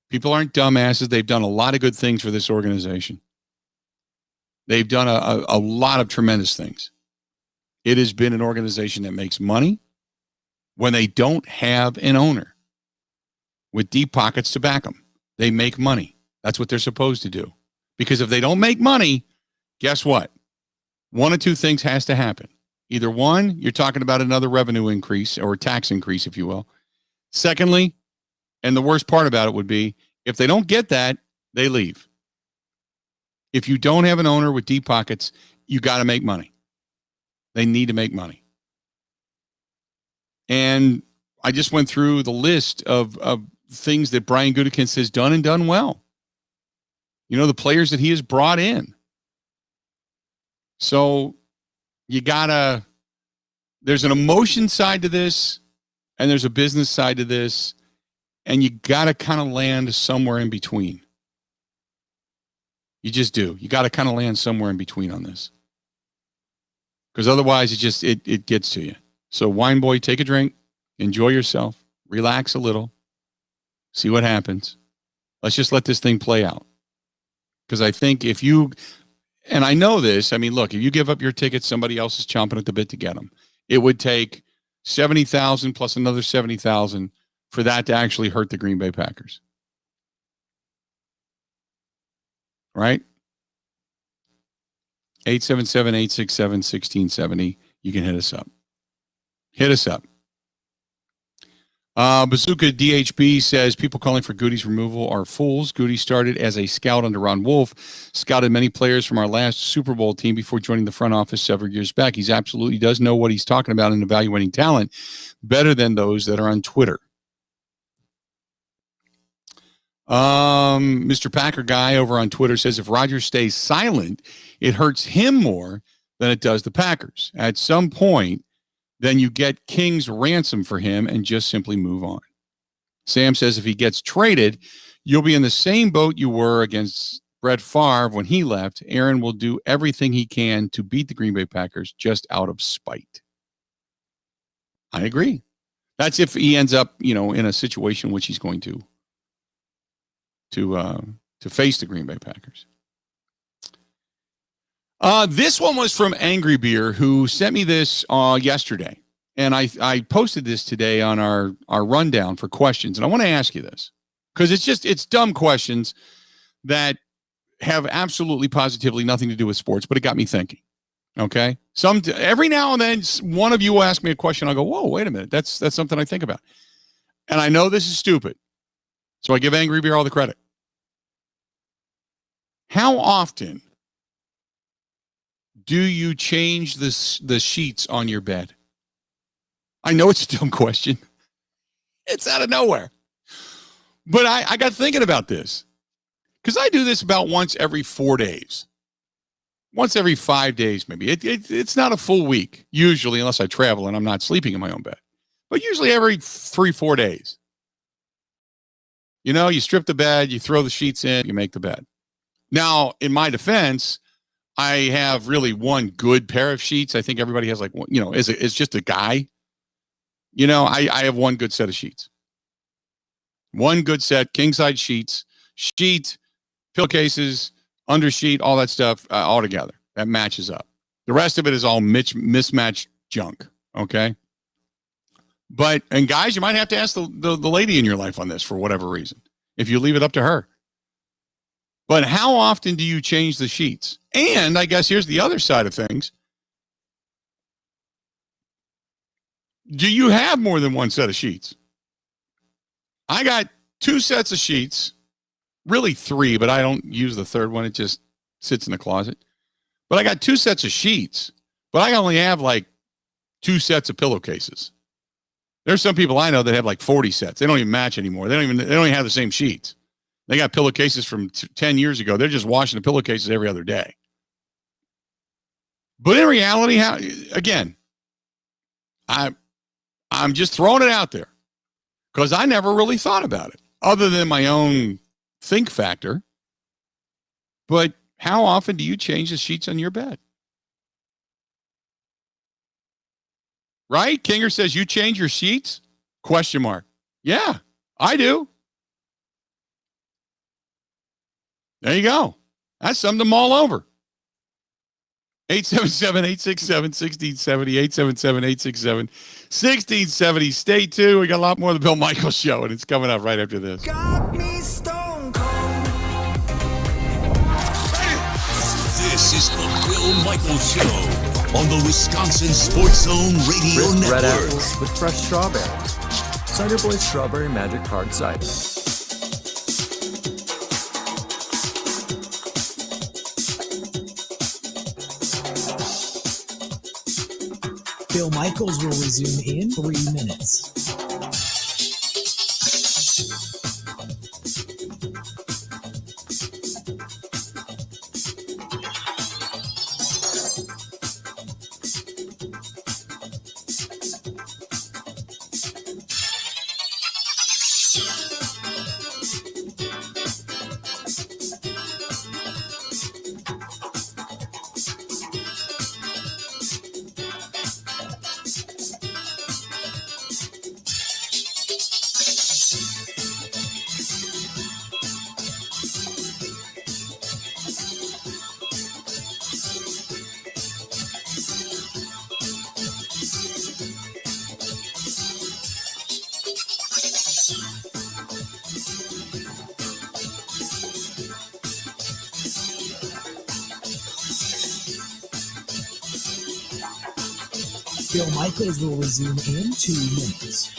People aren't dumbasses. They've done a lot of good things for this organization. They've done a lot of tremendous things. It has been an organization that makes money when they don't have an owner with deep pockets to back them. They make money. That's what they're supposed to do. Because if they don't make money, guess what? One of two things has to happen. Either one, you're talking about another revenue increase or tax increase, if you will. Secondly, and the worst part about it would be, if they don't get that, they leave. If you don't have an owner with deep pockets, you got to make money. They need to make money. And I just went through the list of things that Brian Gutekunst has done and done well. You know, the players that he has brought in. So you gotta, there's an emotion side to this and there's a business side to this, and you gotta kind of land somewhere in between. You just do. You gotta kind of land somewhere in between on this. Because otherwise it gets to you. So Wine Boy, take a drink, enjoy yourself, relax a little, see what happens. Let's just let this thing play out. Because I think if you, and I know this, I mean, look, if you give up your tickets, somebody else is chomping at the bit to get them. It would take 70,000 plus another 70,000 for that to actually hurt the Green Bay Packers. Right? 877-867-1670. You can hit us up. Hit us up. Bazooka DHB says people calling for Goody's removal are fools. Goody started as a scout under Ron Wolf, scouted many players from our last Super Bowl team before joining the front office several years back. He's absolutely does know what he's talking about in evaluating talent better than those that are on Twitter. Mr. Packer guy over on Twitter says if Rodgers stays silent, it hurts him more than it does the Packers. At some point, then you get King's ransom for him and just simply move on. Sam says if he gets traded, you'll be in the same boat you were against Brett Favre when he left. Aaron will do everything he can to beat the Green Bay Packers just out of spite. I agree. That's if he ends up, you know, in a situation in which he's going to face the Green Bay Packers. This one was from Angry Beer, who sent me this yesterday. And I posted this today on our rundown for questions. And I want to ask you this because it's dumb questions that have absolutely positively nothing to do with sports, but it got me thinking. Okay. Every now and then one of you will ask me a question. I'll go, whoa, wait a minute. That's something I think about. And I know this is stupid. So I give Angry Beer all the credit. How often do you change the sheets on your bed? I know it's a dumb question. It's out of nowhere. But I got thinking about this because I do this about once every 4 days. Once every 5 days, maybe. It's not a full week, usually, unless I travel and I'm not sleeping in my own bed. But usually every 3-4 days. You know, you strip the bed, you throw the sheets in, you make the bed. Now, in my defense, I have really one good pair of sheets. I think everybody has like one, you know, is just a guy. You know, I have one good set of sheets. One good set, king size sheets, pillowcases, undersheet, all that stuff all together. That matches up. The rest of it is all mismatched junk. Okay. And guys, you might have to ask the lady in your life on this for whatever reason, if you leave it up to her. But how often do you change the sheets? And I guess here's the other side of things. Do you have more than one set of sheets? I got 2 sets of sheets, really 3, but I don't use the third one. It just sits in the closet. But I got 2 sets of sheets, but I only have like 2 sets of pillowcases. There's some people I know that have like 40 sets. They don't even match anymore. They don't even have the same sheets. They got pillowcases from 10 years ago. They're just washing the pillowcases every other day. But in reality, I'm just throwing it out there because I never really thought about it other than my own think factor. But how often do you change the sheets on your bed? Right? Kinger says, you change your sheets? ? Yeah, I do. There you go. That's something to mull over. 877-867-1670, 877-867-1670. Stay tuned. We got a lot more of the Bill Michaels Show, and it's coming up right after this. Got me stone cold. This is the Bill Michaels Show on the Wisconsin Sports Zone Radio Crisp Network. red apples with fresh strawberries. Cider Boy Strawberry Magic Hard Cider. Bill Michaels will resume in 3 minutes. Bill Michaels will resume in 2 minutes.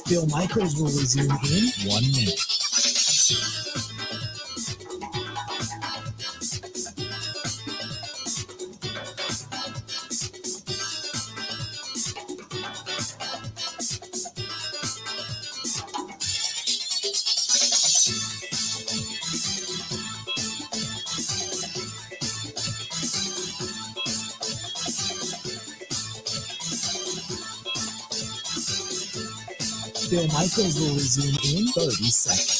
Bill Michaels will resume in 1 minute. Bill Michaels will resume in 30 seconds.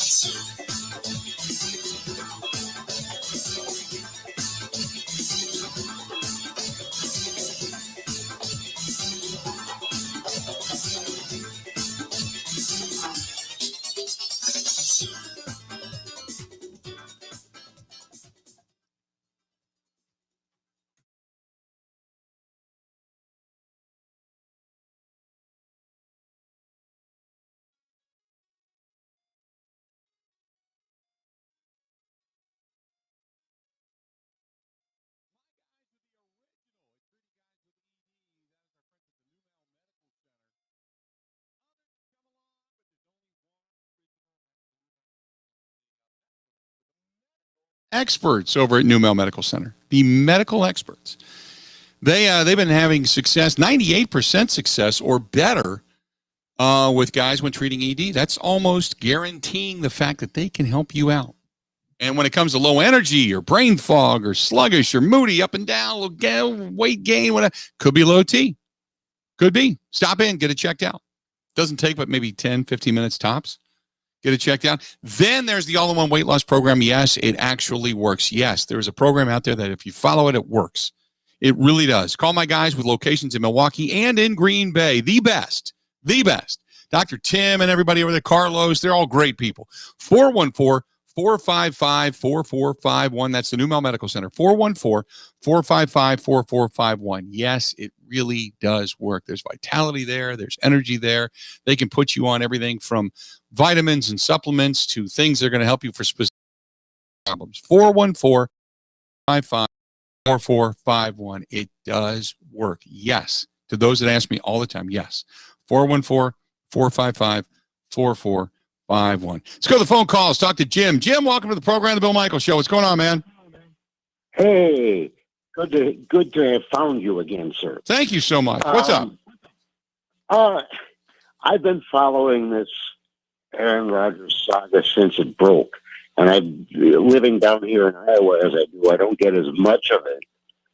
Experts over at New Mel Medical Center, the medical experts. They've been having success, 98% success or better with guys when treating ED. That's almost guaranteeing the fact that they can help you out. And when it comes to low energy or brain fog or sluggish or moody, up and down, weight gain, whatever, could be low T. Could be. Stop in, get it checked out. Doesn't take but maybe 10, 15 minutes tops. Get it checked out. Then there's the all-in-one weight loss program. Yes, it actually works. Yes, there's a program out there that if you follow it, it works. It really does. Call my guys with locations in Milwaukee and in Green Bay. The best. Dr. Tim and everybody over there, Carlos, they're all great people. 414-455-4451. That's the New Mel Medical Center. 414-455-4451. Yes, it really does work. There's vitality there. There's energy there. They can put you on everything from vitamins and supplements to things that are going to help you for specific problems. 414-555-4451. It does work. Yes. To those that ask me all the time, yes. 414-455-4451. 5-1. Let's go to the phone calls. Talk to Jim. Jim, welcome to the program, the Bill Michaels Show. What's going on, man? Hey, good to have found you again, sir. Thank you so much. What's up? I've been following this Aaron Rodgers saga since it broke, and I'm living down here in Iowa as I do. I don't get as much of it,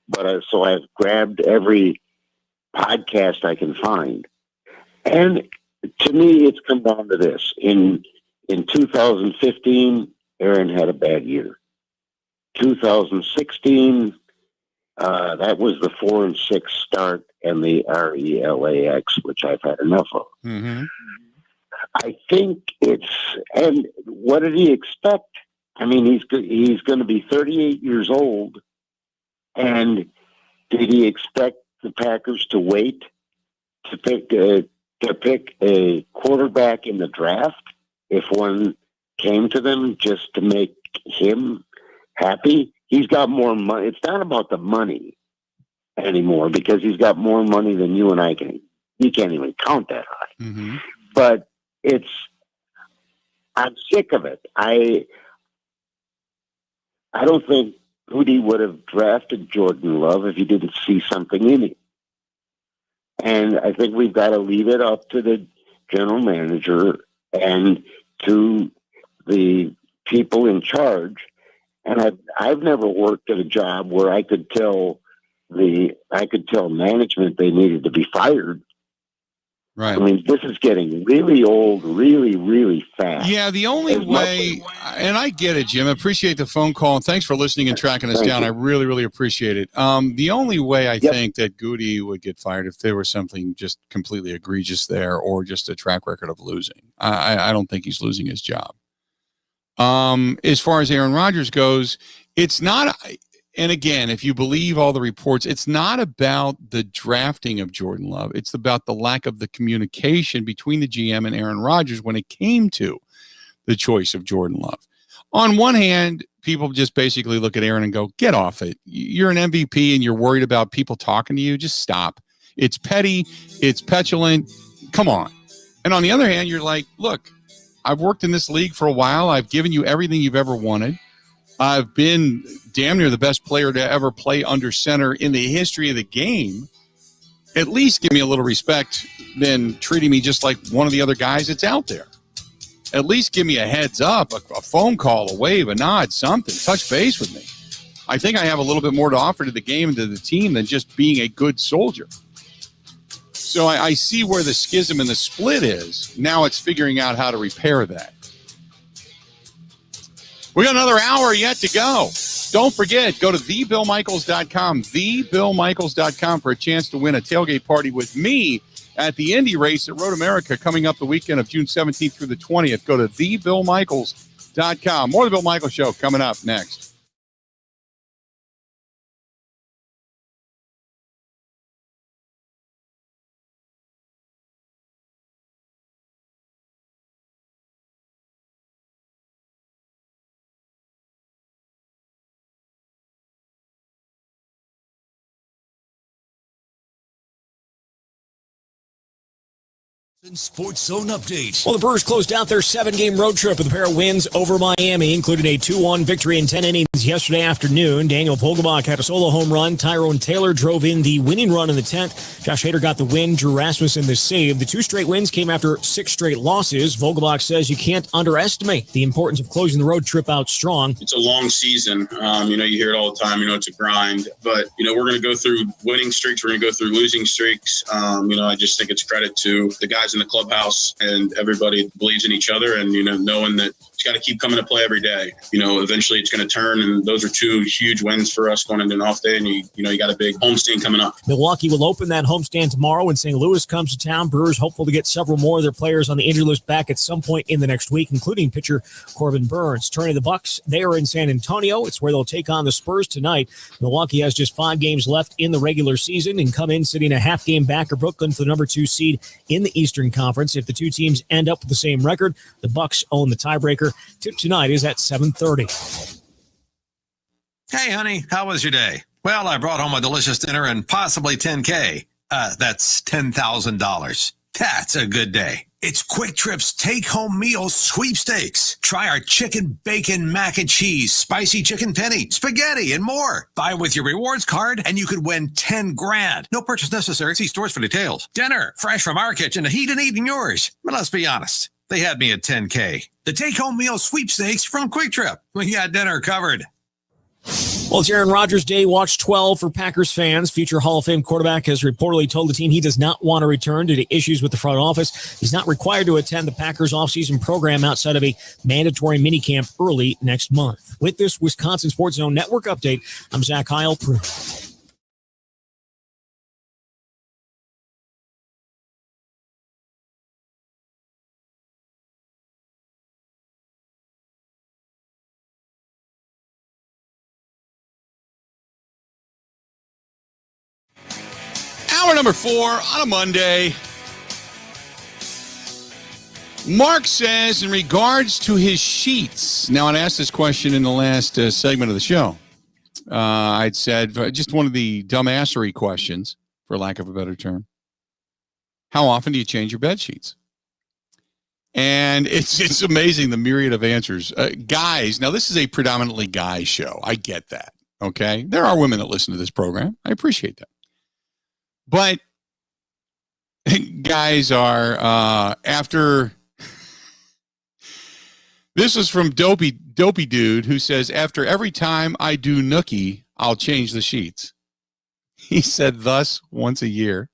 but so I've grabbed every podcast I can find, and to me, it's come down to this. In 2015, Aaron had a bad year. 2016, that was the 4-6 start and the RELAX, which I've had enough of. Mm-hmm. I think and what did he expect? I mean, he's going to be 38 years old, and did he expect the Packers to wait to pick a quarterback in the draft if one came to them just to make him happy? He's got more money. It's not about the money anymore because he's got more money than you and I can. He can't even count that high. Mm-hmm. But I'm sick of it. I don't think Goody would have drafted Jordan Love if he didn't see something in him. And I think we've got to leave it up to the general manager and to the people in charge. And I've never worked at a job where I could tell management they needed to be fired. Right. I mean, this is getting really old, really, really fast. Yeah, the only way, and I get it, Jim. I appreciate the phone call, and thanks for listening and tracking us down. I really, really appreciate it. The only way I think that Goody would get fired if there was something just completely egregious there or just a track record of losing. I don't think he's losing his job. As far as Aaron Rodgers goes, it's not. And again, if you believe all the reports, it's not about the drafting of Jordan Love. It's about the lack of the communication between the GM and Aaron Rodgers when it came to the choice of Jordan Love. On one hand, people just basically look at Aaron and go, get off it. You're an MVP and you're worried about people talking to you. Just stop. It's petty. It's petulant. Come on. And on the other hand, you're like, look, I've worked in this league for a while. I've given you everything you've ever wanted. I've been damn near the best player to ever play under center in the history of the game. At least give me a little respect than treating me just like one of the other guys that's out there. At least give me a heads up, a phone call, a wave, a nod, something. Touch base with me. I think I have a little bit more to offer to the game and to the team than just being a good soldier. So I see where the schism and the split is. Now it's figuring out how to repair that. We got another hour yet to go. Don't forget, go to thebillmichaels.com, thebillmichaels.com for a chance to win a tailgate party with me at the Indy race at Road America coming up the weekend of June 17th through the 20th. Go to thebillmichaels.com. More of the Bill Michaels Show coming up next. Sports Zone update. Well, the Brewers closed out their 7-game road trip with a pair of wins over Miami, including a 2-1 victory in 10 innings yesterday afternoon. Daniel Vogelbach had a solo home run. Tyrone Taylor drove in the winning run in the 10th. Josh Hader got the win. Drew Rasmussen the save. The 2 straight wins came after 6 straight losses. Vogelbach says you can't underestimate the importance of closing the road trip out strong. It's a long season. You hear it all the time. It's a grind. But, we're going to go through winning streaks. We're going to go through losing streaks. I just think it's credit to the guys in the clubhouse and everybody believes in each other and, knowing that it's got to keep coming to play every day. Eventually it's going to turn, and those are 2 huge wins for us going into an off day, and you got a big homestand coming up. Milwaukee will open that homestand tomorrow when St. Louis comes to town. Brewers hopeful to get several more of their players on the injury list back at some point in the next week, including pitcher Corbin Burns. Turning the Bucks, they are in San Antonio. It's where they'll take on the Spurs tonight. Milwaukee has just 5 games left in the regular season and come in sitting a half game back of Brooklyn for the number 2 seed in the Eastern Conference. If the 2 teams end up with the same record, the Bucks own the tiebreaker. Tip tonight is at 7:30. Hey, honey, how was your day? Well, I brought home a delicious dinner and possibly $10K. That's $10,000. That's a good day. It's Quick Trip's take-home meal sweepstakes. Try our chicken, bacon, mac and cheese, spicy chicken penny, spaghetti, and more. Buy with your rewards card, and you could win 10 grand. No purchase necessary. See stores for details. Dinner, fresh from our kitchen to heat and eat in yours. But let's be honest, they had me at 10K. The take-home meal sweepstakes from Quick Trip. We got dinner covered. Well, it's Aaron Rodgers Day, watch 12 for Packers fans. Future Hall of Fame quarterback has reportedly told the team he does not want to return due to issues with the front office. He's not required to attend the Packers offseason program outside of a mandatory minicamp early next month. With this Wisconsin Sports Zone Network update, I'm Zach Heil. Hour number 4 on a Monday. Mark says, in regards to his sheets. Now, I'd asked this question in the last segment of the show. I'd said, just one of the dumbassery questions, for lack of a better term. How often do you change your bed sheets? And it's amazing the myriad of answers. Guys, now this is a predominantly guy show. I get that. Okay. There are women that listen to this program. I appreciate that. But guys are after. This is from Dopey Dude, who says, after every time I do nookie, I'll change the sheets. He said thus once a year.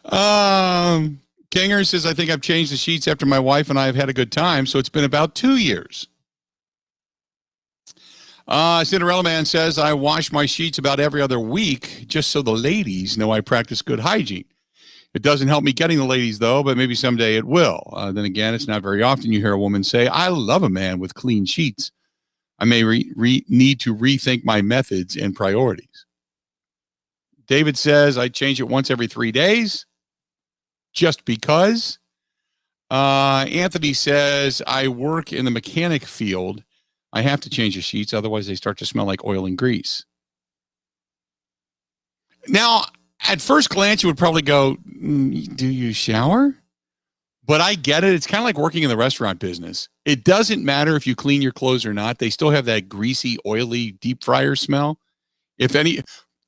Kinger says, I think I've changed the sheets after my wife and I have had a good time, so it's been about 2 years. Cinderella Man says, I wash my sheets about every other week just so the ladies know I practice good hygiene. It doesn't help me getting the ladies, though, but maybe someday it will. Then again, it's not very often you hear a woman say, I love a man with clean sheets. I may need to rethink my methods and priorities. David says, I change it once every 3 days, just because. Anthony says, I work in the mechanic field. I have to change the sheets, otherwise they start to smell like oil and grease. Now, at first glance, you would probably go, do you shower? But I get it. It's kind of like working in the restaurant business. It doesn't matter if you clean your clothes or not. They still have that greasy, oily deep fryer smell. If any,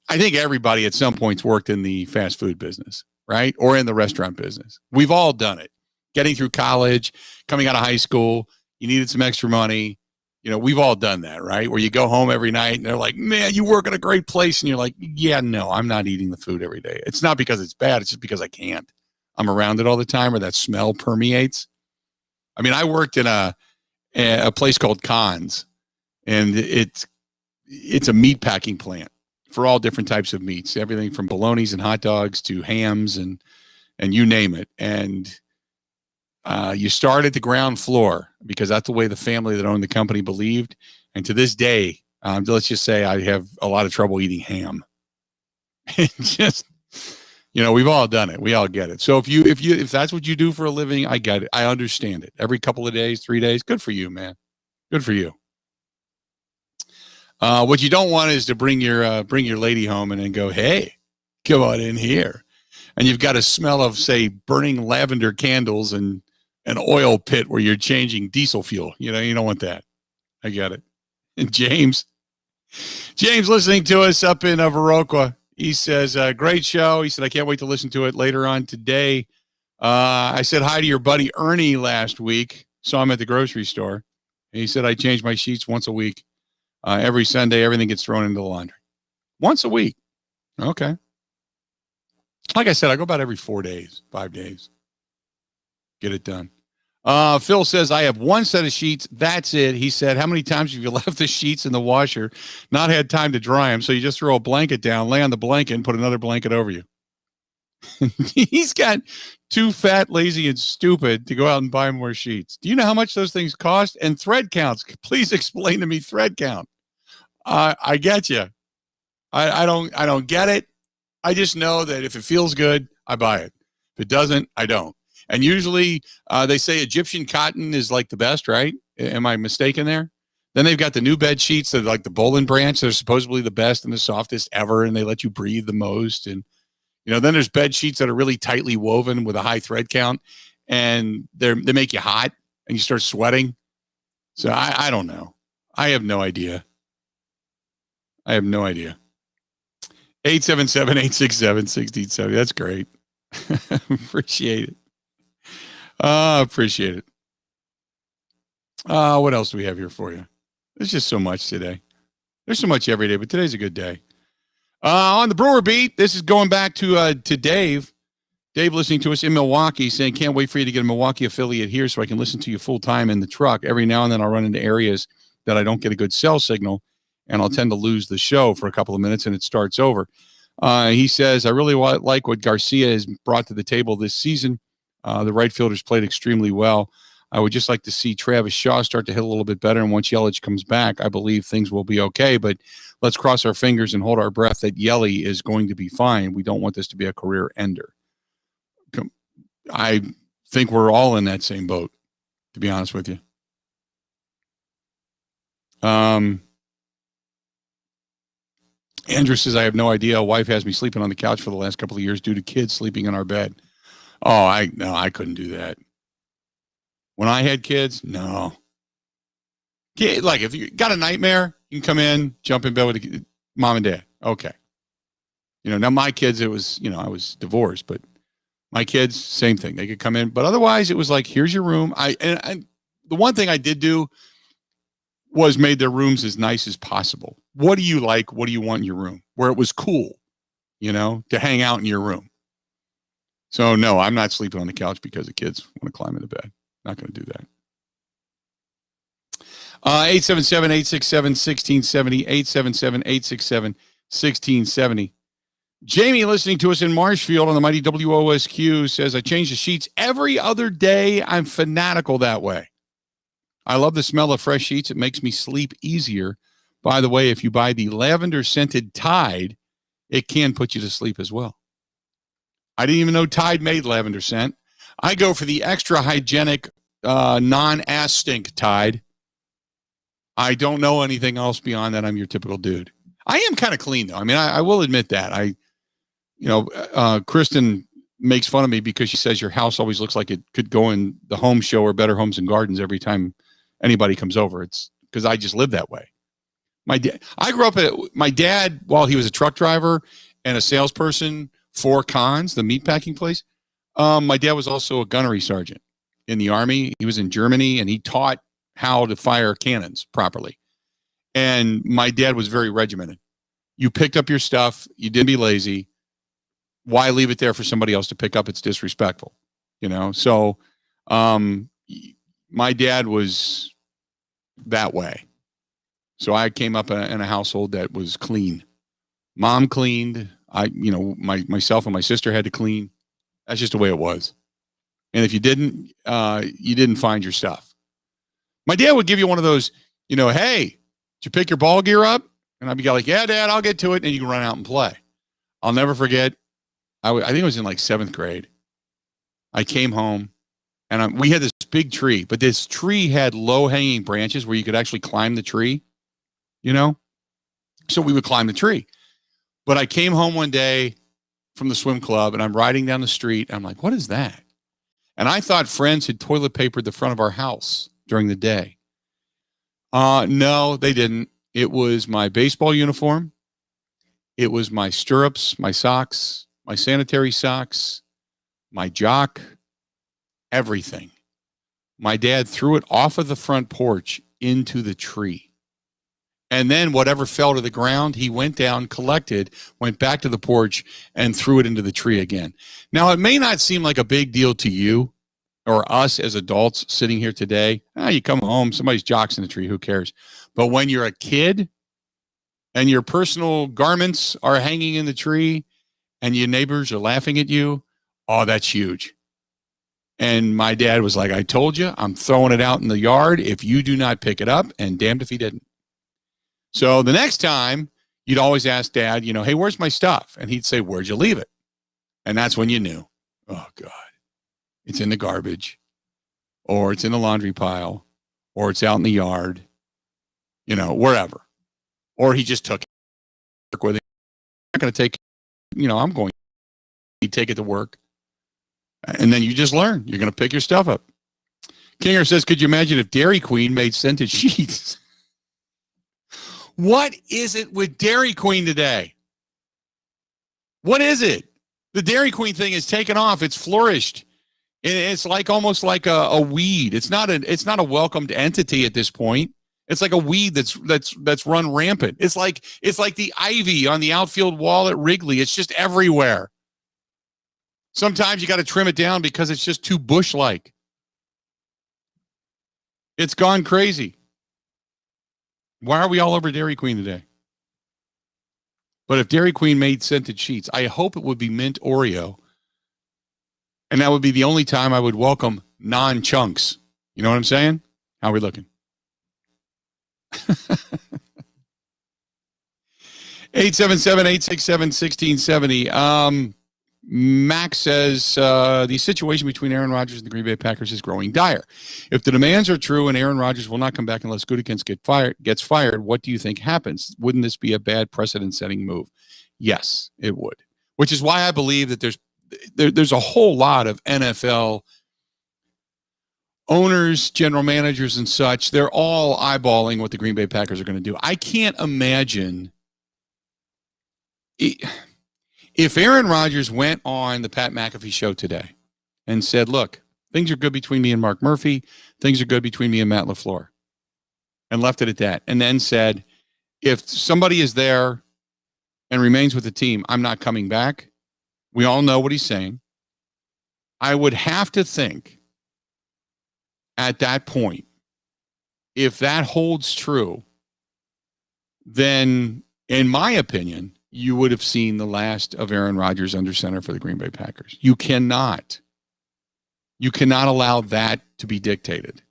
I think everybody at some points worked in the fast food business, right? Or in the restaurant business. We've all done it. Getting through college, coming out of high school, you needed some extra money. You know, we've all done that, right? Where you go home every night and they're like, man, you work at a great place. And you're like, yeah, no, I'm not eating the food every day. It's not because it's bad. It's just because I can't. I'm around it all the time, or that smell permeates. I mean, I worked in a place called Cons, and it's a meat packing plant for all different types of meats, everything from bolognas and hot dogs to hams and you name it. And you start at the ground floor because that's the way the family that owned the company believed. And to this day, let's just say I have a lot of trouble eating ham. Just, you know, we've all done it. We all get it. So if that's what you do for a living, I get it. I understand it. Every couple of days, 3 days, good for you, man. Good for you. What you don't want is to bring your lady home and then go, hey, come on in here. And you've got a smell of, say, burning lavender candles and an oil pit where you're changing diesel fuel. You know, you don't want that. I get it. And James listening to us up in Viroqua. He says, great show. He said, I can't wait to listen to it later on today. I said hi to your buddy Ernie last week. Saw him at the grocery store. And he said, I change my sheets once a week. Every Sunday, everything gets thrown into the laundry. Once a week. Okay. Like I said, I go about every 4 days, 5 days. Get it done. Phil says, I have one set of sheets. That's it. He said, how many times have you left the sheets in the washer, not had time to dry them? So you just throw a blanket down, lay on the blanket, and put another blanket over you. He's got too fat, lazy, and stupid to go out and buy more sheets. Do you know how much those things cost? And thread counts. Please explain to me thread count. I get you. I don't get it. I just know that if it feels good, I buy it. If it doesn't, I don't. And usually they say Egyptian cotton is like the best, right? Am I mistaken there? Then they've got the new bed sheets that are like the Bolin branch. They're supposedly the best and the softest ever, and they let you breathe the most. And, you know, then there's bed sheets that are really tightly woven with a high thread count, and they make you hot and you start sweating. So I don't know. I have no idea. 877-867-1670. That's great. Appreciate it. Appreciate it. What else do we have here for you? There's just so much today. There's so much every day, but today's a good day. On the Brewer Beat, this is going back to Dave. Dave listening to us in Milwaukee saying, can't wait for you to get a Milwaukee affiliate here so I can listen to you full time in the truck. Every now and then I'll run into areas that I don't get a good cell signal, and I'll tend to lose the show for a couple of minutes and it starts over. He says, I really like what Garcia has brought to the table this season. The right fielders played extremely well. I would just like to see Travis Shaw start to hit a little bit better. And once Yelich comes back, I believe things will be okay. But let's cross our fingers and hold our breath that Yelly is going to be fine. We don't want this to be a career ender. I think we're all in that same boat, to be honest with you. Andrew says, I have no idea. Wife has me sleeping on the couch for the last couple of years due to kids sleeping in our bed. Oh, I couldn't do that. When I had kids, no. Like, if you got a nightmare, you can come in, jump in bed with mom and dad. Okay. You know, now my kids, it was, you know, I was divorced, but my kids, same thing. They could come in, but otherwise it was like, here's your room. And the one thing I did do was made their rooms as nice as possible. What do you like? What do you want in your room? Where it was cool, you know, to hang out in your room. So no, I'm not sleeping on the couch because the kids want to climb into bed. Not going to do that. 877-867-1670, 877-867-1670. Jamie listening to us in Marshfield on the mighty WOSQ says, I change the sheets every other day. I'm fanatical that way. I love the smell of fresh sheets. It makes me sleep easier. By the way, if you buy the lavender scented Tide, it can put you to sleep as well. I didn't even know Tide made lavender scent. I go for the extra hygienic, non-ass stink Tide. I don't know anything else beyond that. I'm your typical dude. I am kind of clean, though. I mean, I will admit that. Kristen makes fun of me because she says your house always looks like it could go in the home show or Better Homes and Gardens every time anybody comes over. It's because I just live that way. I grew up my dad, while he was a truck driver and a salesperson for Cons, the meatpacking place. My dad was also a gunnery sergeant in the Army. He was in Germany, and he taught how to fire cannons properly. And my dad was very regimented. You picked up your stuff. You didn't be lazy. Why leave it there for somebody else to pick up? It's disrespectful, So my dad was that way. So I came up in a household that was clean. Mom cleaned. Myself and my sister had to clean. That's just the way it was. And if you didn't find your stuff. My dad would give you one of those, hey, did you pick your ball gear up? And I'd be like, yeah, Dad, I'll get to it. And you can run out and play. I'll never forget. I think it was in like 7th grade. I came home and we had this big tree, but this tree had low hanging branches where you could actually climb the tree, So we would climb the tree. But I came home one day from the swim club and I'm riding down the street. And I'm like, what is that? And I thought friends had toilet papered the front of our house during the day. No, they didn't. It was my baseball uniform. It was my stirrups, my socks, my sanitary socks, my jock, everything. My dad threw it off of the front porch into the tree. And then whatever fell to the ground, he went down, collected, went back to the porch, and threw it into the tree again. Now, it may not seem like a big deal to you or us as adults sitting here today. You come home, somebody's jock's in the tree, who cares? But when you're a kid and your personal garments are hanging in the tree and your neighbors are laughing at you, oh, that's huge. And my dad was like, I told you, I'm throwing it out in the yard if you do not pick it up, and damned if he didn't. So the next time, you'd always ask Dad, hey, where's my stuff? And he'd say, where'd you leave it? And that's when you knew, oh, God, it's in the garbage, or it's in the laundry pile, or it's out in the yard, wherever. Or he just took it with him. I'm not going to take, I'm going to take it to work. And then you just learn. You're going to pick your stuff up. Kinger says, could you imagine if Dairy Queen made scented sheets? What is it with Dairy Queen today? What is it? The Dairy Queen thing is taken off. It's flourished. It's like almost like a weed. It's not a welcomed entity at this point. It's like a weed that's run rampant. It's like the ivy on the outfield wall at Wrigley. It's just everywhere. Sometimes you got to trim it down because it's just too bush-like. It's gone crazy. Why are we all over Dairy Queen today? But if Dairy Queen made scented sheets, I hope it would be mint Oreo. And that would be the only time I would welcome non-chunks. You know what I'm saying? How are we looking? 877-867-1670. Max says the situation between Aaron Rodgers and the Green Bay Packers is growing dire. If the demands are true and Aaron Rodgers will not come back unless Gutekunst gets fired, what do you think happens? Wouldn't this be a bad precedent-setting move? Yes, it would. Which is why I believe that there's a whole lot of NFL owners, general managers, and such. They're all eyeballing what the Green Bay Packers are going to do. I can't imagine. If Aaron Rodgers went on the Pat McAfee show today and said, look, things are good between me and Mark Murphy, things are good between me and Matt LaFleur, and left it at that, and then said, if somebody is there and remains with the team, I'm not coming back. We all know what he's saying. I would have to think at that point, if that holds true, then, in my opinion, you would have seen the last of Aaron Rodgers under center for the Green Bay Packers. You cannot allow that to be dictated.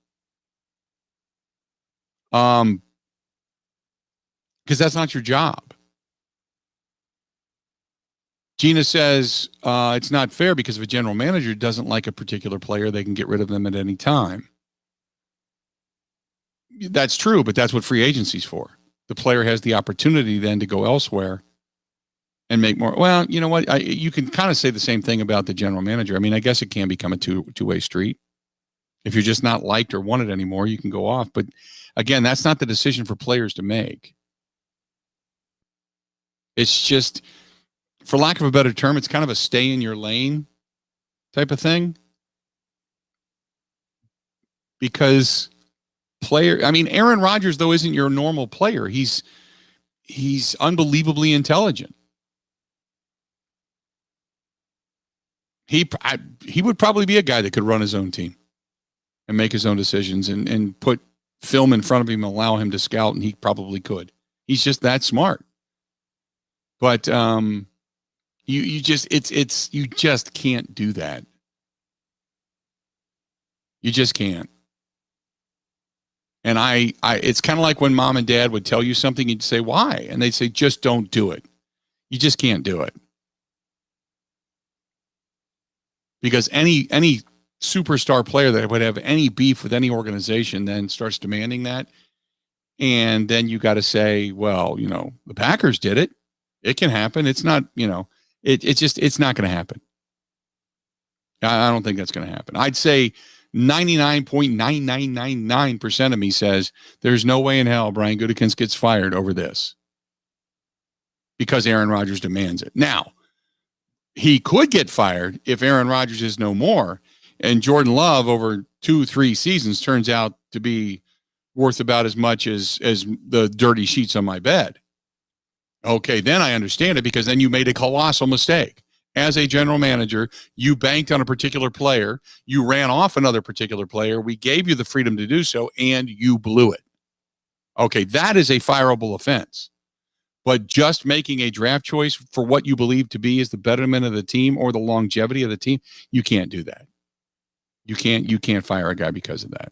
Because that's not your job. Gina says it's not fair because if a general manager doesn't like a particular player, they can get rid of them at any time. That's true, but that's what free agency's for. The player has the opportunity then to go elsewhere and make more. Well, you know what? You can kind of say the same thing about the general manager. I mean, I guess it can become a two-way street. If you're just not liked or wanted anymore, you can go off. But again, that's not the decision for players to make. It's just, for lack of a better term, it's kind of a stay in your lane type of thing. Because Aaron Rodgers, though, isn't your normal player. He's unbelievably intelligent. He would probably be a guy that could run his own team and make his own decisions and put film in front of him and allow him to scout, and he probably could. He's just that smart. But you just can't do that. You just can't. And it's kind of like when mom and dad would tell you something, you'd say, why? And they'd say, just don't do it. You just can't do it. Because any superstar player that would have any beef with any organization then starts demanding that. And then you got to say, well, the Packers did it. It can happen. It's not, it's not going to happen. I don't think that's going to happen. I'd say 99.9999% of me says there's no way in hell Brian Gutekunst gets fired over this because Aaron Rodgers demands it. Now, he could get fired if Aaron Rodgers is no more and Jordan Love over 2-3 seasons turns out to be worth about as much as the dirty sheets on my bed. Okay, then I understand it, because then you made a colossal mistake. As a general manager, you banked on a particular player, you ran off another particular player, we gave you the freedom to do so, and you blew it. Okay, that is a fireable offense. But just making a draft choice for what you believe to be is the betterment of the team or the longevity of the team, you can't do that. You can't fire a guy because of that.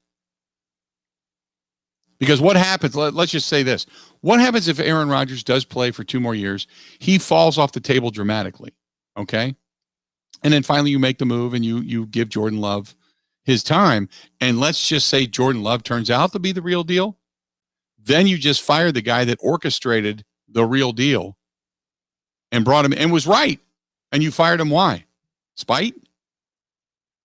Because what happens, let's just say this. What happens if Aaron Rodgers does play for 2 more years? He falls off the table dramatically. Okay. And then finally you make the move and you give Jordan Love his time. And let's just say Jordan Love turns out to be the real deal. Then you just fire the guy that orchestrated the real deal and brought him and was right. And you fired him. Why? Spite?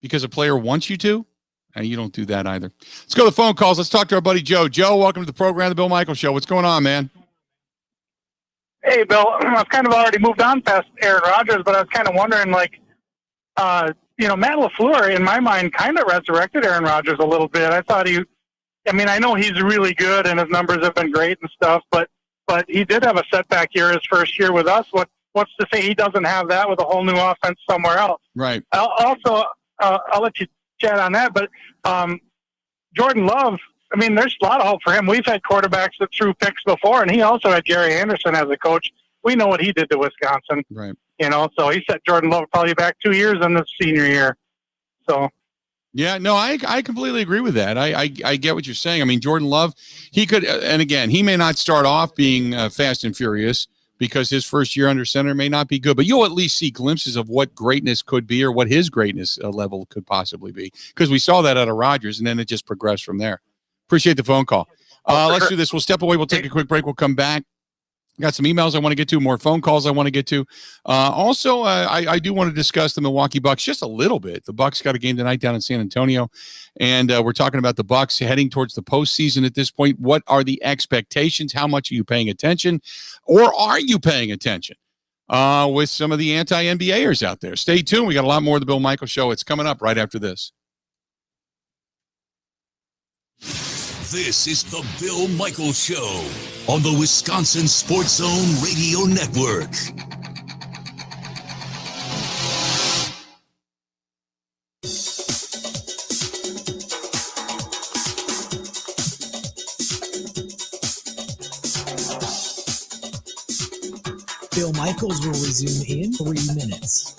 Because a player wants you to? And you don't do that either. Let's go to the phone calls. Let's talk to our buddy Joe. Joe, welcome to the program, The Bill Michaels Show. What's going on, man? Hey, Bill, I've kind of already moved on past Aaron Rodgers, but I was kind of wondering, Matt LaFleur, in my mind, kind of resurrected Aaron Rodgers a little bit. I thought I know he's really good and his numbers have been great and stuff, but he did have a setback year his first year with us. What's to say he doesn't have that with a whole new offense somewhere else? Right. I'll let you chat on that, but Jordan Love, there's a lot of hope for him. We've had quarterbacks that threw picks before, and he also had Gary Anderson as a coach. We know what he did to Wisconsin. Right. So he set Jordan Love probably back 2 years in the senior year. So. Yeah, no, I completely agree with that. I get what you're saying. Jordan Love, he could, and again, he may not start off being fast and furious because his first year under center may not be good, but you'll at least see glimpses of what greatness could be or what his greatness level could possibly be, because we saw that out of Rodgers, and then it just progressed from there. Appreciate the phone call. Let's do this. We'll step away. We'll take a quick break. We'll come back. Got some emails I want to get to, more phone calls I want to get to. Also, I do want to discuss the Milwaukee Bucks just a little bit. The Bucks got a game tonight down in San Antonio, and we're talking about the Bucks heading towards the postseason at this point. What are the expectations? How much are you paying attention, or are you paying attention with some of the anti-NBAers out there? Stay tuned. We got a lot more of the Bill Michaels Show. It's coming up right after this. This is the Bill Michaels Show on the Wisconsin Sports Zone Radio Network. Bill Michaels will resume in 3 minutes.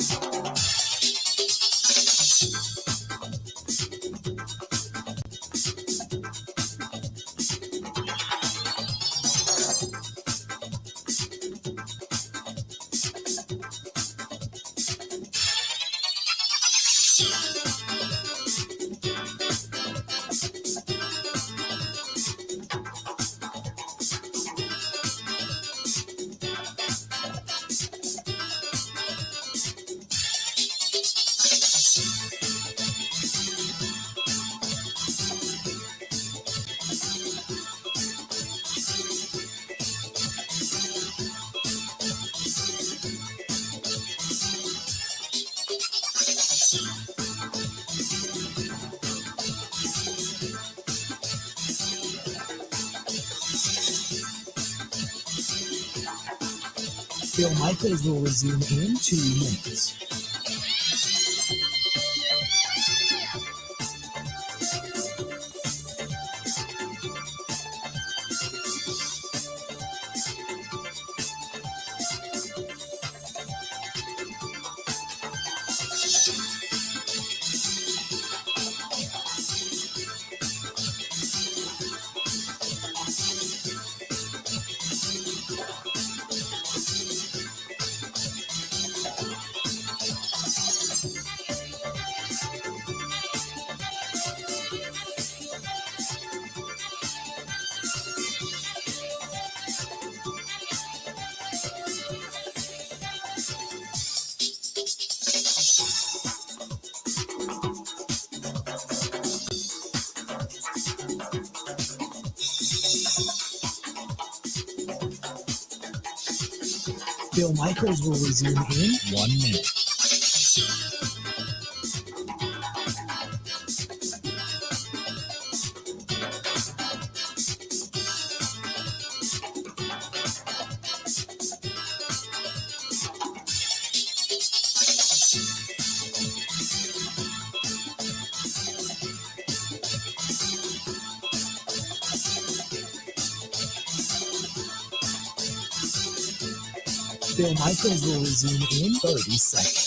Bill Michaels will resume in 2 minutes. Bill Michaels will resume in 1 minute. Bill Michaels will resume in 30 seconds.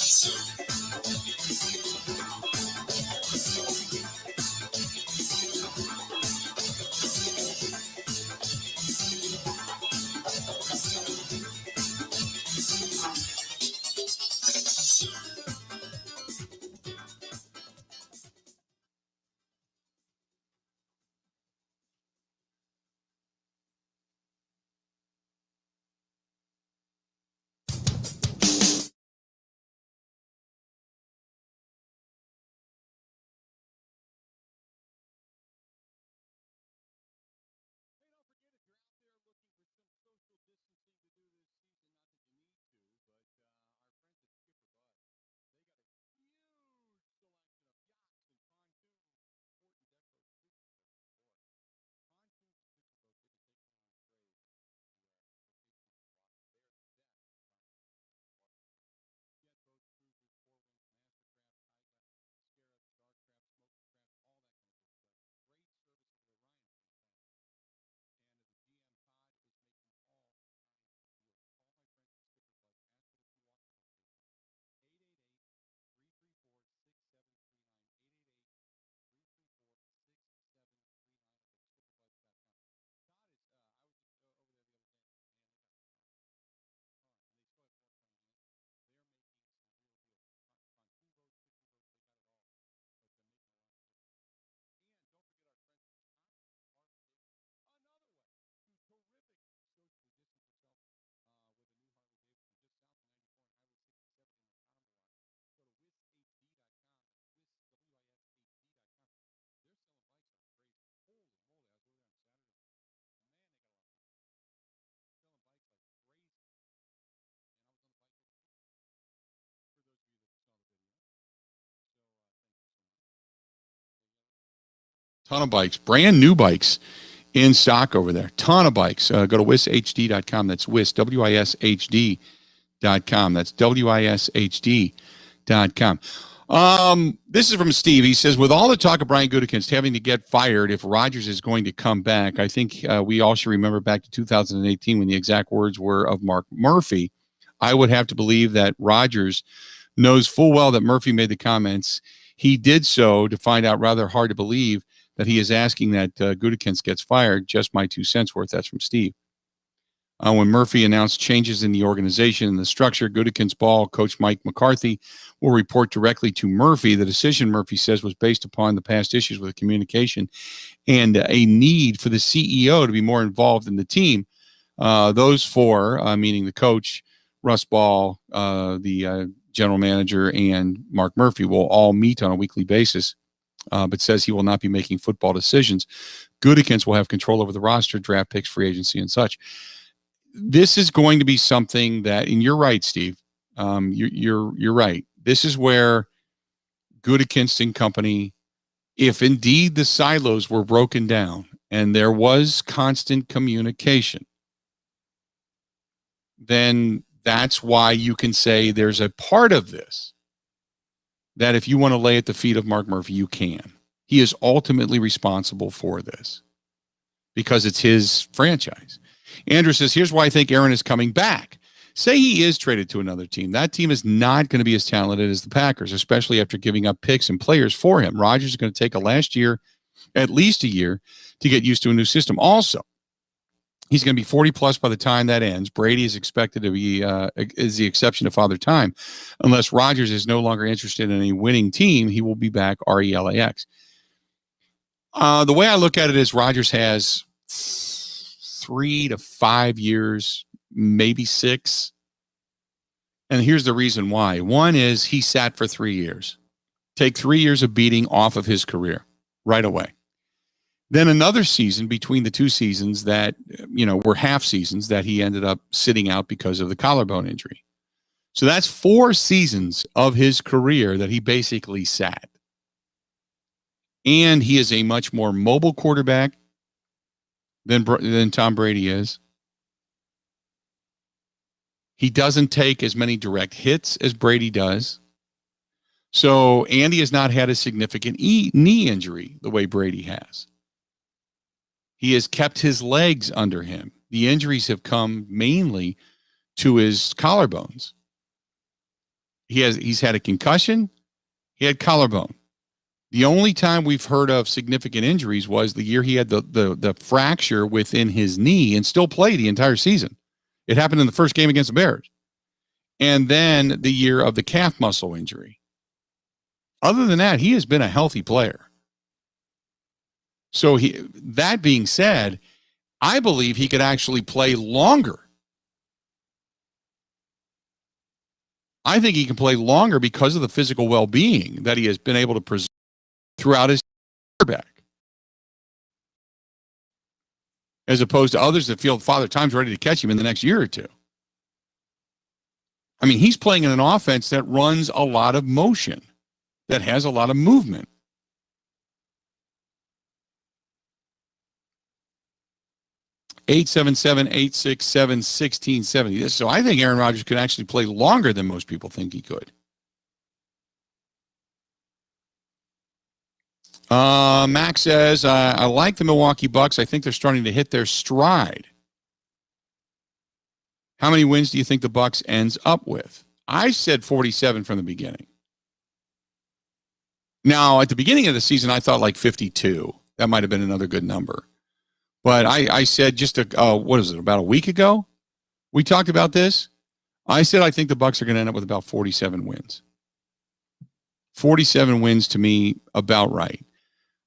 Ton of bikes, brand new bikes in stock over there. Ton of bikes. Go to wishd.com. That's wish, WISHD.com. That's WISHD.com. This is from Steve. He says, with all the talk of Brian Gutekunst having to get fired if Rodgers is going to come back, I think we all should remember back to 2018 when the exact words were of Mark Murphy. I would have to believe that Rodgers knows full well that Murphy made the comments. He did so to find out rather hard to believe that he is asking that Gutekunst gets fired. Just my 2 cents worth. That's from Steve. When Murphy announced changes in the organization and the structure, Gutekunst ball coach Mike McCarthy will report directly to Murphy. The decision, Murphy says, was based upon the past issues with communication and a need for the CEO to be more involved in the team. Those four, meaning the coach, Russ Ball, the general manager, and Mark Murphy, will all meet on a weekly basis, but says he will not be making football decisions. Gutekunst will have control over the roster, draft picks, free agency, and such. This is going to be something that, and you're right, Steve. You're right. This is where Gutekunst and company, if indeed the silos were broken down and there was constant communication, then That's why you can say there's a part of this that if you want to lay at the feet of Mark Murphy, you can. He is ultimately responsible for this because it's his franchise. Andrew says, here's why I think Aaron is coming back. Say he is traded to another team. That team is not going to be as talented as the Packers, especially after giving up picks and players for him. Rodgers is going to take at least a year to get used to a new system. Also, he's going to be 40 plus by the time that ends. Brady is expected to be is the exception to Father Time. Unless Rodgers is no longer interested in a winning team, he will be back RELAX. The way I look at it is Rodgers has 3 to 5 years, maybe 6. And here's the reason why. One is he sat for 3 years. Take 3 years of beating off of his career right away. Then another season between the two seasons that, were half seasons that he ended up sitting out because of the collarbone injury. So that's 4 seasons of his career that he basically sat. And he is a much more mobile quarterback than Tom Brady is. He doesn't take as many direct hits as Brady does. So Andy has not had a significant knee injury the way Brady has. He has kept his legs under him. The injuries have come mainly to his collarbones. He's had a concussion. He had collarbone. The only time we've heard of significant injuries was the year he had the fracture within his knee and still played the entire season. It happened in the first game against the Bears. And then the year of the calf muscle injury. Other than that, he has been a healthy player. So that being said, I believe he could actually play longer. I think he can play longer because of the physical well-being that he has been able to preserve throughout his quarterback. As opposed to others that feel Father Time's ready to catch him in the next year or two. I mean, he's playing in an offense that runs a lot of motion, that has a lot of movement. Eight 877-867-1670. So I think Aaron Rodgers could actually play longer than most people think he could. Max says, I like the Milwaukee Bucks. I think they're starting to hit their stride. How many wins do you think the Bucks ends up with? I said 47 from the beginning. Now, at the beginning of the season, I thought like 52. That might have been another good number. But I said just about a week ago, we talked about this. I said I think the Bucks are going to end up with about 47 wins. 47 wins to me, about right.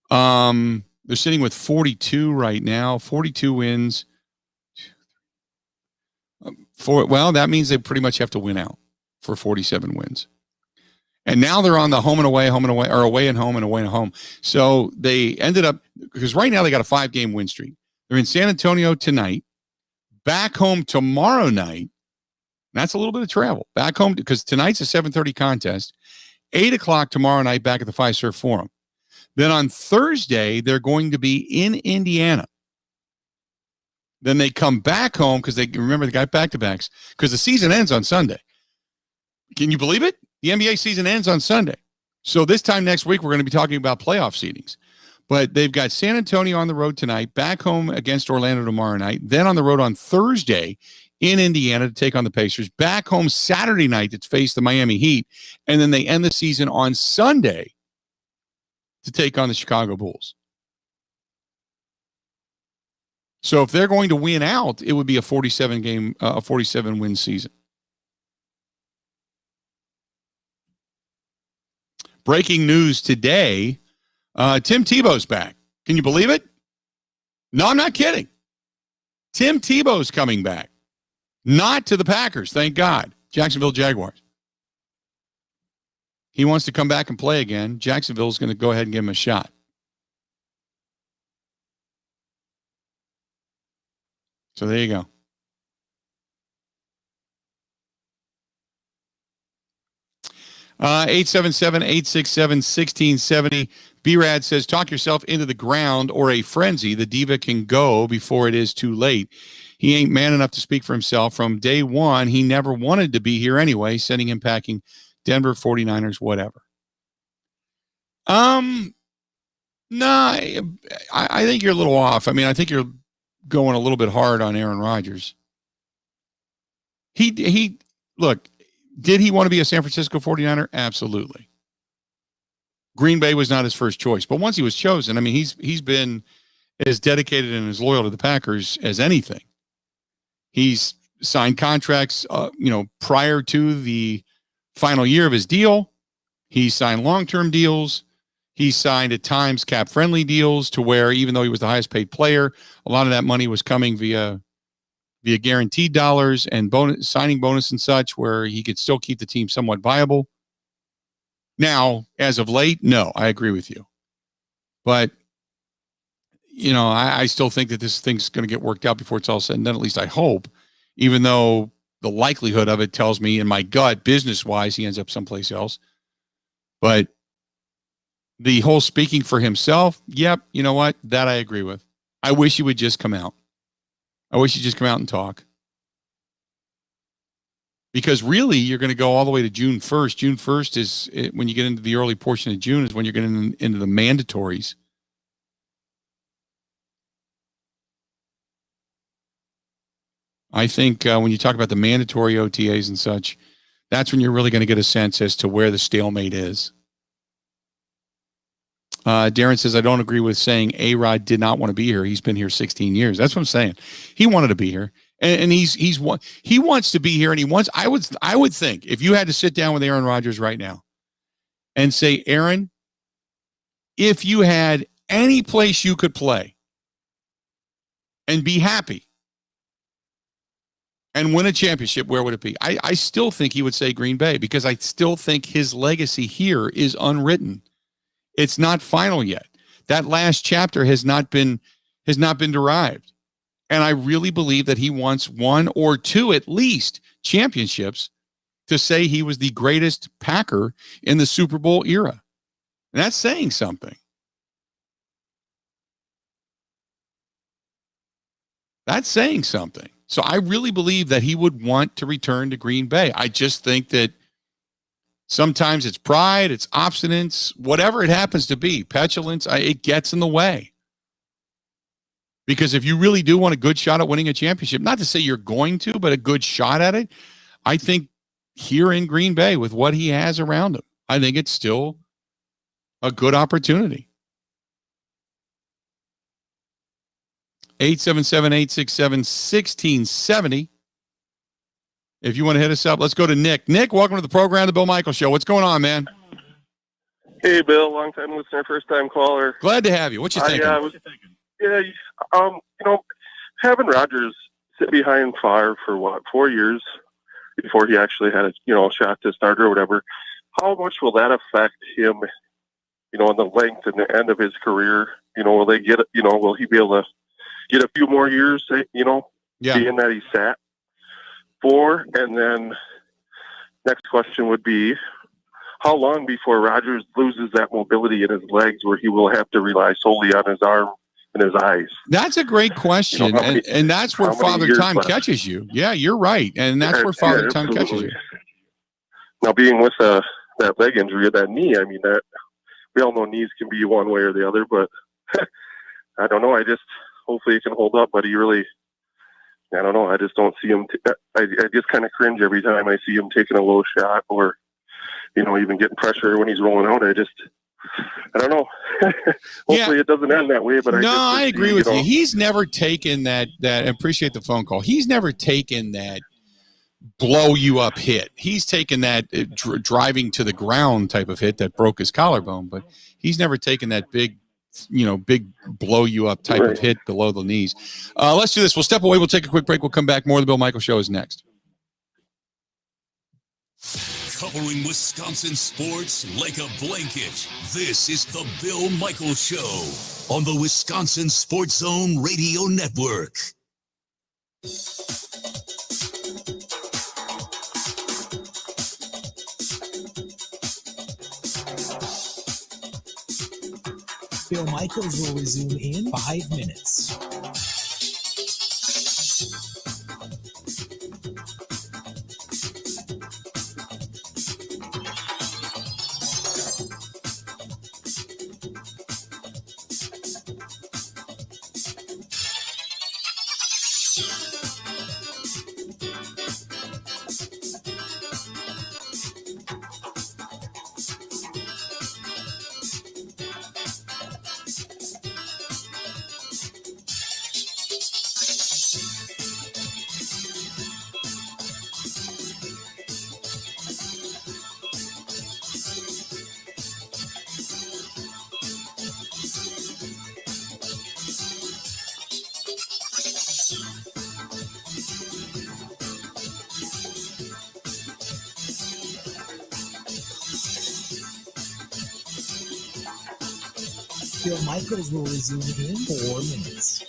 They're sitting with 42 right now. 42 wins. That means they pretty much have to win out for 47 wins. And now they're on the home and away, or away and home and away and home. So they ended up, because right now they got a 5-game win streak. They're in San Antonio tonight, back home tomorrow night. That's a little bit of travel. Back home, because tonight's a 7:30 contest. 8 o'clock tomorrow night back at the Fiserv Forum. Then on Thursday, they're going to be in Indiana. Then they come back home because they got back-to-backs because the season ends on Sunday. Can you believe it? The NBA season ends on Sunday. So this time next week, we're going to be talking about playoff seedings. But they've got San Antonio on the road tonight, back home against Orlando tomorrow night, then on the road on Thursday in Indiana to take on the Pacers, back home Saturday night to face the Miami Heat, and then they end the season on Sunday to take on the Chicago Bulls. So if they're going to win out, it would be a 47-win season. Breaking news today, Tim Tebow's back. Can you believe it? No, I'm not kidding. Tim Tebow's coming back. Not to the Packers, thank God. Jacksonville Jaguars. He wants to come back and play again. Jacksonville's going to go ahead and give him a shot. So there you go. 877-867-1670. B-Rad says, talk yourself into the ground or a frenzy. The diva can go before it is too late. He ain't man enough to speak for himself. From day one, he never wanted to be here anyway, sending him packing. Denver, 49ers, whatever. No, I think you're a little off. I mean, I think you're going a little bit hard on Aaron Rodgers. Look, did he want to be a San Francisco 49er? Absolutely. Green Bay was not his first choice, but once he was chosen, I mean, he's been as dedicated and as loyal to the Packers as anything. He's signed contracts, prior to the final year of his deal. He signed long-term deals. He signed at times cap-friendly deals to where even though he was the highest-paid player, a lot of that money was coming via guaranteed dollars and signing bonus and such, where he could still keep the team somewhat viable. Now, as of late, no, I agree with you. But, I still think that this thing's going to get worked out before it's all said and done. At least I hope, even though the likelihood of it tells me in my gut, business-wise, he ends up someplace else. But the whole speaking for himself, yep, you know what? That I agree with. I wish he would just come out. I wish he'd just come out and talk. Because really, you're going to go all the way to June 1st. June 1st is when you get into the early portion of June is when you're getting into the mandatories. I think when you talk about the mandatory OTAs and such, that's when you're really going to get a sense as to where the stalemate is. Darren says, I don't agree with saying A-Rod did not want to be here. He's been here 16 years. That's what I'm saying. He wanted to be here. And he wants to be here, and I would think if you had to sit down with Aaron Rodgers right now and say, Aaron, if you had any place you could play and be happy and win a championship, where would it be? I still think he would say Green Bay, because I still think his legacy here is unwritten. It's not final yet. That last chapter has not been derived. And I really believe that he wants one or two, at least, championships to say he was the greatest Packer in the Super Bowl era. And that's saying something. That's saying something. So I really believe that he would want to return to Green Bay. I just think that sometimes it's pride, it's obstinance, whatever it happens to be, petulance, it gets in the way. Because if you really do want a good shot at winning a championship, not to say you're going to, but a good shot at it, I think here in Green Bay with what he has around him, I think it's still a good opportunity. 877-867-1670. If you want to hit us up, let's go to Nick. Nick, welcome to the program, The Bill Michaels Show. What's going on, man? Hey, Bill, long-time listener, first-time caller. Glad to have you. What you thinking? Having Rodgers sit behind Favre for 4 years before he actually had a shot to start or whatever, how much will that affect him, on the length and the end of his career? Will they get, will he be able to get a few more years, being that he sat for? And then next question would be, how long before Rodgers loses that mobility in his legs where he will have to rely solely on his arm and his eyes? That's a great question. And that's where Father Time catches you. Yeah, you're right. And that's where Father Time catches you. Now, being with that leg injury or that knee, I mean, that we all know knees can be one way or the other, but I don't know. Hopefully it can hold up, but he really, I don't know. I just don't see him. I just kind of cringe every time I see him taking a low shot or, even getting pressure when he's rolling out. I don't know. Hopefully it doesn't end that way, but I agree with you. He's never taken that, I appreciate the phone call. He's never taken that blow you up hit. He's taken that driving to the ground type of hit that broke his collarbone, but he's never taken that big blow you up type of hit below the knees. Let's do this. We'll step away. We'll take a quick break. We'll come back. More of the Bill Michaels Show is next. Covering Wisconsin sports like a blanket. This is the Bill Michaels Show on the Wisconsin Sports Zone Radio Network. Bill Michaels will resume in 5 minutes. Bill Michaels will resume in 4 minutes.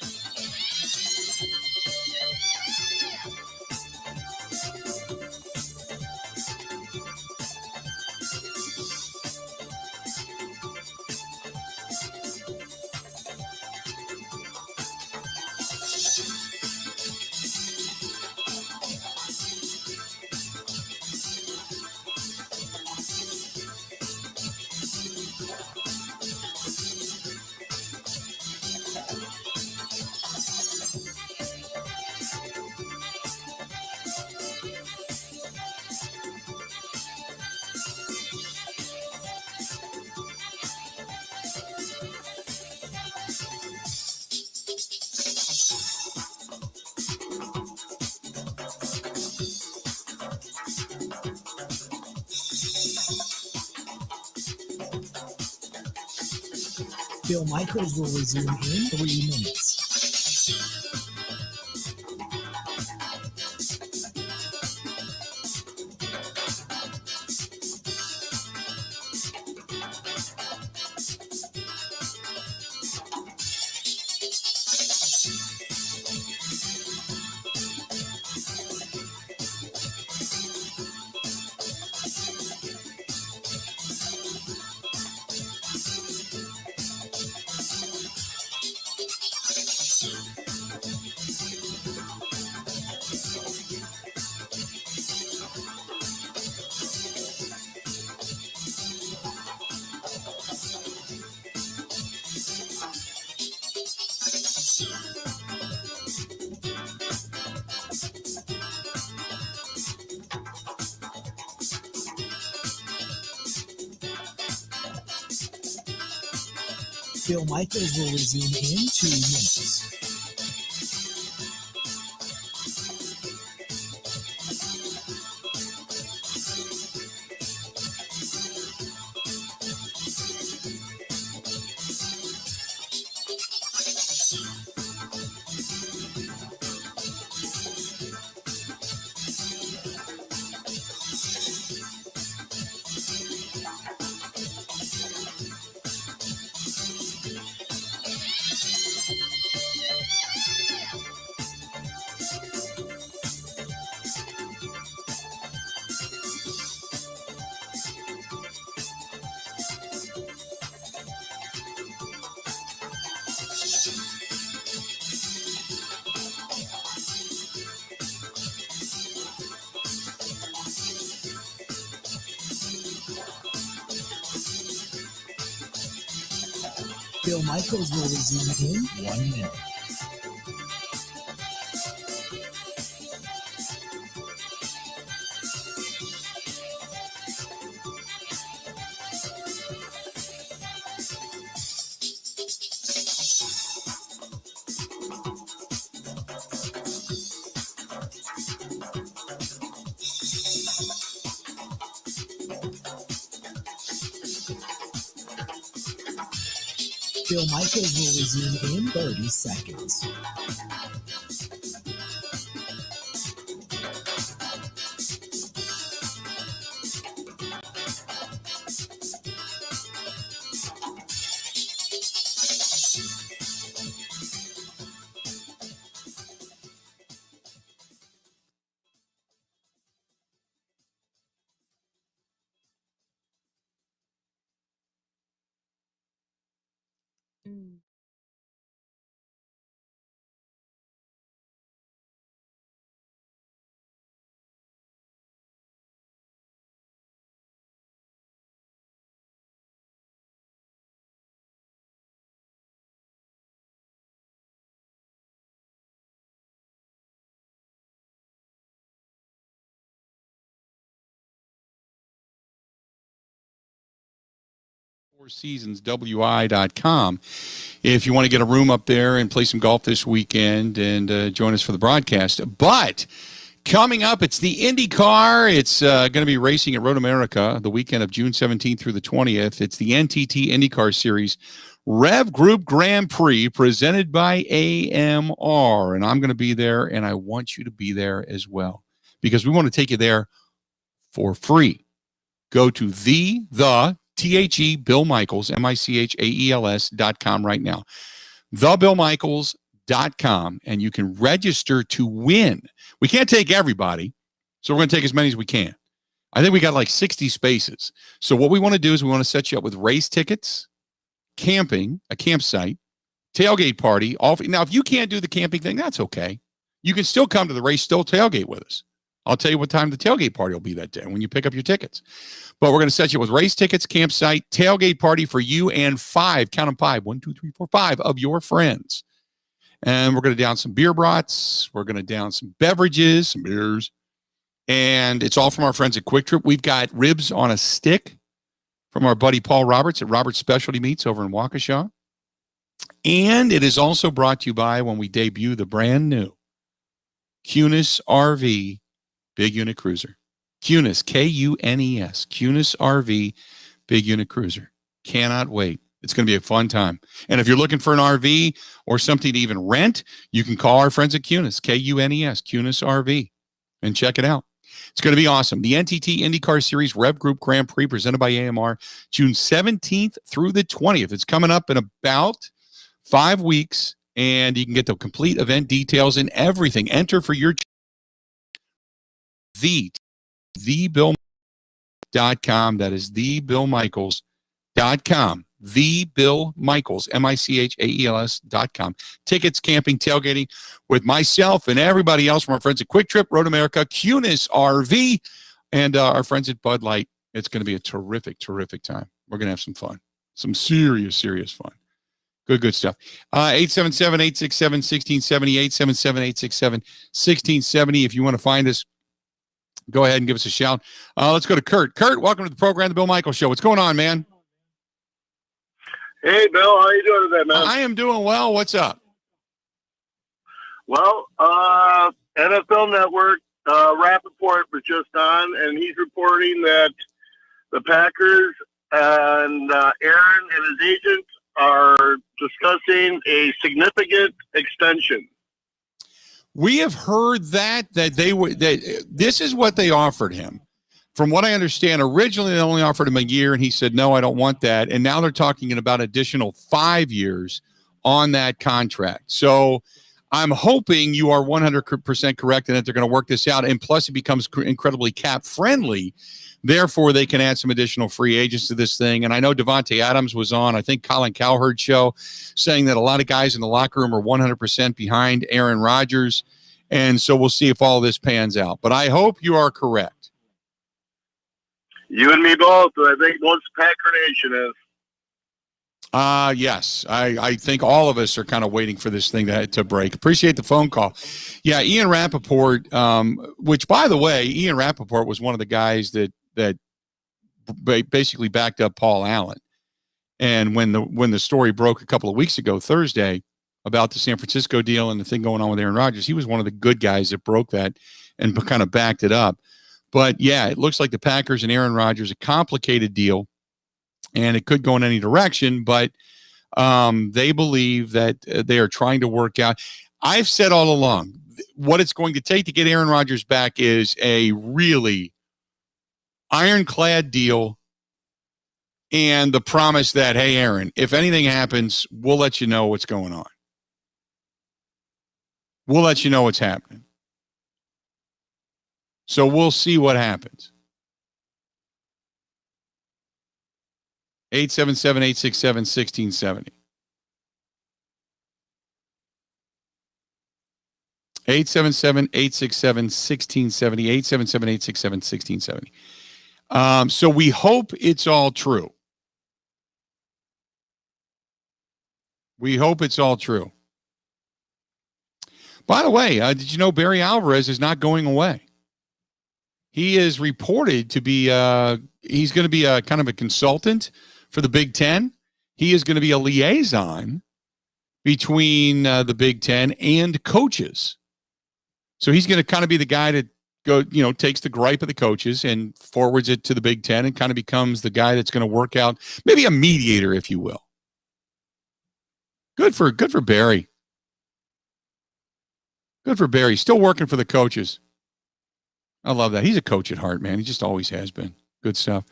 Bill Michaels will resume in 3 minutes. Bill Michaels will resume in 2 minutes. Bill Michaels will resume in 1 minute. Bill Michaels will resume in 30 seconds. FourSeasonsWI.com if you want to get a room up there and play some golf this weekend and join us for the broadcast. But coming up, it's the IndyCar. It's going to be racing at Road America the weekend of June 17th through the 20th. It's the NTT IndyCar Series Rev Group Grand Prix presented by AMR. And I'm going to be there, and I want you to be there as well because we want to take you there for free. Go to THE Bill Michaels, MICHAELS.com right now. TheBillMichaels.com, and you can register to win. We can't take everybody, so we're going to take as many as we can. I think we got like 60 spaces. So what we want to do is we want to set you up with race tickets, camping, a campsite, tailgate party. Now, if you can't do the camping thing, that's okay. You can still come to the race, still tailgate with us. I'll tell you what time the tailgate party will be that day when you pick up your tickets. But we're going to set you with race tickets, campsite, tailgate party for you and 5, count them 5, 1, 2, 3, 4, 5 of your friends. And we're going to down some beer brats. We're going to down some beverages, some beers. And it's all from our friends at Quick Trip. We've got ribs on a stick from our buddy Paul Roberts at Roberts Specialty Meats over in Waukesha. And it is also brought to you by when we debut the brand new Kunes RV Big Unit Cruiser. Kunes, Kunes, Kunes RV Big Unit Cruiser. Cannot wait. It's going to be a fun time. And if you're looking for an RV or something to even rent, you can call our friends at Kunes, Kunes, Kunes RV, and check it out. It's going to be awesome. The NTT IndyCar Series Rev Group Grand Prix presented by AMR, June 17th through the 20th. It's coming up in about 5 weeks, and you can get the complete event details and everything. Enter for your TheBillMichaels.com. That is TheBillMichaels.com. TheBillMichaels, MICHAELS.com. Tickets, camping, tailgating with myself and everybody else from our friends at Quick Trip, Road America, Kunes RV, and our friends at Bud Light. It's going to be a terrific, terrific time. We're going to have some fun. Some serious, serious fun. Good stuff. 877-867-1670, 877-867-1670. If you want to find us, go ahead and give us a shout. Let's go to Kurt. Kurt, welcome to the program, The Bill Michaels Show. What's going on, man? Hey, Bill. How you doing today, man? I am doing well. What's up? Well, NFL Network, Rappaport was just on, and he's reporting that the Packers and Aaron and his agent are discussing a significant extension. We have heard that this is what they offered him. From what I understand, originally they only offered him a year, and he said, no, I don't want that. And now they're talking about additional 5 years on that contract. So I'm hoping you are 100% correct in that they're going to work this out. And plus, it becomes incredibly cap friendly. Therefore, they can add some additional free agents to this thing. And I know Devontae Adams was on, I think, Colin Cowherd's show, saying that a lot of guys in the locker room are 100% behind Aaron Rodgers. And so we'll see if all this pans out. But I hope you are correct. You and me both. I think most Packer Nation is. Yes. I think all of us are kind of waiting for this thing to break. Appreciate the phone call. Yeah, Ian Rappaport, which, by the way, Ian Rappaport was one of the guys that basically backed up Paul Allen. And when the story broke a couple of weeks ago, Thursday, about the San Francisco deal and the thing going on with Aaron Rodgers, he was one of the good guys that broke that and kind of backed it up. But, yeah, it looks like the Packers and Aaron Rodgers, a complicated deal, and it could go in any direction, but they believe that they are trying to work out. I've said all along, what it's going to take to get Aaron Rodgers back is a really ironclad deal and the promise that, hey, Aaron, if anything happens, we'll let you know what's going on. We'll let you know what's happening. So we'll see what happens. 877-867-1670. 877-867-1670. 877-867-1670. So we hope it's all true. We hope it's all true. By the way, did you know Barry Alvarez is not going away? He is reported to be, he's going to be a kind of a consultant for the Big Ten. He is going to be a liaison between the Big Ten and coaches. So he's going to kind of be the guy that takes the gripe of the coaches and forwards it to the Big Ten and kind of becomes the guy that's going to work out, maybe a mediator, if you will. Good for Barry. Good for Barry. Still working for the coaches. I love that. He's a coach at heart, man. He just always has been. Good stuff.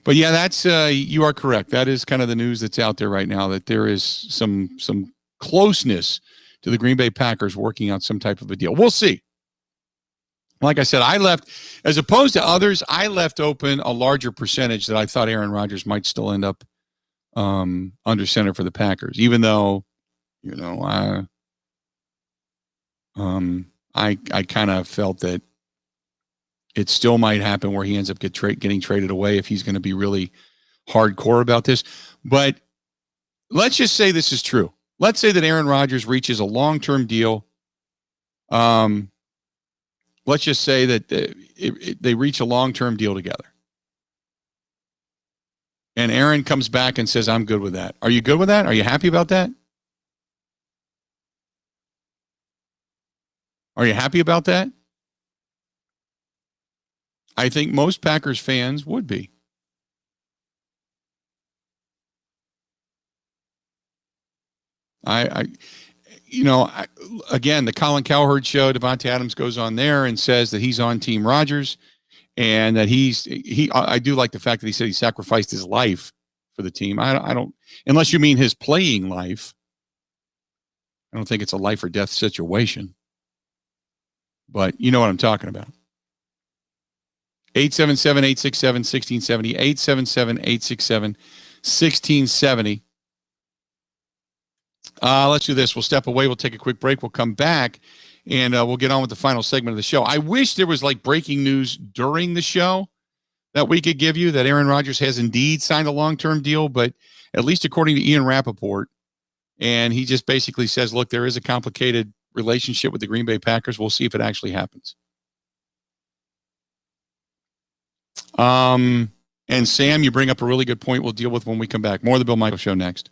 But yeah, that's you are correct. That is kind of the news that's out there right now, that there is some closeness to the Green Bay Packers working out some type of a deal. We'll see. Like I said, I left, as opposed to others, I left open a larger percentage that I thought Aaron Rodgers might still end up under center for the Packers, even though, I kind of felt that it still might happen where he ends up getting traded away if he's going to be really hardcore about this. But let's just say this is true. Let's say that Aaron Rodgers reaches a long-term deal. Let's just say that they reach a long-term deal together. And Aaron comes back and says, I'm good with that. Are you good with that? Are you happy about that? Are you happy about that? I think most Packers fans would be. Again, the Colin Cowherd show, Devontae Adams goes on there and says that he's on Team Rodgers, and that I do like the fact that he said he sacrificed his life for the team. I don't, unless you mean his playing life. I don't think it's a life or death situation, but you know what I'm talking about. 877-867-1670, 877-867-1670. Let's do this. We'll step away. We'll take a quick break. We'll come back, and we'll get on with the final segment of the show. I wish there was like breaking news during the show that we could give you that Aaron Rodgers has indeed signed a long-term deal, but at least according to Ian Rappaport, and he just basically says, look, there is a complicated relationship with the Green Bay Packers. We'll see if it actually happens. And Sam, you bring up a really good point we'll deal with when we come back. More of the Bill Michaels Show next.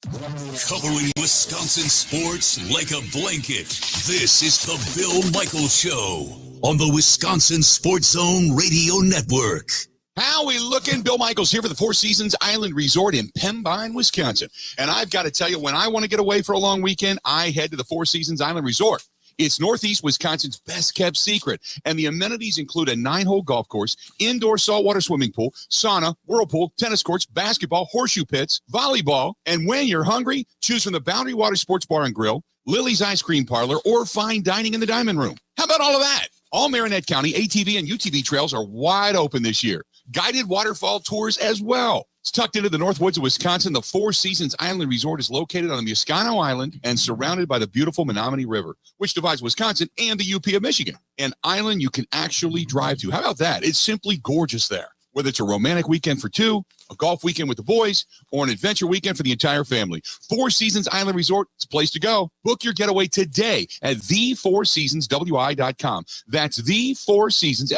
Covering Wisconsin sports like a blanket. This is the Bill Michaels Show on the Wisconsin Sports Zone Radio Network. How we looking? Bill Michaels here for the Four Seasons Island Resort in Pembine, Wisconsin. And I've got to tell you, when I want to get away for a long weekend, I head to the Four Seasons Island Resort. It's Northeast Wisconsin's best-kept secret, and the amenities include a 9-hole golf course, indoor saltwater swimming pool, sauna, whirlpool, tennis courts, basketball, horseshoe pits, volleyball, and when you're hungry, choose from the Boundary Water Sports Bar and Grill, Lily's Ice Cream Parlor, or fine dining in the Diamond Room. How about all of that? All Marinette County ATV and UTV trails are wide open this year. Guided waterfall tours as well. It's tucked into the North Woods of Wisconsin. The Four Seasons Island Resort is located on the Muscano Island and surrounded by the beautiful Menominee River, which divides Wisconsin and the UP of Michigan. An island you can actually drive to. How about that? It's simply gorgeous there. Whether it's a romantic weekend for two, a golf weekend with the boys, or an adventure weekend for the entire family, Four Seasons Island Resort is a place to go. Book your getaway today at thefourseasonswi.com. That's thefourseasons,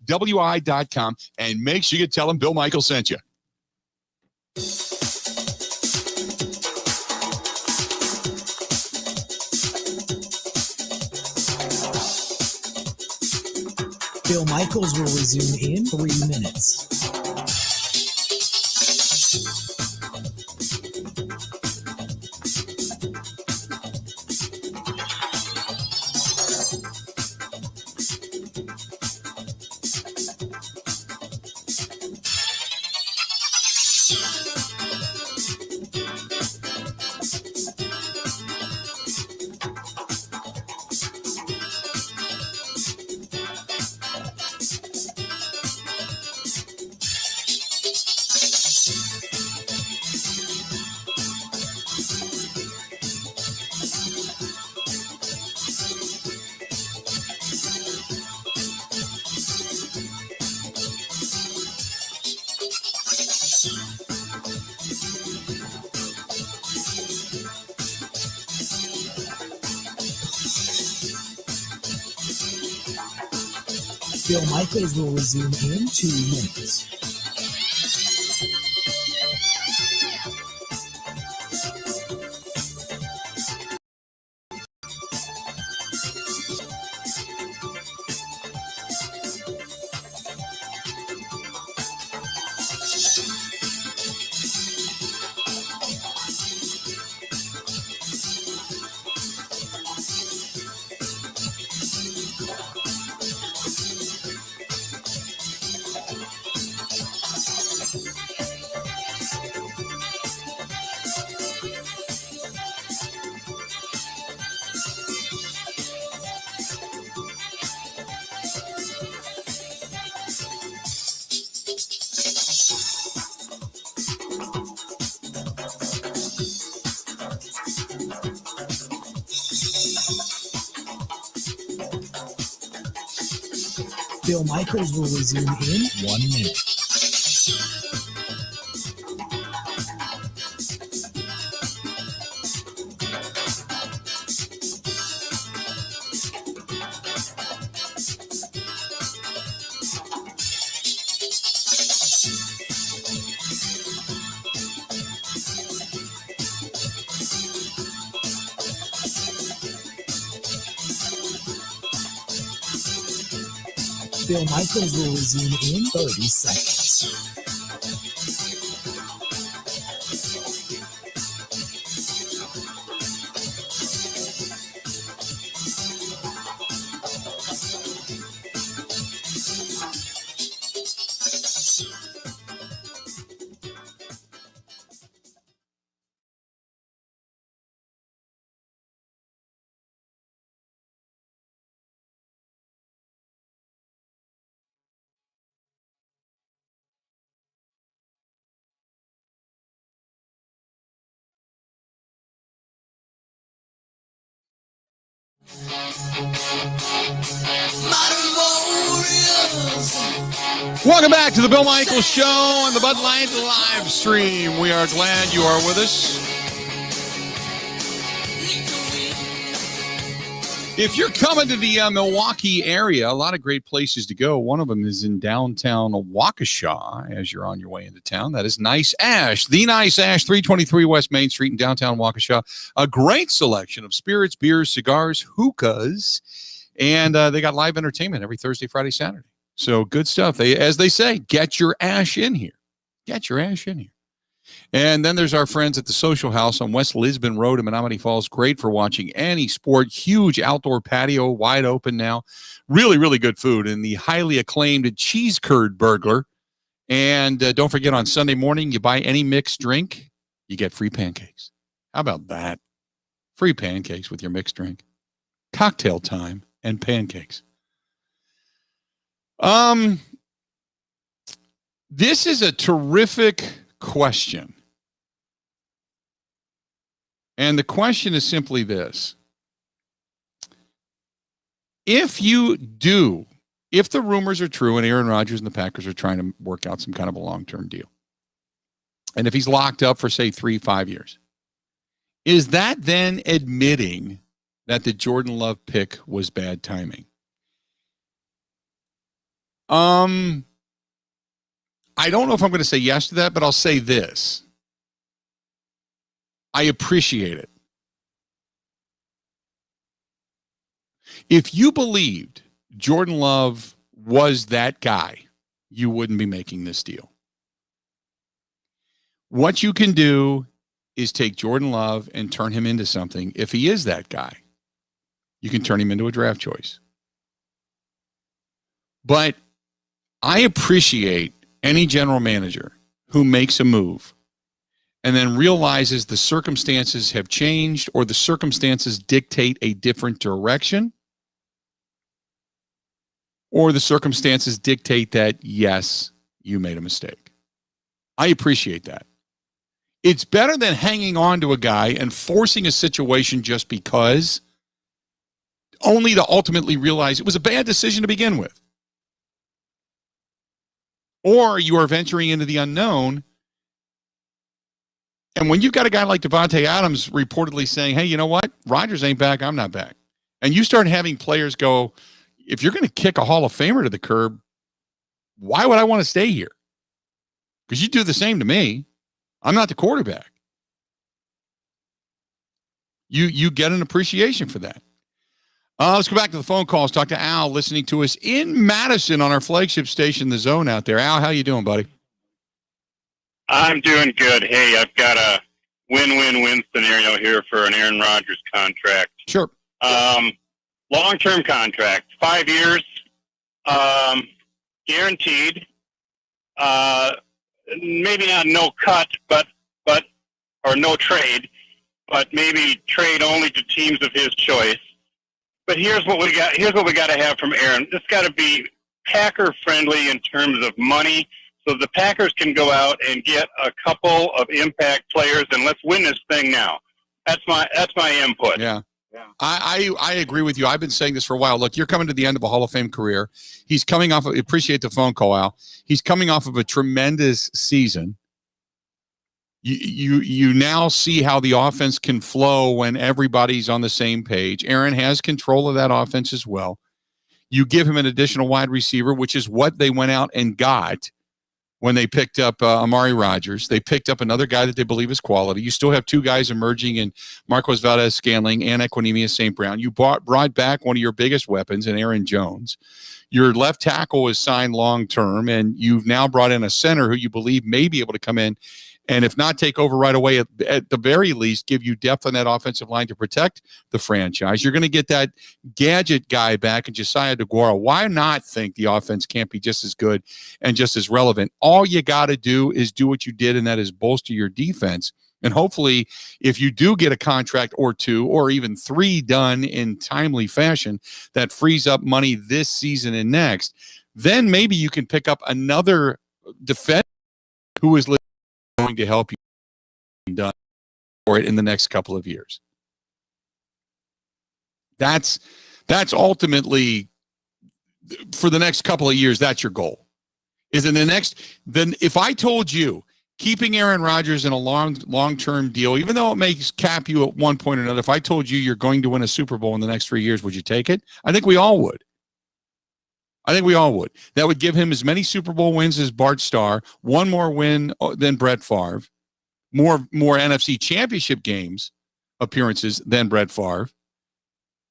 FOURWI.com, and make sure you tell them Bill Michaels sent you. Bill Michaels will resume in 3 minutes. Bill Michaels will resume in 2 minutes. Bill Michaels will resume in 1 minute. Bill Michaels will resume in 30 seconds. Welcome back to the Bill Michaels Show on the Bud Light live stream. We are glad you are with us. If you're coming to the Milwaukee area, a lot of great places to go. One of them is in downtown Waukesha as you're on your way into town. That is Nice Ash, the Nice Ash, 323 West Main Street in downtown Waukesha. A great selection of spirits, beers, cigars, hookahs, and they got live entertainment every Thursday, Friday, Saturday. So good stuff. As they say, get your ash in here. Get your ash in here. And then there's our friends at the Social House on West Lisbon Road in Menominee Falls. Great for watching any sport. Huge outdoor patio, wide open now. Really, really good food. And the highly acclaimed cheese curd burglar. And don't forget, on Sunday morning, you buy any mixed drink, you get free pancakes. How about that? Free pancakes with your mixed drink. Cocktail time and pancakes. This is a terrific question. And the question is simply this. If the rumors are true and Aaron Rodgers and the Packers are trying to work out some kind of a long-term deal, and if he's locked up for, say, 3-5 years, is that then admitting that the Jordan Love pick was bad timing? I don't know if I'm going to say yes to that, but I'll say this. I appreciate it. If you believed Jordan Love was that guy, you wouldn't be making this deal. What you can do is take Jordan Love and turn him into something. If he is that guy, you can turn him into a draft choice. But I appreciate any general manager who makes a move and then realizes the circumstances have changed or the circumstances dictate a different direction, or the circumstances dictate that, yes, you made a mistake. I appreciate that. It's better than hanging on to a guy and forcing a situation just because, only to ultimately realize it was a bad decision to begin with. Or you are venturing into the unknown. And when you've got a guy like Devontae Adams reportedly saying, hey, you know what? Rodgers ain't back. I'm not back. And you start having players go, if you're going to kick a Hall of Famer to the curb, why would I want to stay here? Because you do the same to me. I'm not the quarterback. You get an appreciation for that. Let's go back to the phone calls. Talk to Al, listening to us in Madison on our flagship station, The Zone out there. Al, how you doing, buddy? I'm doing good. Hey, I've got a win-win-win scenario here for an Aaron Rodgers contract. Sure. Long-term contract, 5 years, guaranteed. Maybe not no cut, but or no trade, but maybe trade only to teams of his choice. But here's what we got. Here's what we got to have from Aaron. It's got to be Packer friendly in terms of money, so the Packers can go out and get a couple of impact players, and let's win this thing now. That's my input. Yeah. I agree with you. I've been saying this for a while. Look, you're coming to the end of a Hall of Fame career. He's coming off. Appreciate the phone call, Al. He's coming off of a tremendous season. You now see how the offense can flow when everybody's on the same page. Aaron has control of that offense as well. You give him an additional wide receiver, which is what they went out and got when they picked up Amari Rodgers. They picked up another guy that they believe is quality. You still have two guys emerging in Marquez Valdez-Scantling and Equanimeous St. Brown. You brought back one of your biggest weapons in Aaron Jones. Your left tackle is signed long-term, and you've now brought in a center who you believe may be able to come in and if not take over right away, at the very least, give you depth on that offensive line to protect the franchise. You're going to get that gadget guy back in Josiah DeGuara. Why not think the offense can't be just as good and just as relevant? All you got to do is do what you did, and that is bolster your defense. And hopefully, if you do get a contract or two or even three done in timely fashion, that frees up money this season and next, then maybe you can pick up another defender who is going to help you done for it in the next couple of years. That's ultimately, for the next couple of years, that's your goal. Then if I told you keeping Aaron Rodgers in a long-term deal, even though it may cap you at one point or another, if I told you you're going to win a Super Bowl in the next 3 years, would you take it? I think we all would. That would give him as many Super Bowl wins as Bart Starr, one more win than Brett Favre, more NFC Championship games appearances than Brett Favre.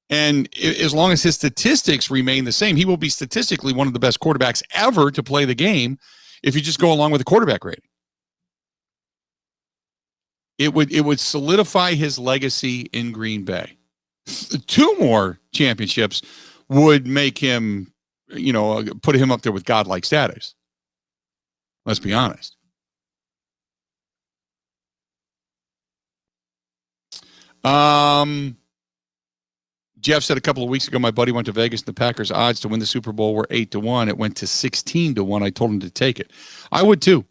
And as long as his statistics remain the same, he will be statistically one of the best quarterbacks ever to play the game if you just go along with the quarterback rating. It would solidify his legacy in Green Bay. 2 more championships would make him, put him up there with godlike status. Let's be honest. Jeff said a couple of weeks ago, my buddy went to Vegas and the Packers' odds to win the Super Bowl were 8-1. It went to 16-1. I told him to take it. I would too.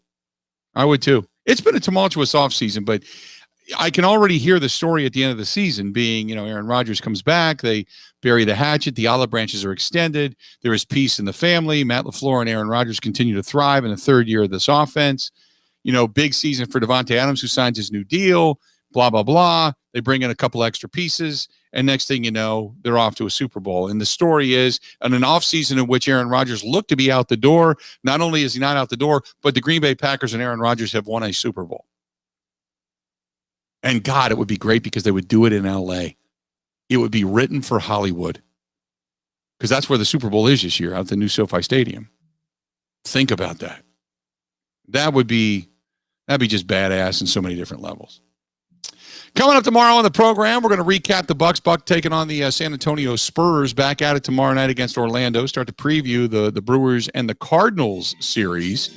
It's been a tumultuous offseason, but I can already hear the story at the end of the season being, Aaron Rodgers comes back. They bury the hatchet. The olive branches are extended. There is peace in the family. Matt LaFleur and Aaron Rodgers continue to thrive in the third year of this offense. Big season for Devontae Adams, who signs his new deal, blah, blah, blah. They bring in a couple extra pieces. And next thing you know, they're off to a Super Bowl. And the story is, in an offseason in which Aaron Rodgers looked to be out the door, not only is he not out the door, but the Green Bay Packers and Aaron Rodgers have won a Super Bowl. And God, it would be great because they would do it in L.A. It would be written for Hollywood because that's where the Super Bowl is this year, out at the new SoFi Stadium. Think about that. That'd be just badass in so many different levels. Coming up tomorrow on the program, we're going to recap the Bucks taking on the San Antonio Spurs, back at it tomorrow night against Orlando. Start to preview the Brewers and the Cardinals series.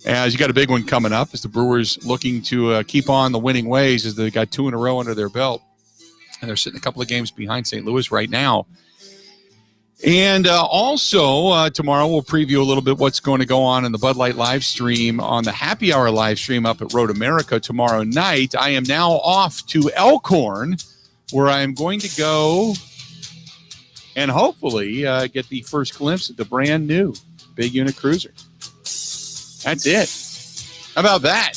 As you got a big one coming up, as the Brewers looking to keep on the winning ways as they got 2 in a row under their belt. And they're sitting a couple of games behind St. Louis right now. And also tomorrow we'll preview a little bit what's going to go on in the Bud Light live stream on the Happy Hour live stream up at Road America tomorrow night. I am now off to Elkhorn, where I am going to go and hopefully get the first glimpse at the brand new big unit cruiser. That's it. How about that?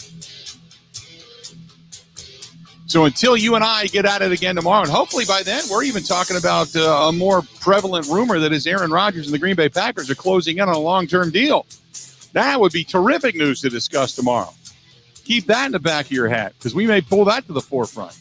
So until you and I get at it again tomorrow, and hopefully by then we're even talking about a more prevalent rumor that is Aaron Rodgers and the Green Bay Packers are closing in on a long-term deal. That would be terrific news to discuss tomorrow. Keep that in the back of your hat because we may pull that to the forefront.